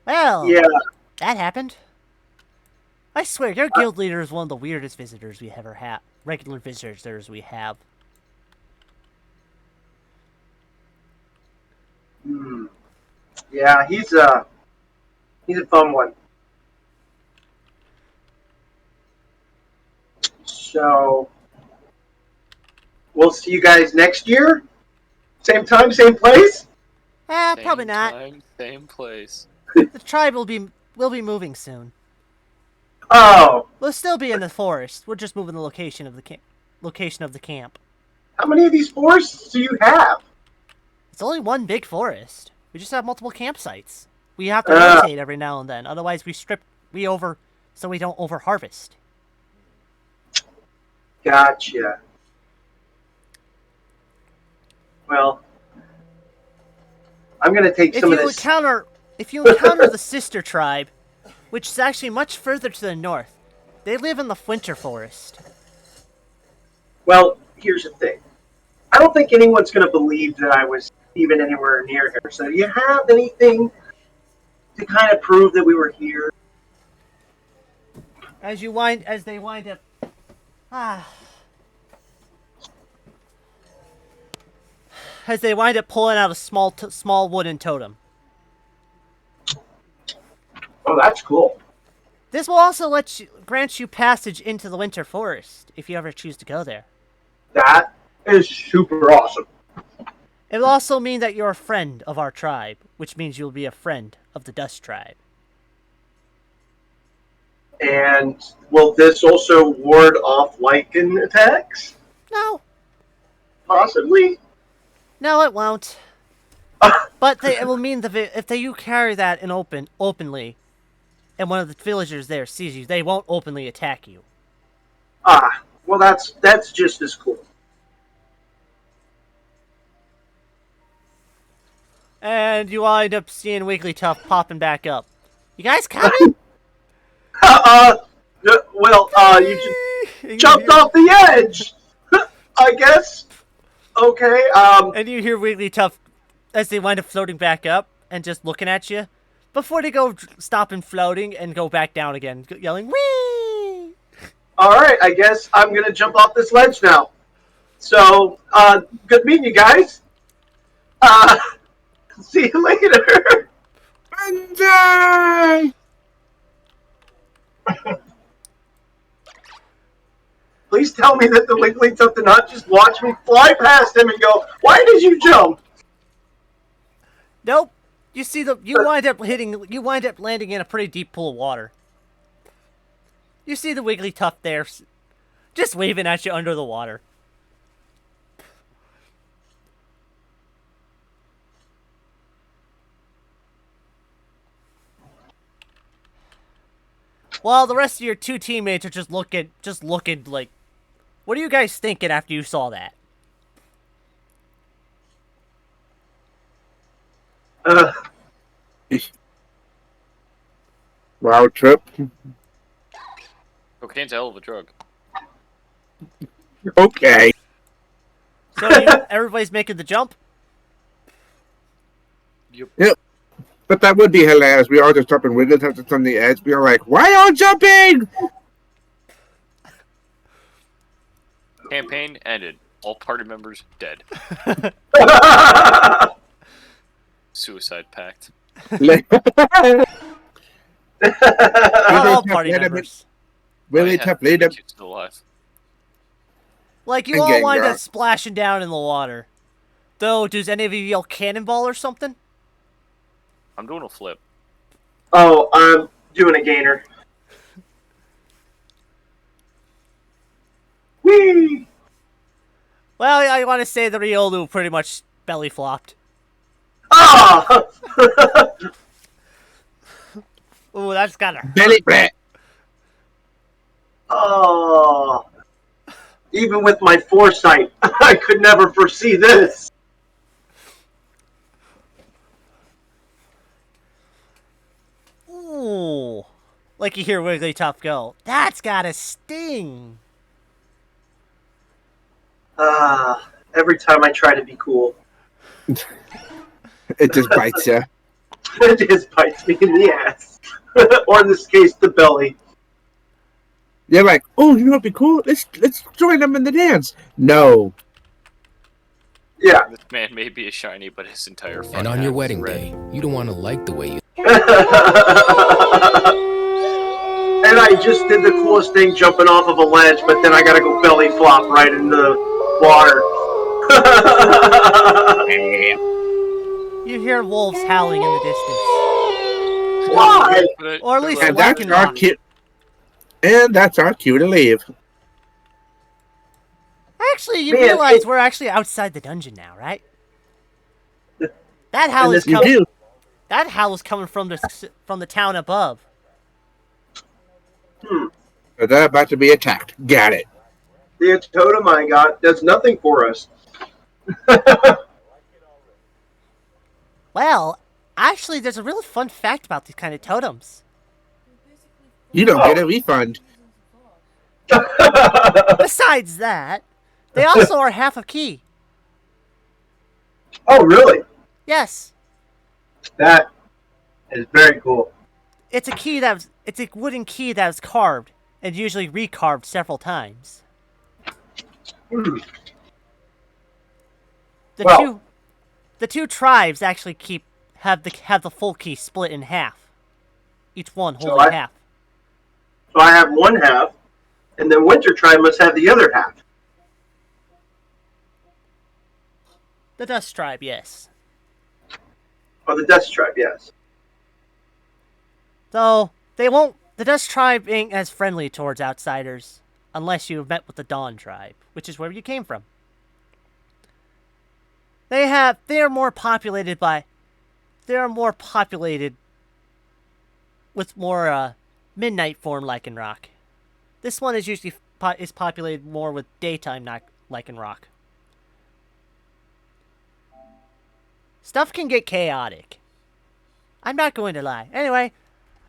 Well, Yeah. that happened. I swear, your guild leader is one of the weirdest visitors we ever had. Regular visitors we have. Yeah. He's a fun one. So. We'll see you guys next year. Same time, same place. Probably Same not. time, same place. The tribe will be moving soon. Oh. We'll still be in the forest. We're just moving the location of the camp. How many of these forests do you have? It's only one big forest. We just have multiple campsites. We have to rotate every now and then. Otherwise, so we don't over harvest. Gotcha. Well, I'm gonna take If some of you this. encounter the sister tribe, which is actually much further to the north, they live in the winter forest. Well, here's the thing. I don't think anyone's gonna believe that I was even anywhere near here. So, do you have anything to kind of prove that we were here? As they wind up, as they wind up pulling out a small wooden totem. Oh, that's cool. This will also grant you passage into the winter forest if you ever choose to go there. That is super awesome. It will also mean that you're a friend of our tribe, which means you'll be a friend of the Dust tribe. And will this also ward off lichen attacks? No, Possibly. no, it won't. But it will mean that if you carry that openly, and one of the villagers there sees you, they won't openly attack you. Well, that's just as cool. And you wind up seeing Wigglytuff popping back up. You guys coming? You just jumped off the edge. I guess. Okay. And you hear Wigglytuff as they wind up floating back up and just looking at you before they go stopping floating and go back down again, yelling "Whee!" All right. I guess I'm gonna jump off this ledge now. So, good meeting you guys. See you later. Banzai! Please tell me that the Wigglytuff did not just watch me fly past him and go, "Why did you jump?" Nope. You wind up landing in a pretty deep pool of water. You see the Wigglytuff there, just waving at you under the water. While the rest of your two teammates are just looking like, what are you guys thinking after you saw that? Round trip. Cocaine's a hell of a drug. Okay. So everybody's making the jump? Yep. But that would be hilarious. We all just jumping Wigglytuff on the edge. We are like, why y'all jumping? Campaign ended. All party members dead. Suicide pact. Not all party members. Wigglytuff lead him. Still alive. Like, you And all getting wind up drunk. splashing down in the water. Though, does any of you yell cannonball or something? I'm doing a flip. Oh, I'm doing a gainer. Whee! Well, I want to say the Riolu pretty much belly flopped. Ah! Ooh, that's gotta hurt. Belly brat. Oh. Even with my foresight, I could never foresee this. Ooh. Like you hear Wigglytuff go, that's gotta sting. Every time I try to be cool, It just bites you. it just bites me in the ass. Or in this case, the belly. You're like, oh, you know what'd be cool? Let's join them in the dance. No. Yeah. This man may be a shiny, but his entire front And on half your is wedding red. day, you don't want to like the way you. And I just did the coolest thing jumping off of a ledge, but then I gotta go belly flop right into the water. You hear wolves howling in the distance. Why? Or at least And whack that's and our rock. cue. And that's our cue to leave. Actually, you Man, realize we're actually outside the dungeon now, right? That howl is You coming. do. That howl is coming from the town above. So they're about to be attacked. Got it. The totem I got does nothing for us. Well, actually, there's a really fun fact about these kind of totems. You don't get a refund. Besides that, they also are half a key. Oh, really? Yes, That is very cool. it's a wooden key that was carved and usually recarved several times. Hmm. The Well- two the two tribes actually have the full key split in half. Each one So holding half. So I have one half, and then Winter Tribe must have the other half. The Dust Tribe, yes. Or the Death Tribe, yes. Though the Dust Tribe ain't as friendly towards outsiders unless you've met with the Dawn Tribe, which is where you came from. They are more populated with more midnight form Lycanroc. This one is usually populated more with daytime Lycanroc. Stuff can get chaotic. I'm not going to lie. Anyway,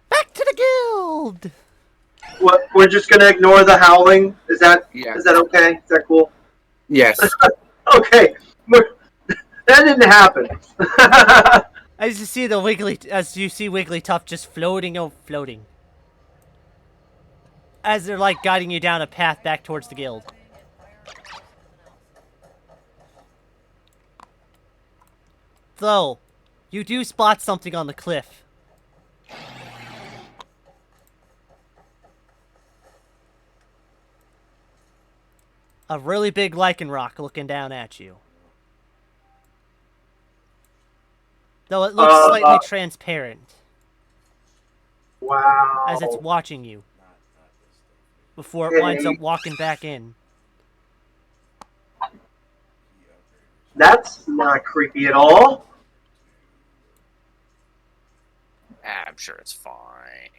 back to the guild. What? We're just gonna ignore the howling. Is that Yeah. is that okay? Is that cool? Yes. Okay. That didn't happen. As you see Wigglytuff just floating. As they're like guiding you down a path back towards the guild. Though, you do spot something on the cliff. A really big Lycanroc looking down at you. Though it looks slightly transparent Wow. as it's watching you. Before it winds up walking back in. That's not creepy at all. I'm sure it's fine.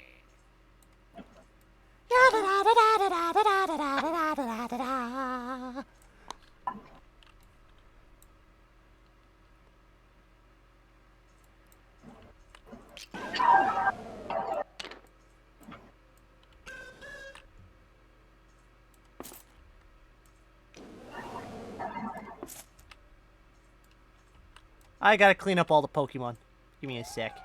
I gotta clean up all the Pokemon. Give me a sec.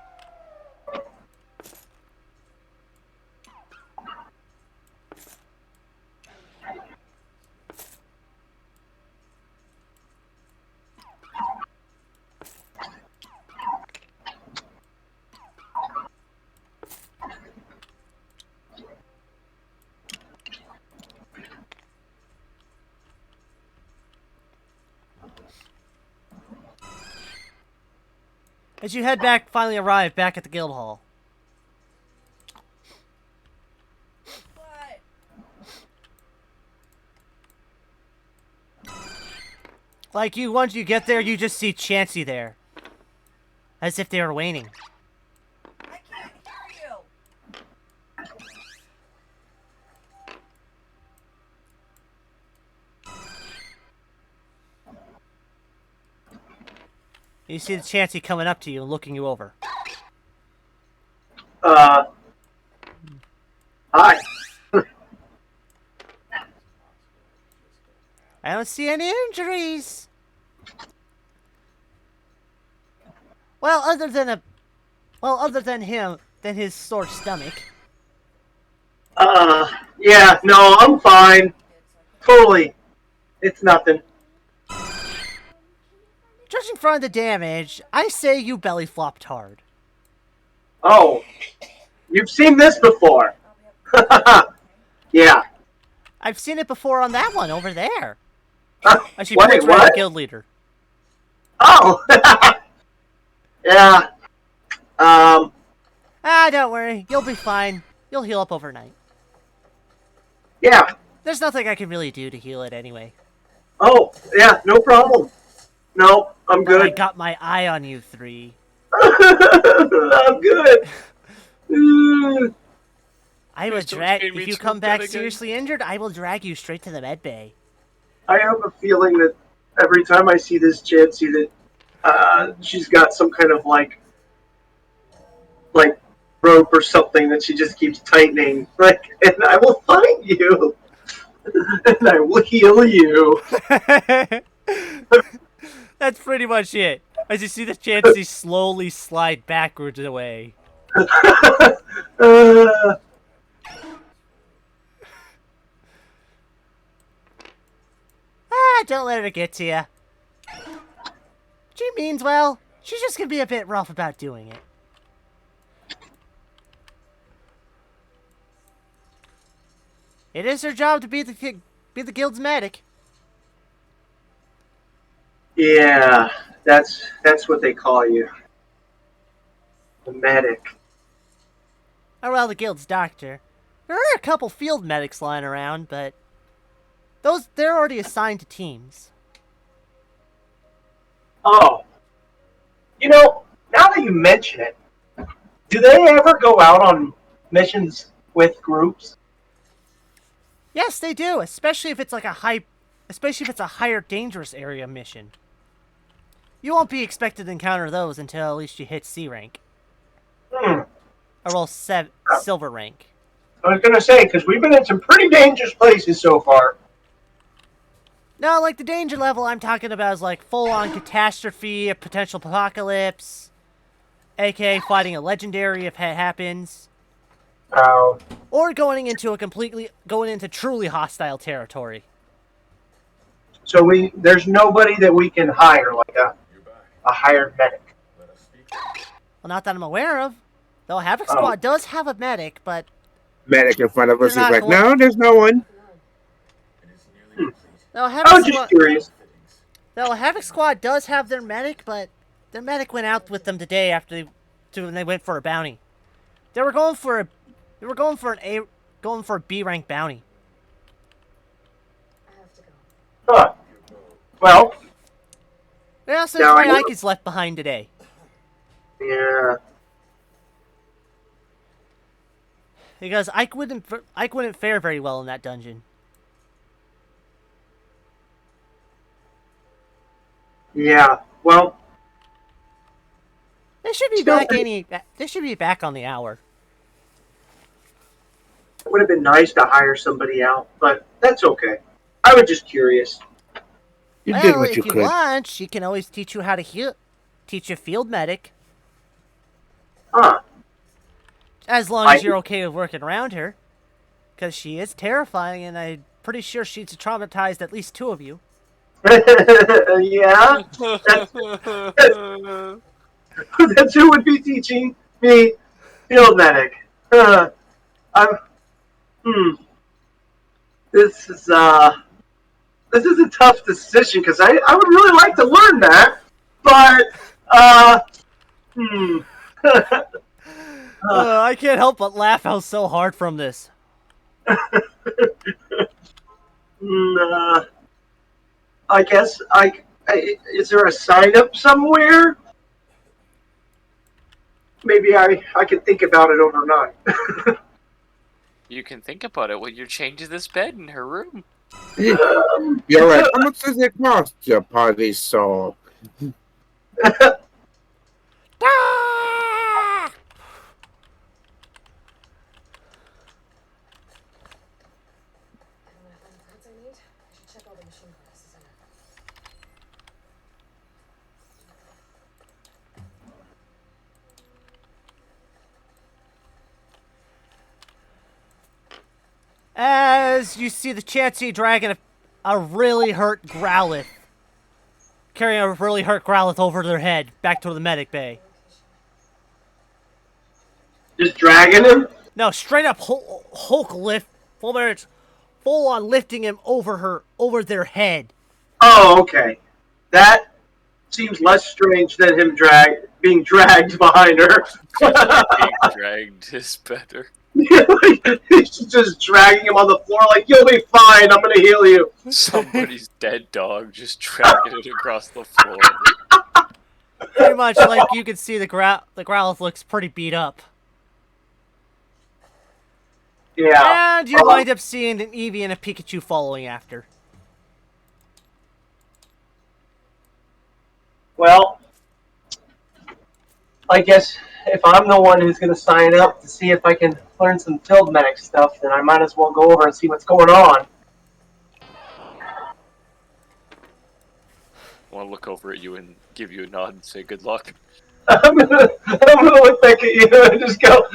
As you finally arrive back at the guild hall. Once you get there, you just see Chansey there. As if they were waiting. I can't hear you. You see the Chansey coming up to you and looking you over. Hi. I don't see any injuries. Well, other than his sore stomach. Yeah, no, I'm fine. Totally. It's nothing. Judging from the damage, I say you belly flopped hard. Oh, you've seen this before. Yeah. I've seen it before on that one over there. She Wait, points right at what? the guild leader. Oh. Yeah. Don't worry. You'll be fine. You'll heal up overnight. Yeah. There's nothing I can really do to heal it anyway. Oh, yeah, no problem. No, I'm But I good. got my eye on you three. I'm good. Mm. I will Please don't drag. make me If you so come back good again. seriously injured, I will drag you straight to the med bay. I have a feeling that every time I see this Chansey that She's got some kind of like rope or something that she just keeps tightening. Like, and I will find you, and I will heal you. That's pretty much it. As you see the Chansey slowly slide backwards away. uh, Don't let her get to you. She means well. She's just gonna be a bit rough about doing it. It is her job to be the guild's medic. yeah, that's what they call you, the medic. Or well, the guild's doctor. There are a couple field medics lying around, but they're already assigned to teams. Oh, now that you mention it, do they ever go out on missions with groups? Yes, they do, especially if it's like a higher dangerous area mission. You won't be expected to encounter those until at least you hit C rank. Or well, silver rank. I was gonna say, because we've been in some pretty dangerous places so far. No, like the danger level I'm talking about is like full-on catastrophe, a potential apocalypse, aka fighting a legendary if it happens. Oh. Or going into truly hostile territory. So there's nobody that we can hire, like a hired medic. Well, not that I'm aware of. Though Havoc Squad does have a medic, but Medic in front of us is They're not like, no, there's no one. though I was just curious. Havoc Squad does have their medic, but their medic went out with them today when they went for a bounty. They were going for a B rank bounty. Huh. Well, Yeah, so Now, my I know- Ike is left behind today. yeah. Because Ike wouldn't fare very well in that dungeon. Yeah. Well, They should be Still- back on the hour. it would have been nice to hire somebody out, but that's okay. I was just curious. You Well, did what if you you could. want, she can always teach you how to heal. Teach you field medic. Huh. As long as you're okay with working around her. Because she is terrifying, and I'm pretty sure she's traumatized at least 2 of you. Yeah. That's who would be teaching me field medic. I'm. This is a tough decision because I would really like to learn that, but I can't help but laugh out so hard from this. I guess is there a sign up somewhere? Maybe I can think about it overnight. You can think about it when you're changing this bed in her room. You're right. How much does it cost your party soul? Ah! As you see the Chansey dragging a really hurt Growlithe. Carrying a really hurt Growlithe over their head, back to the medic bay. Just dragging him? No, straight up Hulk lift, full on lifting him over their head. Oh, okay. That seems less strange than him being dragged behind her. Being dragged is better. She's just dragging him on the floor like, you'll be fine, I'm gonna heal you. Somebody's dead dog just dragging it across the floor. Pretty much like you can see the Growlithe looks pretty beat up. Yeah. And you wind up seeing an Eevee and a Pikachu following after. Well, I guess if I'm the one who's going to sign up to see if I can learn some field medic stuff, then I might as well go over and see what's going on. I want to look over at you and give you a nod and say good luck. I'm gonna look back at you and just go.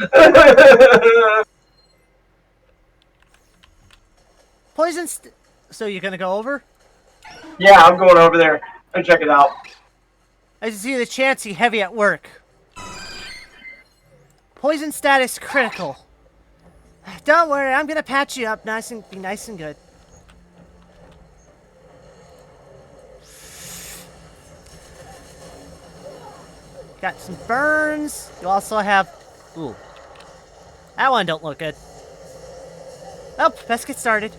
Poison. So you're gonna go over? Yeah, I'm going over there and check it out. I see the Chansey heavy at work. Poison status critical. Don't worry, I'm gonna patch you up be nice and good. Got some burns. You also have... Ooh. That one don't look good. Oh, let's get started.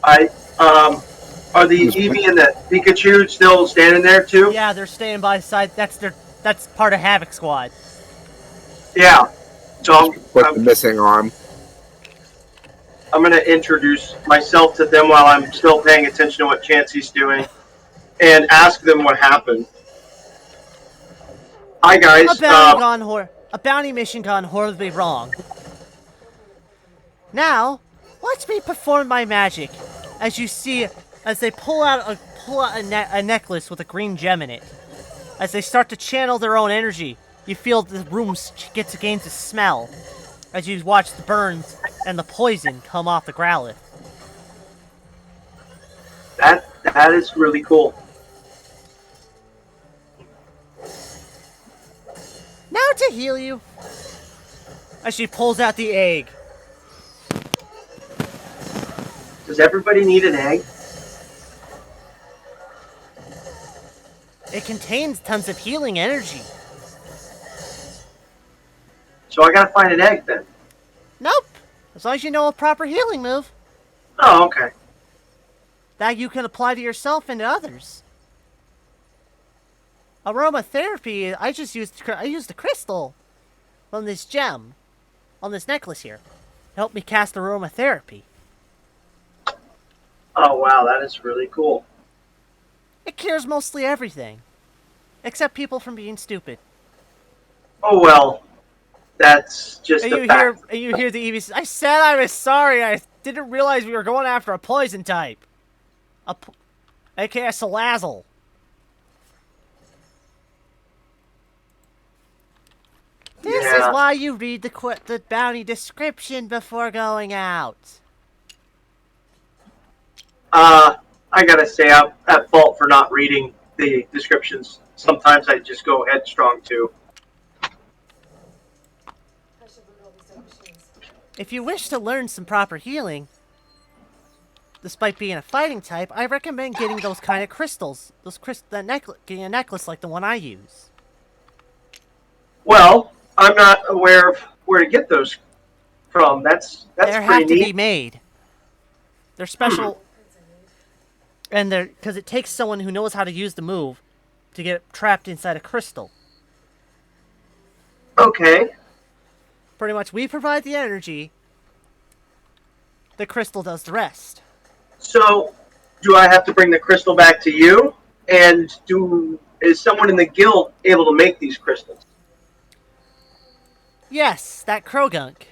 Are the Eevee and the Pikachu still standing there too? Yeah, they're staying by the side. That's part of Havoc Squad. Yeah. So With the missing arm. I'm going to introduce myself to them while I'm still paying attention to what Chansey's doing, and ask them what happened. Hi guys. A bounty mission gone horribly wrong. Now, watch me perform my magic. As you see, as they pull out a necklace with a green gem in it. As they start to channel their own energy, you feel the room gains a smell. As you watch the burns and the poison come off the Growlithe. That is really cool. Now to heal you. As she pulls out the egg. Does everybody need an egg? It contains tons of healing energy. So I gotta find an egg then. Nope. As long as you know a proper healing move. Oh, okay. That you can apply to yourself and to others. Aromatherapy, I used a crystal on this gem, on this necklace here, to help me cast aromatherapy. Oh wow, that is really cool. It cures mostly everything, except people from being stupid. Oh well, that's just a fact. And you hear the Eevee. I said I was sorry. I didn't realize we were going after a poison type, aka Salazzle. This is why you read the bounty description before going out. I gotta say, I'm at fault for not reading the descriptions. Sometimes I just go headstrong too. If you wish to learn some proper healing, despite being a fighting type, I recommend getting those kind of crystals. Getting a necklace like the one I use. Well, I'm not aware of where to get those from. That's They pretty have to neat. be made. They're special, and because it takes someone who knows how to use the move to get trapped inside a crystal. Okay. Pretty much, we provide the energy. The crystal does the rest. So, do I have to bring the crystal back to you? And is someone in the guild able to make these crystals? Yes, that Krogunk.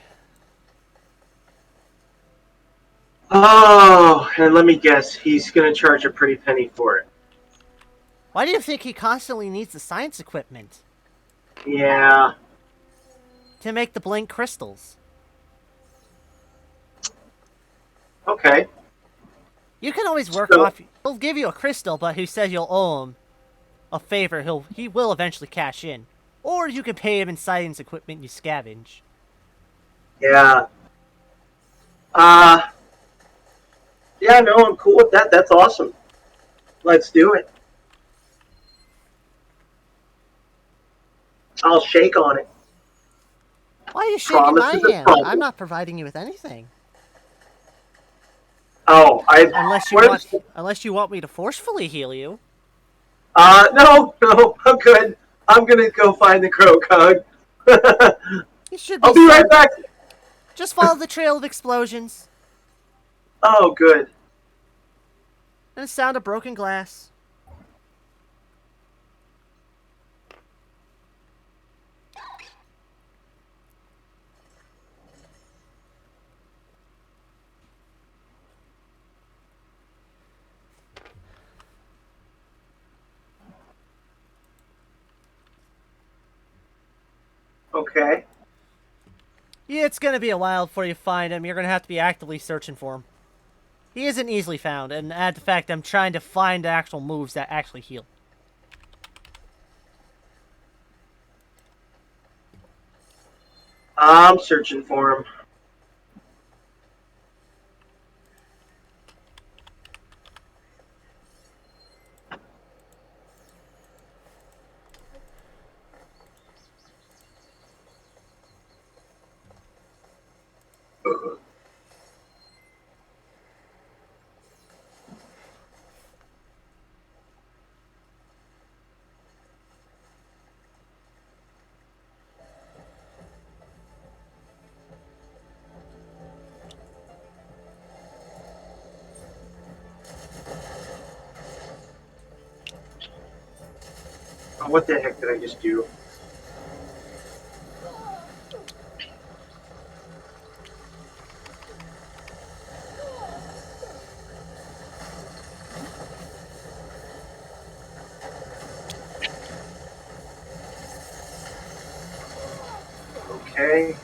Oh, and let me guess, he's gonna charge a pretty penny for it. Why do you think he constantly needs the science equipment? Yeah. To make the blink crystals. Okay. You can always work off. He'll give you a crystal, but he says you'll owe him a favor. He will eventually cash in, or you can pay him in science equipment you scavenge. Yeah. Yeah, no, I'm cool with that. That's awesome. Let's do it. I'll shake on it. Why are you shaking Promise my is a hand? promise. I'm not providing you with anything. Oh, Unless you want me to forcefully heal you. No, I'm good. I'm gonna go find the crow cog. You should be I'll be right back. Just follow the trail of explosions Oh, good. and the sound of broken glass. Okay. Yeah, it's gonna be a while before you find him. You're gonna have to be actively searching for him. He isn't easily found, and add the fact I'm trying to find the actual moves that actually heal. I'm searching for him. Oh, what the heck did I just do? Okay.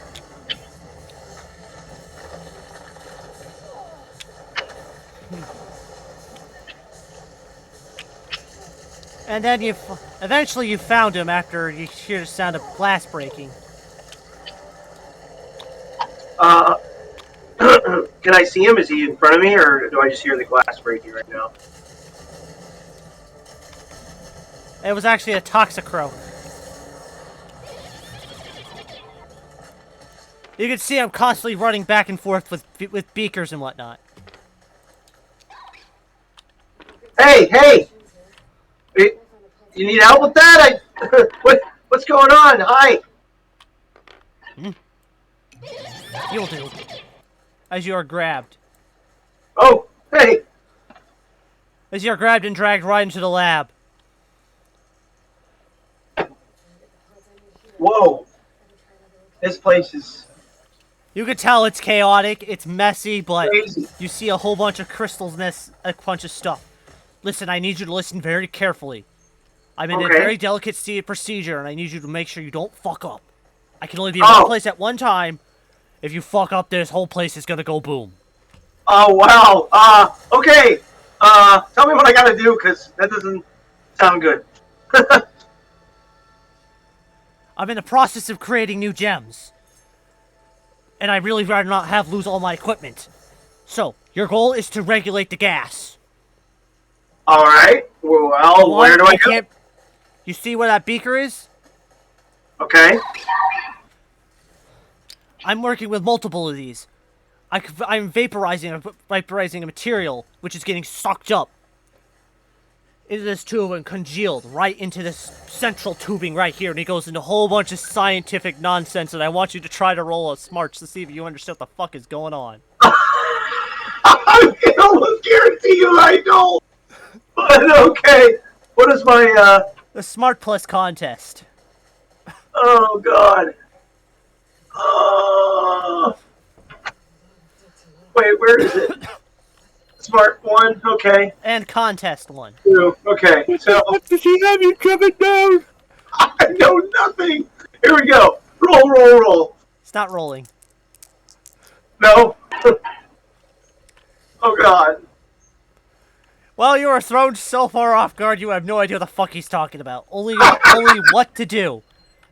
And then eventually you found him after you hear the sound of glass breaking. Uh, can I see him? Is he in front of me, or do I just hear the glass breaking right now? It was actually a Toxicroak. You can see him constantly running back and forth with beakers and whatnot. Hey, hey! You need help with that? What's going on? Hi. You'll do. As you are grabbed. Oh, hey. As you are grabbed and dragged right into the lab. Whoa. This place is You can tell it's chaotic, it's messy, but crazy. you see a whole bunch of crystals and a bunch of stuff. Listen, I need you to listen very carefully. I'm in a Okay. very delicate procedure, and I need you to make sure you don't fuck up. I can only be in one place at one time. If you fuck up, this whole place is gonna go boom. Oh, wow. Okay. Tell me what I gotta do, because that doesn't sound good. I'm in the process of creating new gems. And I really rather not lose all my equipment. So, your goal is to regulate the gas. Alright. Well, where do I go? You see where that beaker is? Okay. I'm working with multiple of these. I'm vaporizing a material, which is getting sucked up into this tube and congealed right into this central tubing right here. And it goes into a whole bunch of scientific nonsense, and I want you to try to roll a smarts to see if you understand what the fuck is going on. I can almost guarantee you I don't. But okay. What is my, The Smart Plus contest. Oh, God. Oh. Wait, where is it? Smart one? Okay. And contest one. Two. Okay. So, What does he have you coming down? I know nothing. Here we go. Roll. It's not rolling. No. Oh, God. Well, you are thrown so far off guard, you have no idea what the fuck he's talking about. Only what to do.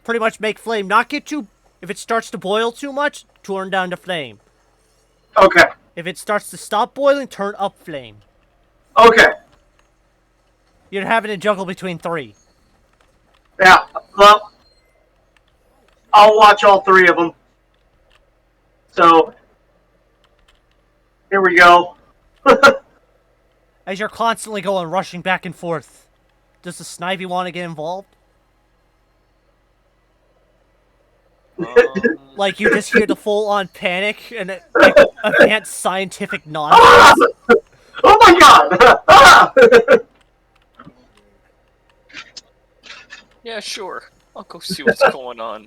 Pretty much make flame not get too... If it starts to boil too much, turn down the flame. Okay. If it starts to stop boiling, turn up flame. Okay. You're having to juggle between three. Yeah. Well, I'll watch all three of them. So, here we go. As you're constantly rushing back and forth. Does the Snivy want to get involved? Like, you just hear the full-on panic and advanced scientific nonsense. Oh my God! Yeah, sure. I'll go see what's going on.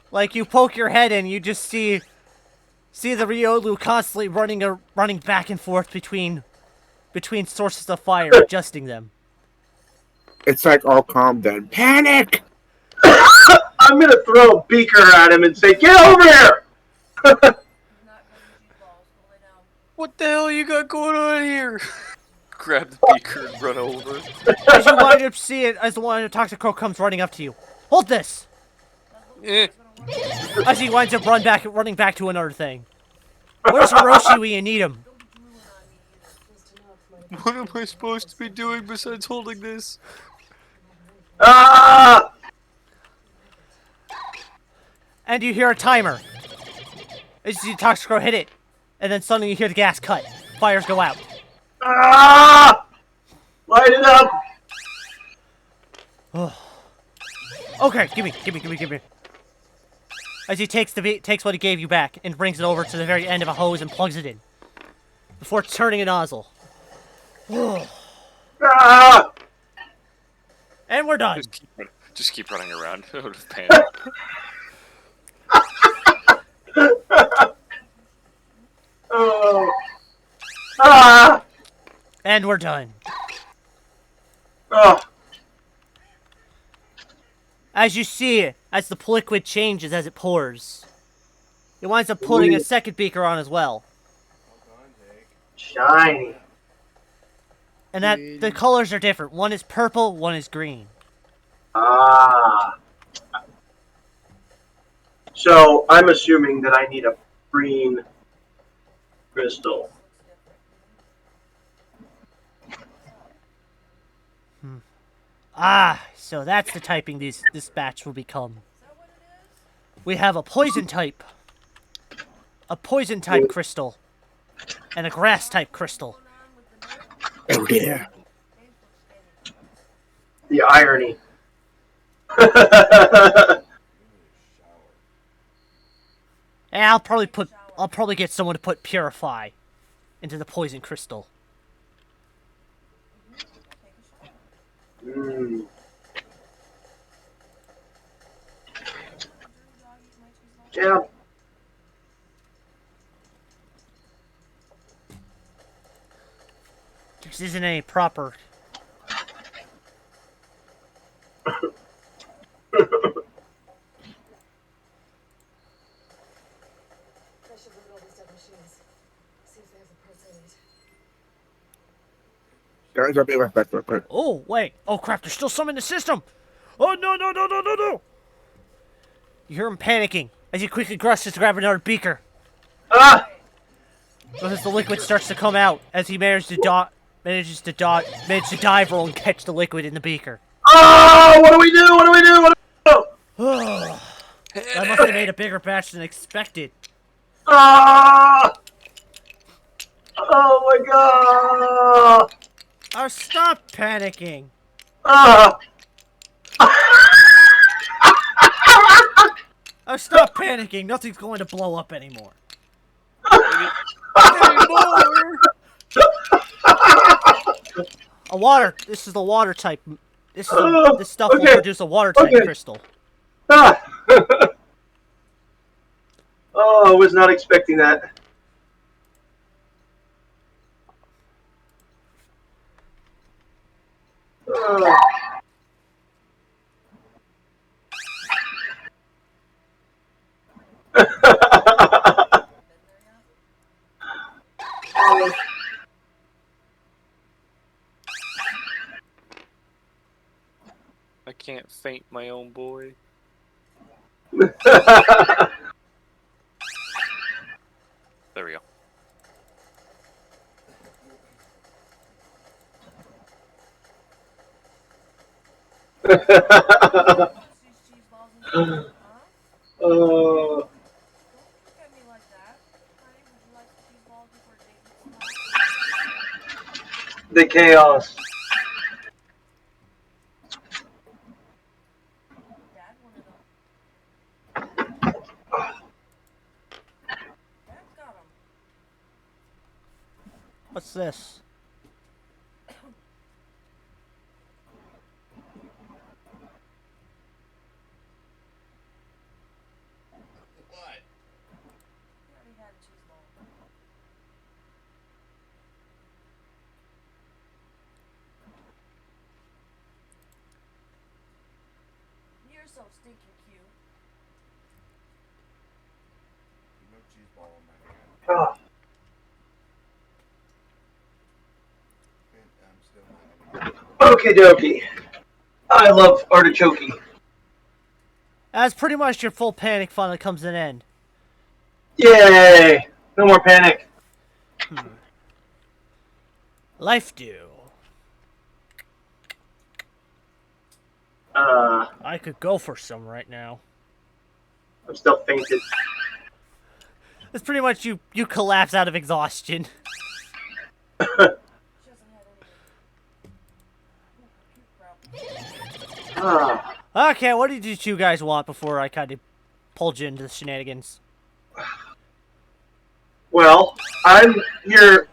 Like, you poke your head in, you just see the Riolu constantly running back and forth between sources of fire, adjusting them. It's like all calm then. Panic! I'm gonna throw a beaker at him and say, "Get over here!" He's not going to cheese balls. Go lay down. What the hell you got going on here? Grab the beaker and run over. As you wind up seeing, as the one toxic crow comes running up to you. Hold this! Eh. As he winds up running back to another thing. Where's Hiroshi when you need him? What am I supposed to be doing besides holding this? Ah! And you hear a timer. As you toxic crow hit it. And then suddenly you hear the gas cut. Fires go out. Ah! Light it up! Okay, give me. As he takes what he gave you back and brings it over to the very end of a hose and plugs it in. Before turning a nozzle. Ah! And we're done. Just keep running around out of panic. Oh. Ah! And we're done. Oh. As you see, as the liquid changes as it pours, it winds up putting a second beaker on as well. Shiny. And that the colors are different. One is purple, one is green. Ah. So I'm assuming that I need a green crystal. Ah, so that's the typing this batch will become. We have a poison type, crystal, and a grass type crystal. Oh dear. The irony. And I'll probably get someone to put purify into the poison crystal. Mm. Yeah. This isn't any proper. Guys, I'll be right back real quick. Oh, wait. Oh, crap. There's still some in the system. Oh, no. You hear him panicking as he quickly rushes to grab another beaker. Ah! As the liquid starts to come out, as he manages to dive roll and catch the liquid in the beaker. Oh! What do we do? What do we do? What do we do? I must have made a bigger batch than expected. Ah! Oh my god! Oh, stop panicking. Ah! Oh, stop panicking. Nothing's going to blow up anymore. This is the water type. This stuff will produce a water type crystal. Ah! Oh, I was not expecting that. Oh. I can't faint my own boy. There we go. Oh. Don't look at me like that. Honey, would you like cheese balls before David? The chaos. Dad wanted them. Dad's got them. What's this? He already had a cheese ball. so stinking cute. Ah, okie dokie. I love artichoke. That's pretty much your full panic finally comes to an end. Yay! No more panic. Life do. I'm I could go for some right now. still fainted. It's pretty much you collapse out of exhaustion. She hasn't had any. Ah. Okay, what did you two guys want before I kind of pulled you into the shenanigans? Well, I'm here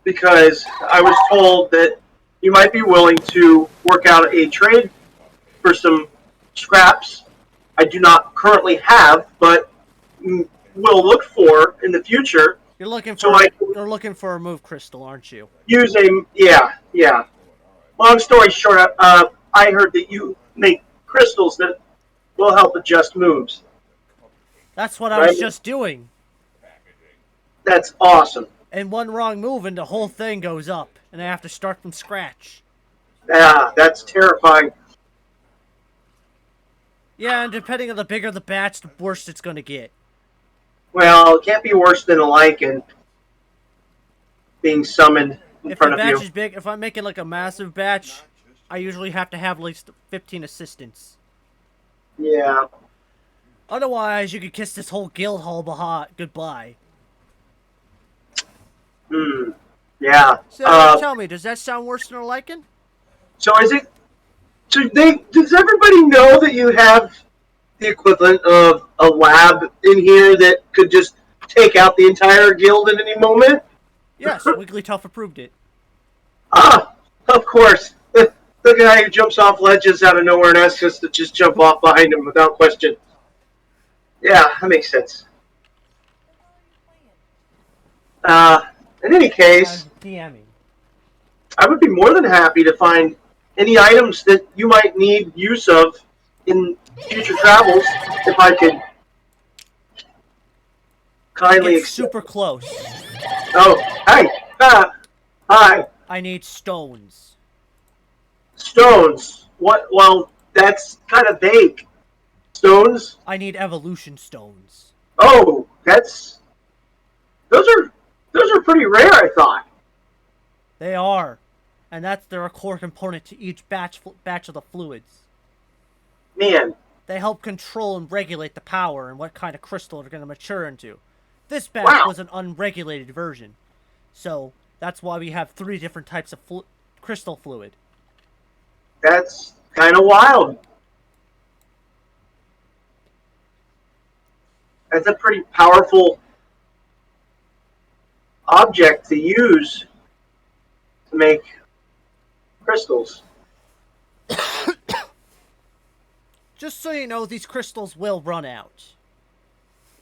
because I was told that you might be willing to work out a trade for some scraps I do not currently have, but will look for in the future. You're looking So for I you're looking for a move crystal, aren't you? use a yeah. Long story short, I heard that you make crystals that will help adjust moves. That's what I Right. was just doing. That's awesome. And one wrong move and the whole thing goes up, and I have to start from scratch. Yeah, that's terrifying. Yeah, and depending on the bigger the batch, the worse it's gonna get. Well, it can't be worse than a lichen being summoned in If the front of batch you. is big, if I'm making like a massive batch, I usually have to have at least 15 assistants. Yeah. Otherwise, you could kiss this whole guild hall goodbye. Yeah. So tell me, does that sound worse than a lichen? So is it? Does everybody know that you have the equivalent of a lab in here that could just take out the entire guild at any moment? Yes, Wigglytuff approved it. Ah, of course. The guy who jumps off ledges out of nowhere and asks us to just jump off behind him without question. Yeah, that makes sense. In any case, DMing. I would be more than happy to find any items that you might need use of in future travels if I could kindly Get accept. super close. Oh, hi. Hi. I need stones. Stones. What? Well, that's kind of vague. Stones? I need evolution stones. Oh, those are pretty rare, I thought. They are. And they're a core component to each batch of the fluids. Man, They help control and regulate the power and what kind of crystal they're going to mature into. This batch Wow. was an unregulated version. So, that's why we have 3 different types of crystal fluid. that's kind of wild. That's a pretty powerful object to use to make crystals. Just so you know, these crystals will run out.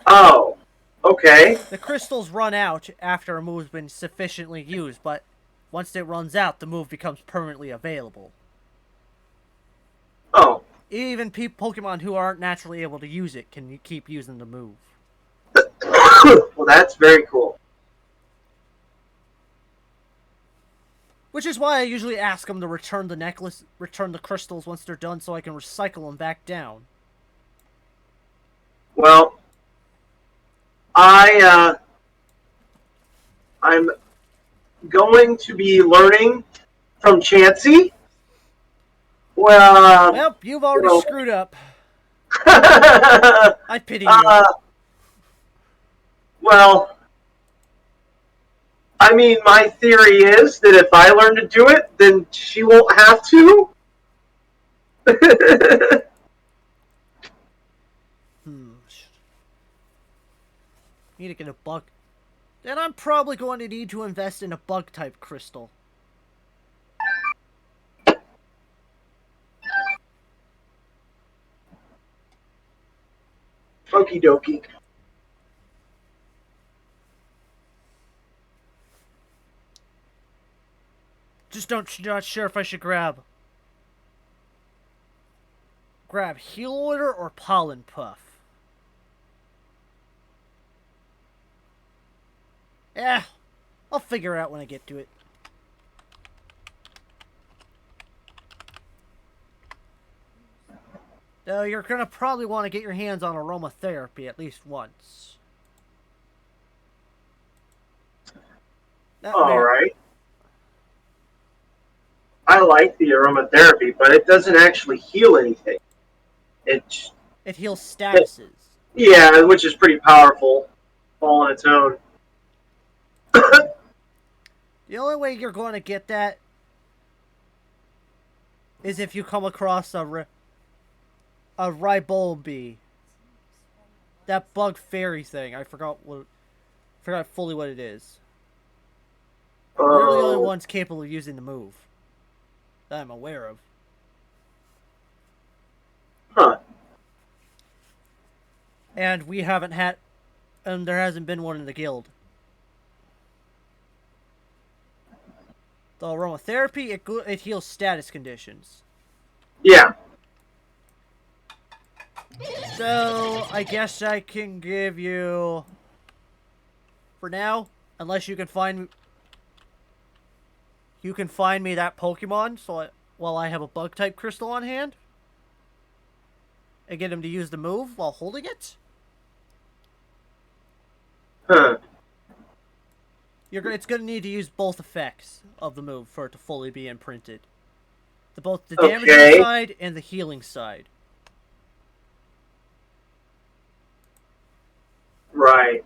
Oh, okay. The crystals run out after a move's been sufficiently used, but once it runs out, the move becomes permanently available. Oh, Even Pokemon who aren't naturally able to use it can keep using the move. well, that's very cool. Which is why I usually ask them to return the crystals once they're done so I can recycle them back down. Well, I'm going to be learning from Chansey. Well, Well, you've already well. screwed up. I pity you. well, I mean, my theory is that if I learn to do it, then she won't have to. Need to get a bug. Then I'm probably going to need to invest in a bug-type crystal. Okie dokie. Just not sure if I should grab. grab Heal Order or Pollen Puff. Yeah, I'll figure it out when I get to it. Though you're gonna probably want to get your hands on aromatherapy at least once. All right. I like the aromatherapy, but it doesn't actually heal anything. It heals statuses. Yeah, which is pretty powerful all on its own. The only way you're going to get that is if you come across a Ribulby. That bug fairy thing. I forgot fully what it is. They're the only ones capable of using the move that I'm aware of. Huh. And we haven't had, and there hasn't been one in the guild. The aromatherapy, it heals status conditions. Yeah. So, I guess I can give you, for now, unless you can find me that Pokemon, while I have a Bug-type crystal on hand, and get him to use the move while holding it. Huh. It's going to need to use both effects of the move for it to fully be imprinted. Both the Okay. damaging side and the healing side. Right.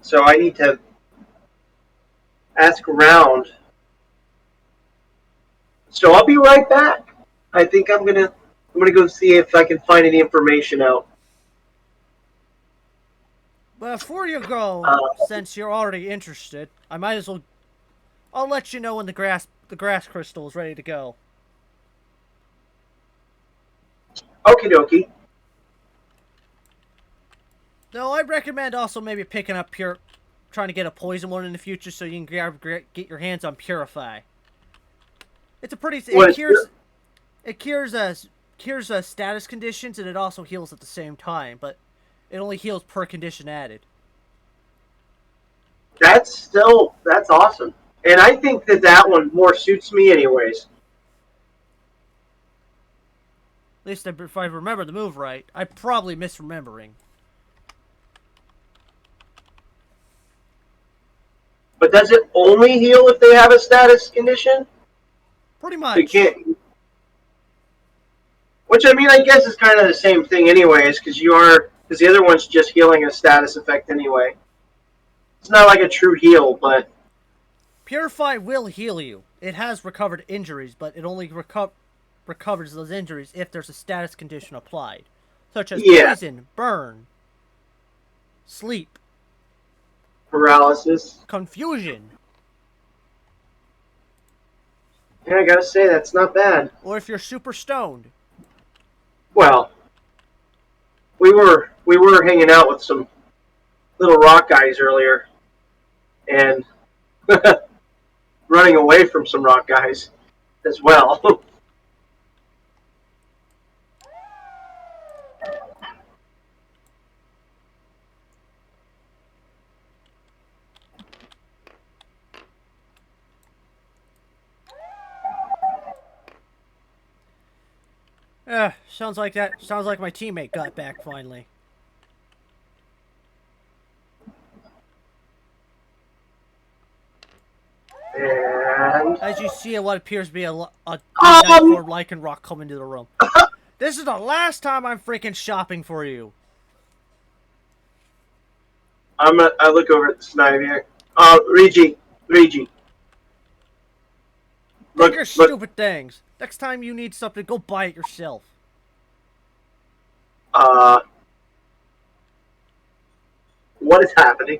So I need to ask around. So I'll be right back. I think I'm gonna go see if I can find any information out. Before you go, since you're already interested, I might as well. I'll let you know when the grass crystal is ready to go. Okie dokie. No, I recommend also maybe picking up trying to get a poison one in the future so you can get your hands on Purify. It's a pretty. It cures status conditions and it also heals at the same time, but it only heals per condition added. That's awesome, and I think that one more suits me, anyways. At least if I remember the move right. I'm probably misremembering. But does it only heal if they have a status condition? Pretty much. You can't. Which, I mean, I guess is kind of the same thing anyways, because the other one's just healing a status effect anyway. It's not like a true heal, but... Purify will heal you. It has recovered injuries, but it only recovers those injuries if there's a status condition applied. Such as poison, burn, sleep, paralysis, confusion. Yeah, I gotta say, that's not bad. Or if you're super stoned. Well, we were hanging out with some little rock guys earlier, and running away from some rock guys as well. Sounds like my teammate got back finally. And as you see what appears to be a for Lycan Rock come into the room. This is the last time I'm freaking shopping for you. I look over at the snipe here. Regi. Look your stupid things. Next time you need something, go buy it yourself. What is happening?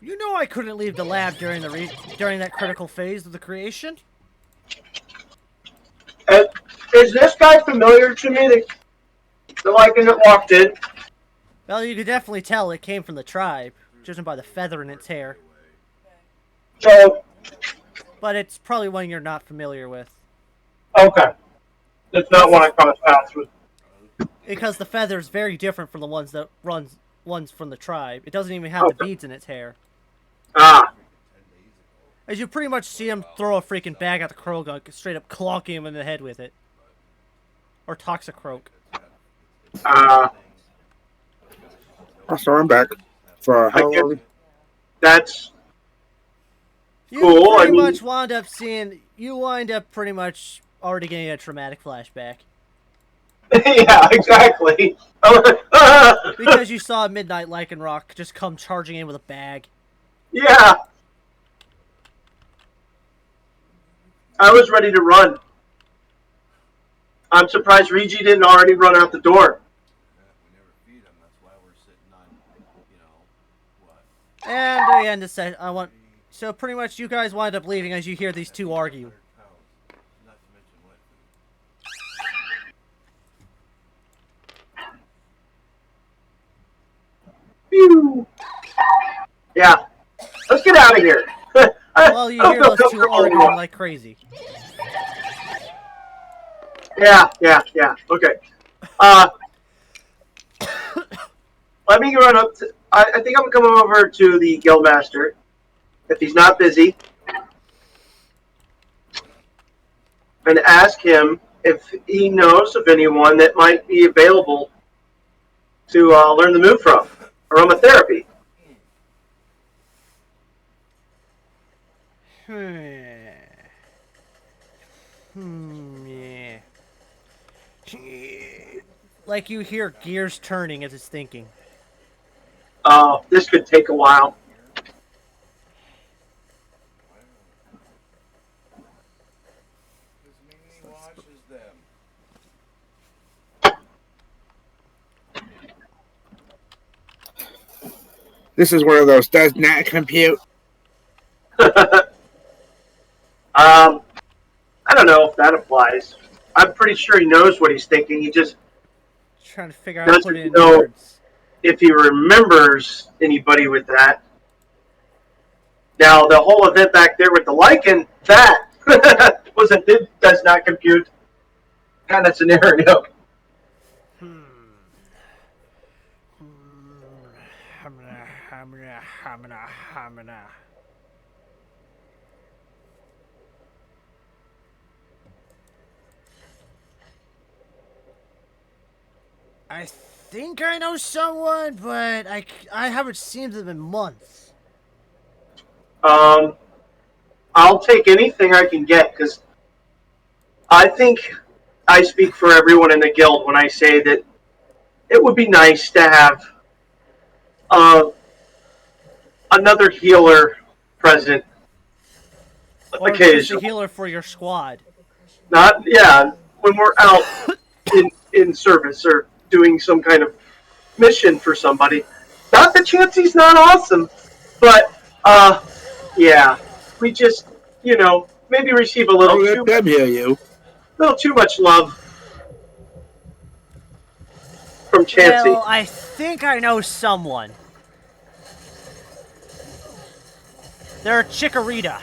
You know I couldn't leave the lab during during that critical phase of the creation. Is this guy familiar to me? The Lycan that walked in? Well, you could definitely tell it came from the tribe, judging by the feather in its hair. So, But it's probably one you're not familiar with. okay. That's not one I crossed paths with. Because the feather is very different from the ones that ones from the tribe. It doesn't even have the beads in its hair. Ah. As you pretty much see him throw a freaking bag at the Krogunk, straight up clonking him in the head with it. Or Toxicroak. So I'm back. For how guess long? that's You cool. pretty much wind up seeing. You wind up pretty much already getting a traumatic flashback. Yeah, exactly. Because you saw Midnight Lycanroc just come charging in with a bag. Yeah. I was ready to run. I'm surprised Regi didn't already run out the door. And again, to say, so pretty much you guys wind up leaving as you hear these two argue. Phew. Yeah. Let's get out of here. Well, you hear those two arguing like crazy. Yeah. Okay. Let me run up to... I think I'm coming over to the Guildmaster, if he's not busy, and ask him if he knows of anyone that might be available to learn the move from. Aromatherapy. Yeah. Like you hear gears turning as it's thinking. Oh, this could take a while. This is one of those does not compute. I don't know if that applies. I'm pretty sure he knows what he's thinking. He just Trying to figure out how to put it doesn't in know words. if he remembers anybody with that. Now, the whole event back there with the Lycan, that was a does not compute kind of scenario. I think I know someone, but I haven't seen them in months. I'll take anything I can get, because I think I speak for everyone in the guild when I say that it would be nice to have another healer present Or just a occasionally. healer for your squad. Not, when we're out in service or doing some kind of mission for somebody. Not that Chansey's not awesome, but, we just, maybe receive a I'll little let them hear you. too much love from Chansey. Well, I think I know someone. They're a Chikorita.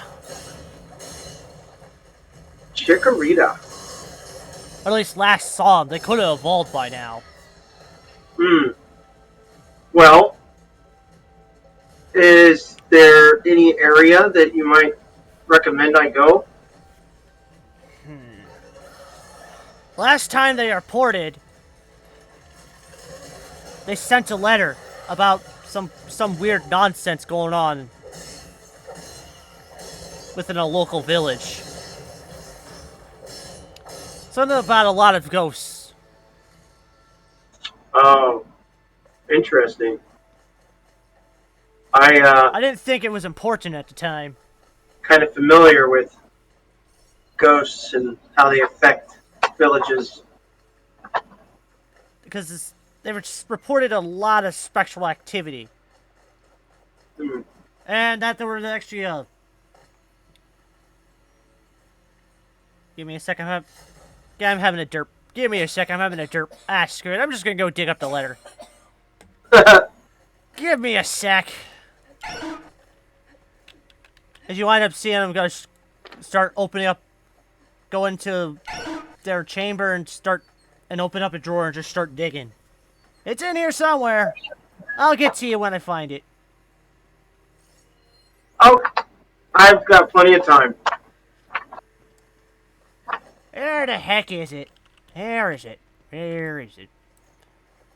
Chikorita. Or at least last saw them. They could have evolved by now. Well, is there any area that you might recommend I go? Last time they reported, they sent a letter about some weird nonsense going on within a local village. Something about a lot of ghosts. Oh, interesting. I I didn't think it was important at the time. kind of familiar with ghosts and how they affect villages. Because they reported a lot of spectral activity. And that there was actually a... Give me a second. Yeah, I'm having a derp. Give me a sec. I'm having a derp. Ah, screw it. I'm just gonna go dig up the letter. Give me a sec. As you wind up seeing them, go start opening up, go into their chamber and open up a drawer and just start digging. It's in here somewhere. I'll get to you when I find it. Oh, I've got plenty of time. Where the heck is it? Where is it? Where is it?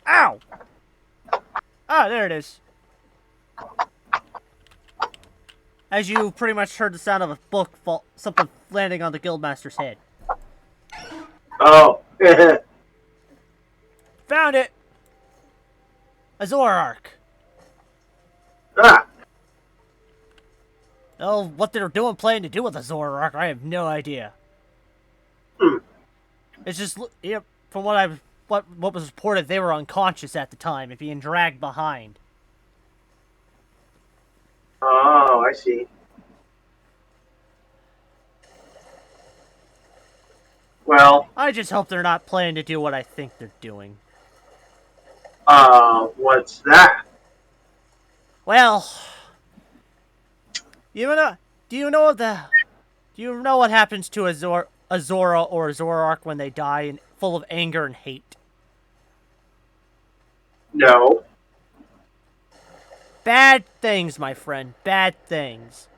Ow! Ah, there it is. As you pretty much heard the sound of a book fall, something landing on the guildmaster's head. Oh. Found it! A Zoroark. Ah. Oh, what they're planning to do with a Zoroark, I have no idea. Hmm. It's just, from what was reported, they were unconscious at the time and being dragged behind. Oh, I see. Well, I just hope they're not planning to do what I think they're doing. what's that? Well, do you know what happens to a Zora or a Zoroark when they die and full of anger and hate? No. Bad things, my friend. Bad things.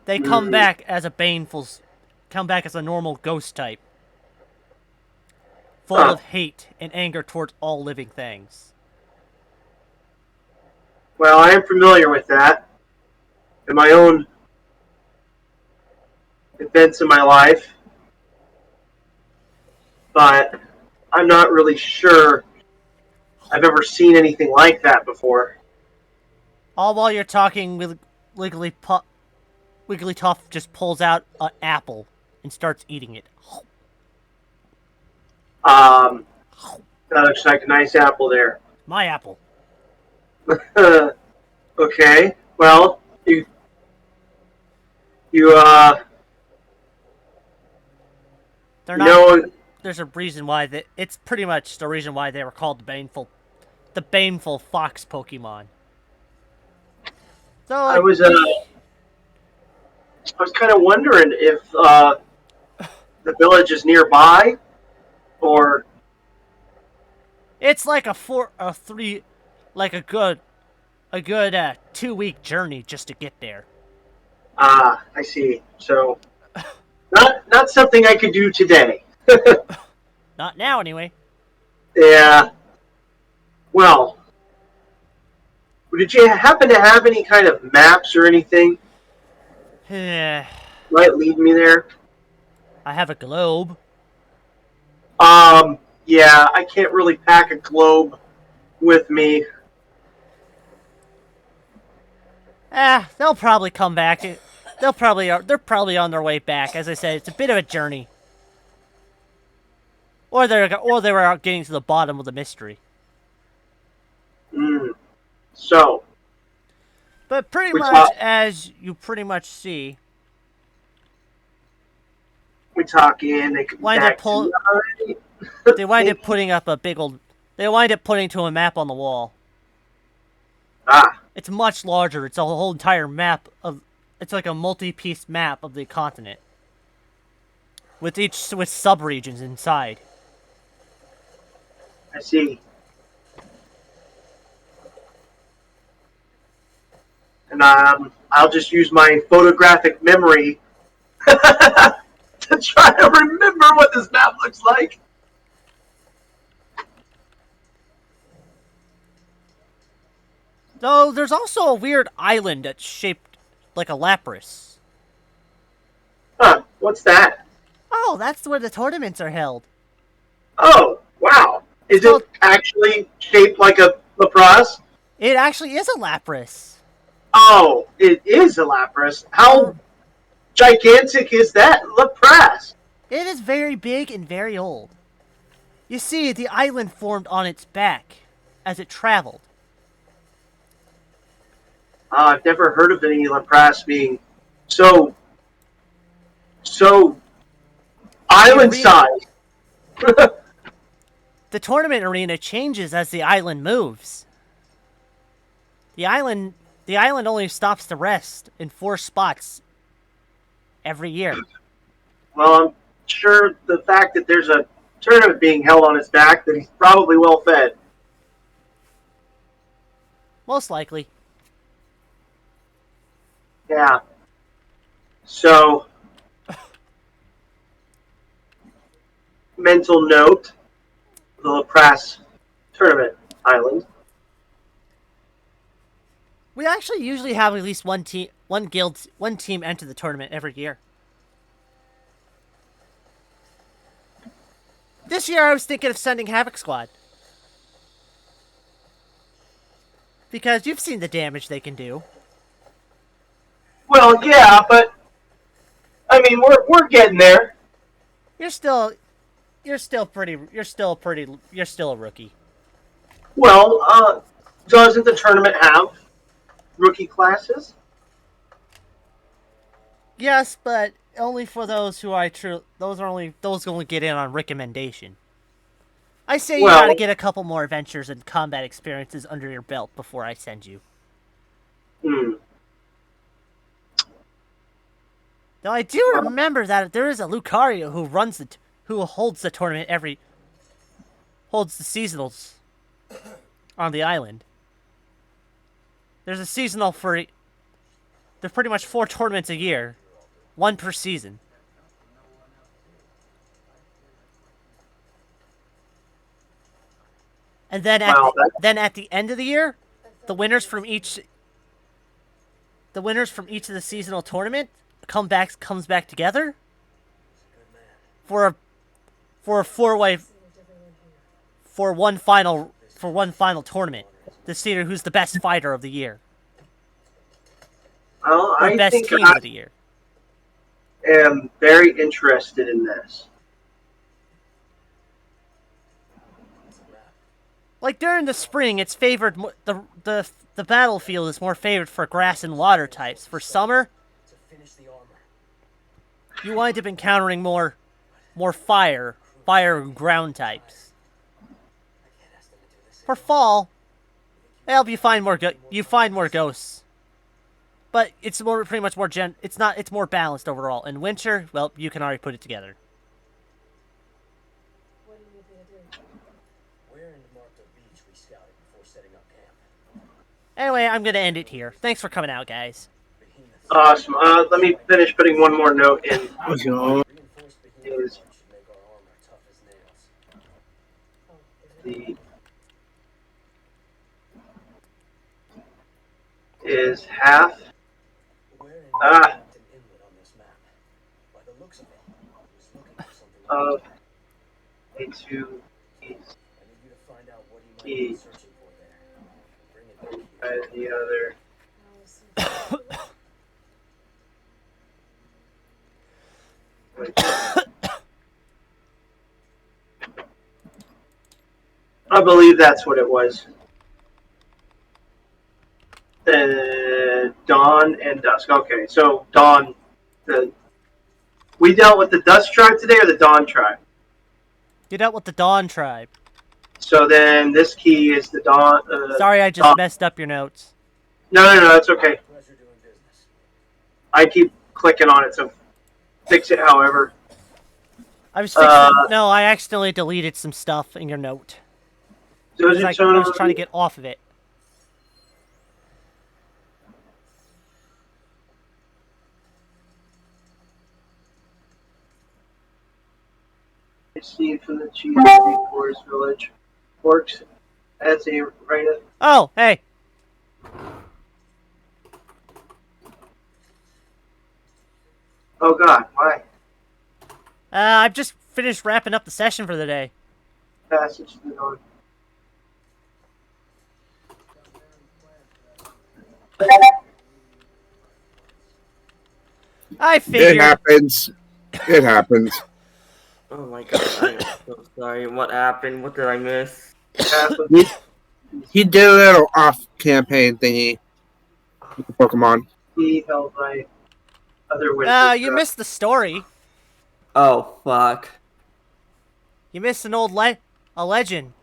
They come back as a normal ghost type. Full of hate and anger towards all living things. Well, I am familiar with that. In my own events in my life. But I'm not really sure I've ever seen anything like that before. All while you're talking, Wigglytuff just pulls out an apple and starts eating it. That looks like a nice apple there. My apple. Okay. Well, you They're you not. know, There's a reason why it's pretty much the reason why they were called the baneful fox Pokemon. So I was kind of wondering if the village is nearby, or it's like a good 2-week journey just to get there. I see. So, not something I could do today. Not now, anyway. Yeah. Well, did you happen to have any kind of maps or anything I might lead me there? have a globe. Yeah, I can't really pack a globe with me. They'll probably come back. They're probably on their way back. As I said, it's a bit of a journey. Or they were out getting to the bottom of the mystery. So, But pretty much, as you pretty much see, we talk in. They could be back tonight. they wind up putting up a big old. They wind up putting to a map on the wall. It's much larger. It's a whole entire map of. It's like a multi-piece map of the continent, with sub-regions inside. I see. And I'll just use my photographic memory to try to remember what this map looks like. Though there's also a weird island that's shaped like a lapras. Huh, what's that? Oh, that's where the tournaments are held. Oh, wow. Is it actually shaped like a Lapras? It actually is a lapras. Oh, it is a Lapras. How gigantic is that Lapras? It is very big and very old. You see, the island formed on its back as it traveled. I've never heard of any Lapras being so island-sized. The tournament arena changes as the island moves. The island only stops to rest in 4 spots every year. Well, I'm sure the fact that there's a tournament being held on his back, that he's probably well fed. Most likely. Yeah. So, mental note: the Lapras tournament island. We actually usually have at least one team enter the tournament every year. This year I was thinking of sending Havoc Squad. Because you've seen the damage they can do. Well, yeah, but I mean, we're getting there. You're still a rookie. Well, doesn't the tournament have rookie classes? Yes, but only for those who those only get in on recommendation. I say you Well- gotta get a couple more adventures and combat experiences under your belt before I send you. Hmm. Though I do remember that there is a Lucario who holds the tournament holds the seasonals on the island. There's a seasonal there's pretty much 4 tournaments a year, 1 per season. And then at the end of the year, the winners from each of the seasonal tournament comes back together for a 4-way for one final tournament to see who's the best fighter of the year Well, or I best think team I of the year. am very interested in this. Like during the spring, it's favored the battlefield is more favored for grass and water types. For summer, you wind up encountering more fire and ground types. For fall, well, you find more ghosts. But it's pretty much more it's more balanced overall. In winter, well, you can already put it together. Anyway, I'm gonna end it here. Thanks for coming out, guys. Awesome. Let me finish putting one more note in. Is the is half of a 2 E and the other I believe that's what it was. Dawn and Dusk. Okay, so Dawn. We dealt with the Dusk tribe today, or the Dawn tribe. You dealt with the Dawn tribe. So then this key is the Dawn. Sorry, I just messed up your notes. No, that's okay. I keep clicking on it, so fix it however. I was fixing. No, I accidentally deleted some stuff in your note. I was trying to get off of it. Received from the chief of the Forest Village. Works as a writer. Oh, hey. Oh God, why? I've just finished wrapping up the session for the day. Passage to the Dawn. I It figured. happens. It happens. Oh my god, I'm so sorry. What happened? What did I miss? He did a little off-campaign thingy with the Pokemon. He held by other wizards. You missed the story. Oh, fuck. You missed an old a legend.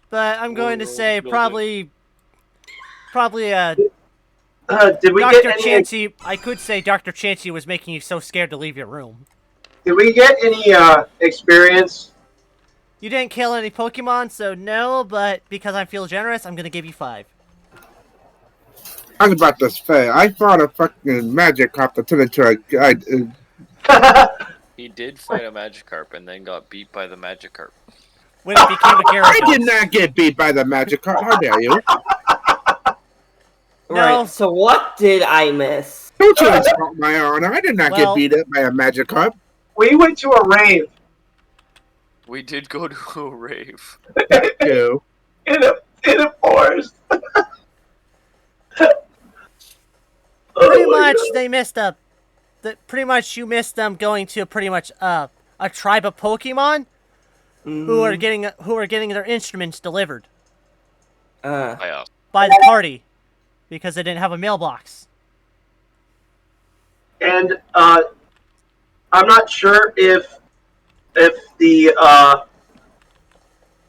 But I'm going to say probably Did we Dr. get any? Chansey, I could say Dr. Chansey was making you so scared to leave your room. Did we get any experience? You didn't kill any Pokemon, so no, but because I feel generous, I'm gonna give you 5. I was about to say, I fought a fucking Magikarp that turned into a guy. He did fight a Magikarp and then got beat by the Magikarp. When it became a Gyarados. I did not get beat by the Magikarp. How dare you? No. Right, so what did I miss? Don't you insult my honor. I did not Well- get beat up by a Magikarp. We went to a rave We did go to a rave. Ew. in a forest. Pretty Oh my much, God. they missed a... Pretty much, you missed them going to pretty much a tribe of Pokemon who are getting their instruments delivered By us. by the party because they didn't have a mailbox. And I'm not sure if the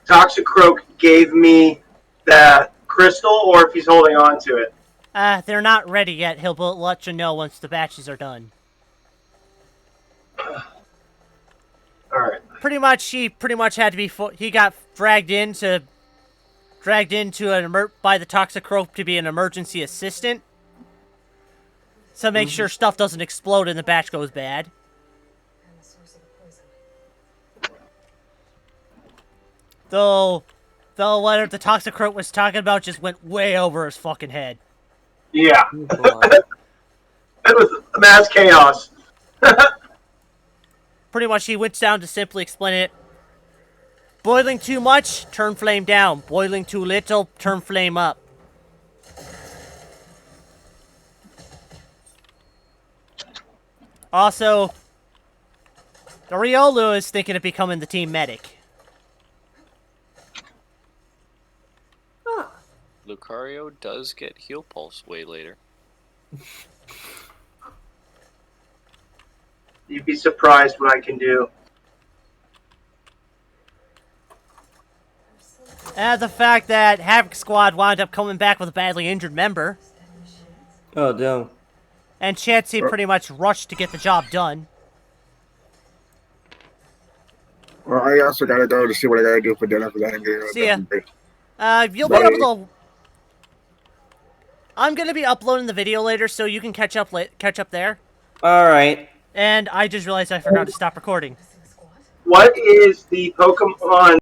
Toxicroak gave me that crystal or if he's holding on to it. They're not ready yet. He'll let you know once the batches are done. All right. Pretty much, he had to be. He got dragged into by the Toxicroak to be an emergency assistant. So make sure stuff doesn't explode and the batch goes bad. Though what the Toxicroak was talking about just went way over his fucking head. Yeah. Wow. It was mass chaos. Pretty much, he went down to simply explain it. Boiling too much, turn flame down. Boiling too little, turn flame up. Also, the Riolu is thinking of becoming the team medic. Lucario does get heal pulse way later. You'd be surprised what I can do. And the fact that Havoc Squad wound up coming back with a badly injured member. Oh, damn. And Chansey pretty much rushed to get the job done. Well, I also gotta go to see what I gotta do for dinner for that. See ya. You'll be able to... I'm gonna be uploading the video later, so you can catch up there. Alright. And I just realized I forgot to stop recording. What is the Pokemon